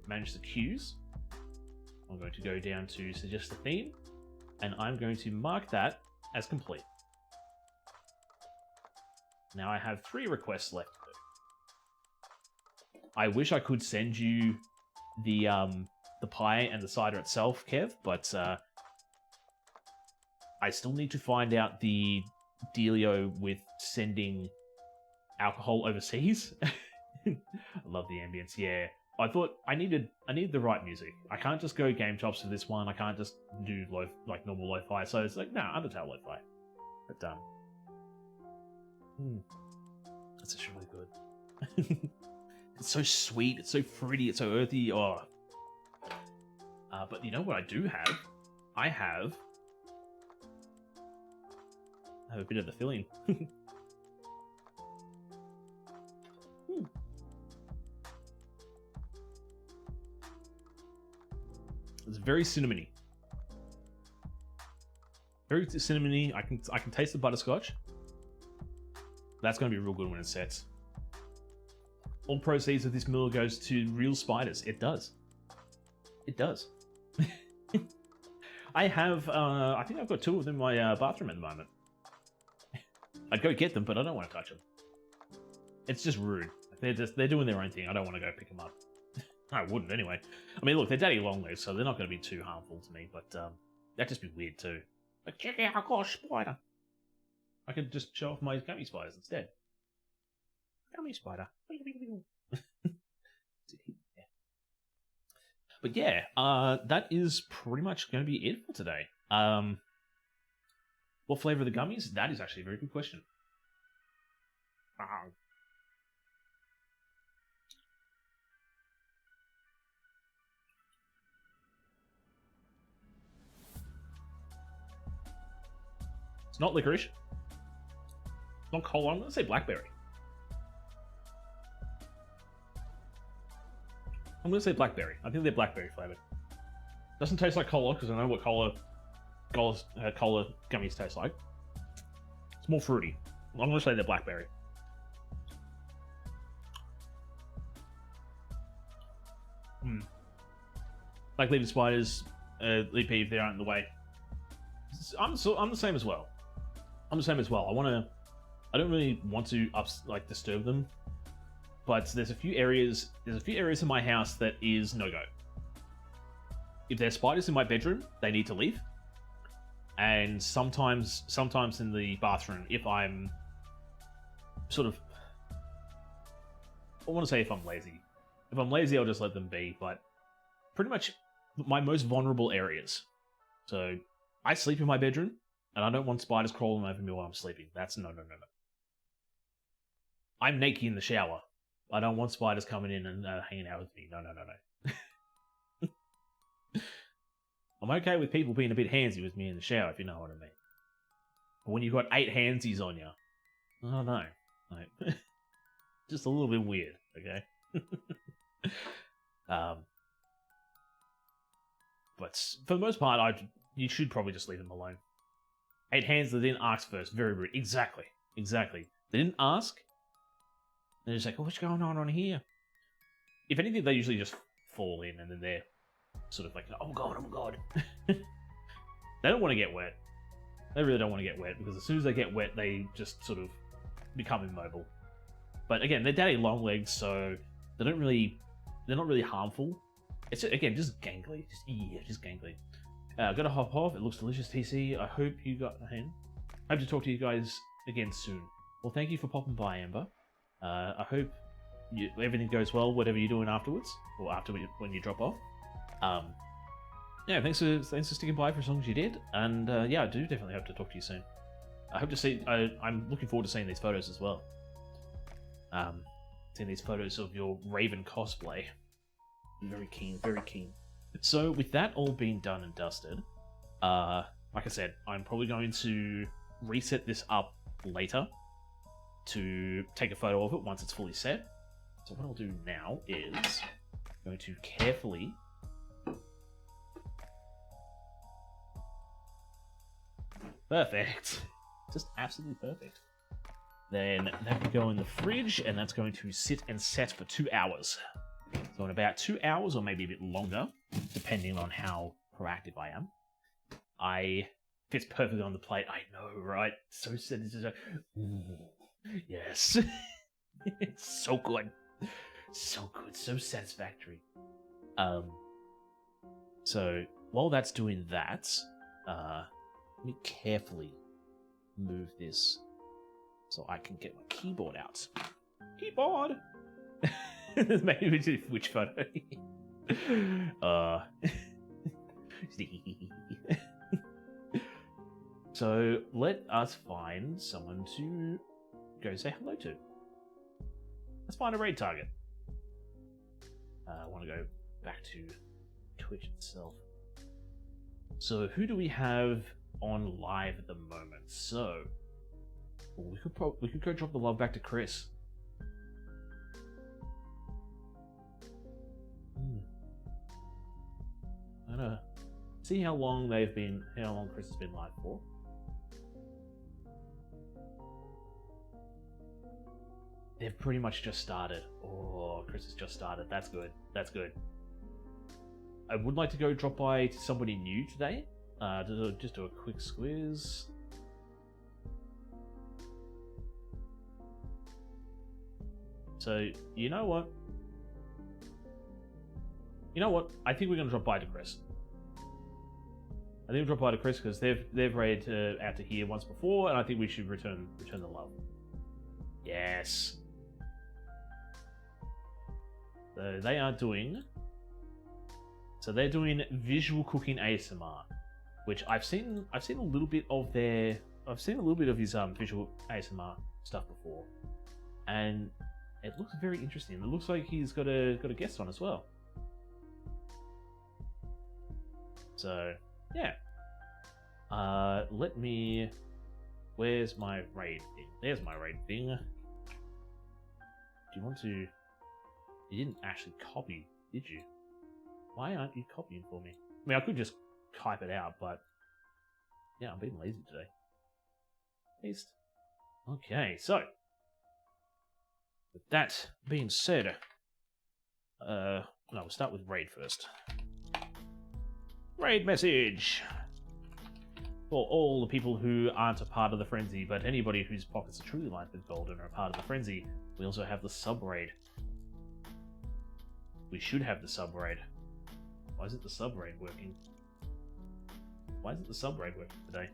manage the cues. I'm going to go down to suggest a theme, and I'm going to mark that as complete. Now I have 3 requests left to do. I wish I could send you the pie and the cider itself, Kev, but I still need to find out the dealio with sending alcohol overseas. I love the ambience, yeah. I thought I needed the right music. I can't just go game tops for this one. I can't just do normal lo-fi. So it's like, nah, Undertale lo-fi. But that's just really good. It's so sweet. It's so fruity. It's so earthy. Oh. But you know what I do have? I have a bit of the filling. It's very cinnamony. Very cinnamony. I can taste the butterscotch. That's going to be real good when it sets. All proceeds of this meal goes to real spiders. It does. It does. I have, I think I've got 2 of them in my bathroom at the moment. I'd go get them, but I don't want to touch them. It's just rude. They're doing their own thing. I don't want to go pick them up. I wouldn't anyway. I mean, look, they're daddy long legs, so they're not going to be too harmful to me, but that'd just be weird too. Like, check out, I got a spider. I could just show off my gummy spiders instead. Gummy spider. But yeah, that is pretty much going to be it for today. What flavor of the gummies? That is actually a very good question. It's not licorice. It's not cola. I'm going to say blackberry. I'm going to say blackberry. I think they're blackberry flavored. Doesn't taste like cola, because I know what cola gummies taste like. It's more fruity. I'm going to say they're blackberry. Like leaving spiders, leave peeve if they aren't in the way. I'm the same as well. I'm the same as well. I don't really want to disturb them, but there's a few areas in my house that is no go. If there's spiders in my bedroom, they need to leave. And sometimes in the bathroom, if I'm sort of, I want to say if I'm lazy. If I'm lazy, I'll just let them be, but pretty much my most vulnerable areas. So I sleep in my bedroom, and I don't want spiders crawling over me while I'm sleeping. That's no. I'm naked in the shower. I don't want spiders coming in and hanging out with me. No. I'm okay with people being a bit handsy with me in the shower, if you know what I mean. But when you've got 8 handsies on you, I don't know. Like, just a little bit weird, okay? But for the most part, you should probably just leave them alone. 8 hands that didn't ask first. Very rude. Exactly. They didn't ask. They're just like, oh, what's going on here? If anything, they usually just fall in, and then they're sort of like, oh god. They don't want to get wet. They really don't want to get wet, because as soon as they get wet, they just sort of become immobile. But again, they're daddy long legs, so they're not really harmful. It's again just gangly, just gangly. Gotta hop off. It looks delicious, TC. I hope you got a hand. Hope to talk to you guys again soon. Well, thank you for popping by, Amber. I hope everything goes well, whatever you're doing afterwards, or when you drop off. Yeah, thanks for sticking by for as long as you did, and yeah, I do definitely hope to talk to you soon. I hope to see. I'm looking forward to seeing these photos as well. Seeing these photos of your Raven cosplay. Very keen. So with that all being done and dusted, like I said, I'm probably going to reset this up later to take a photo of it once it's fully set. So what I'll do now is I'm going to carefully perfect. Just absolutely perfect. Then that can go in the fridge, and that's going to sit and set for 2 hours. So in about 2 hours, or maybe a bit longer, depending on how proactive I am, fits perfectly on the plate. I know, right? So yes, it's so good, so satisfactory. So while that's doing that, let me carefully move this so I can get my keyboard out. Keyboard! Maybe which photo? So let us find someone to go say hello to. Let's find a raid target. I want to go back to Twitch itself. So who do we have on live at the moment? So we could go drop the love back to Chris. I don't know. See how long Chris has been live for. They've pretty much just started. Oh, Chris has just started. That's good. I would like to go drop by to somebody new today. Just do a quick squiz. So, you know what? You know what? I think we're gonna drop by to Chris. I think we'll drop by to Chris because they've raided out to here once before, and I think we should return the love. Yes. So they are doing. So they're doing visual cooking ASMR, which I've seen a little bit of their. I've seen a little bit of his visual ASMR stuff before, and it looks very interesting. It looks like he's got a guest on as well. So yeah. Let me. Where's my raid thing? There's my raid thing. Do you want to? You didn't actually copy, did you? Why aren't you copying for me? I mean, I could just type it out, but yeah, I'm being lazy today. Paste. Okay, so with that being said, no, we'll start with raid first. Raid message for all the people who aren't a part of the frenzy, but anybody whose pockets are truly lined with gold and are a part of the frenzy. We also have the sub raid. We should have the sub raid. Why isn't the sub raid working? Why isn't the sub raid working today?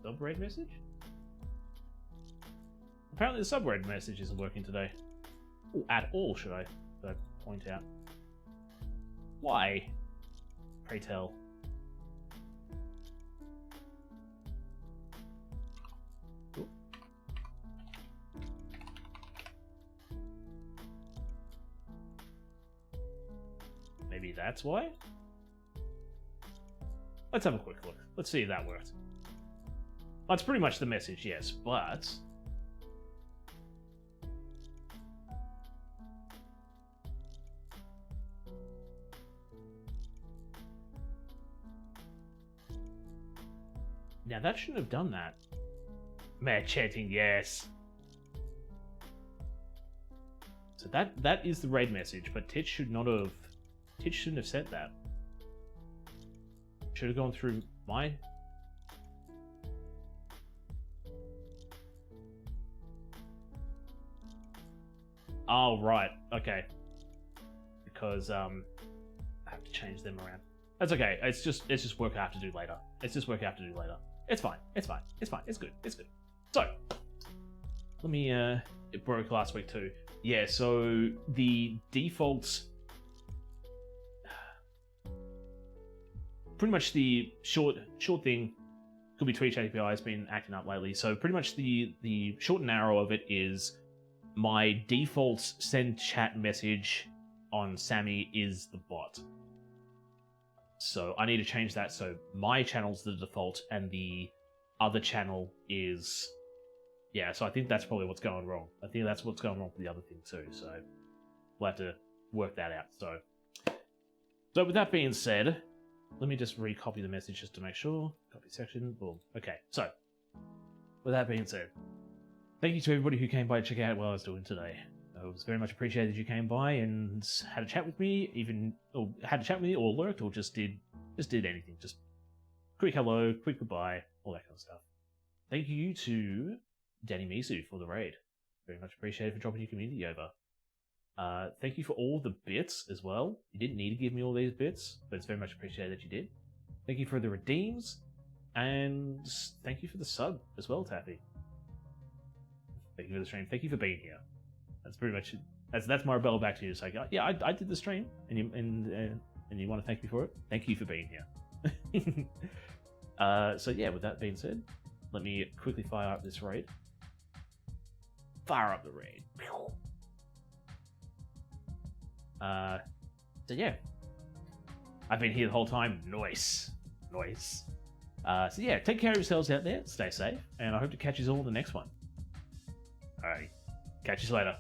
Sub raid message? Apparently the sub raid message isn't working today. Ooh, at all, should I point out? Why? Pray tell. Ooh. Maybe that's why? Let's have a quick look. Let's see if that worked. That's pretty much the message, yes, but... Now that shouldn't have done that. Mad chanting, yes. So that is the raid message, but Titch should not have... Titch shouldn't have said that. Should have gone through my... Oh, right. Okay. Because, I have to change them around. That's okay. It's just work I have to do later. It's just work I have to do later. It's fine. It's fine. It's fine. It's good. It's good. So, let me, it broke last week too. Yeah, so the default... Pretty much the short thing, could be Twitch API has been acting up lately. So pretty much the short and narrow of it is my default send chat message on Sammy is the bot. So I need to change that so my channel's the default and the other channel is... Yeah, so I think that's probably what's going wrong. I think that's what's going wrong with the other thing too. So we'll have to work that out. So with that being said... Let me just recopy the message just to make sure. Copy section, boom. Okay, so, with that being said, thank you to everybody who came by to check out what I was doing today. It was very much appreciated that you came by and had a chat with me, or lurked, or just did anything. Just quick hello, quick goodbye, all that kind of stuff. Thank you to Danny Misu for the raid. Very much appreciated for dropping your community over. Thank you for all the bits as well. You didn't need to give me all these bits, but it's very much appreciated that you did. Thank you for the redeems, and thank you for the sub as well, Taffy. Thank you for the stream. Thank you for being here. That's pretty much it. That's my rebel back to you. It's like, yeah, I did the stream, and you want to thank me for it. Thank you for being here. So yeah, with that being said, let me quickly fire up this raid. Fire up the raid. So yeah, I've been here the whole time. Nice. So yeah, take care of yourselves out there. Stay safe, and I hope to catch you all in the next one. Alrighty, catch you later.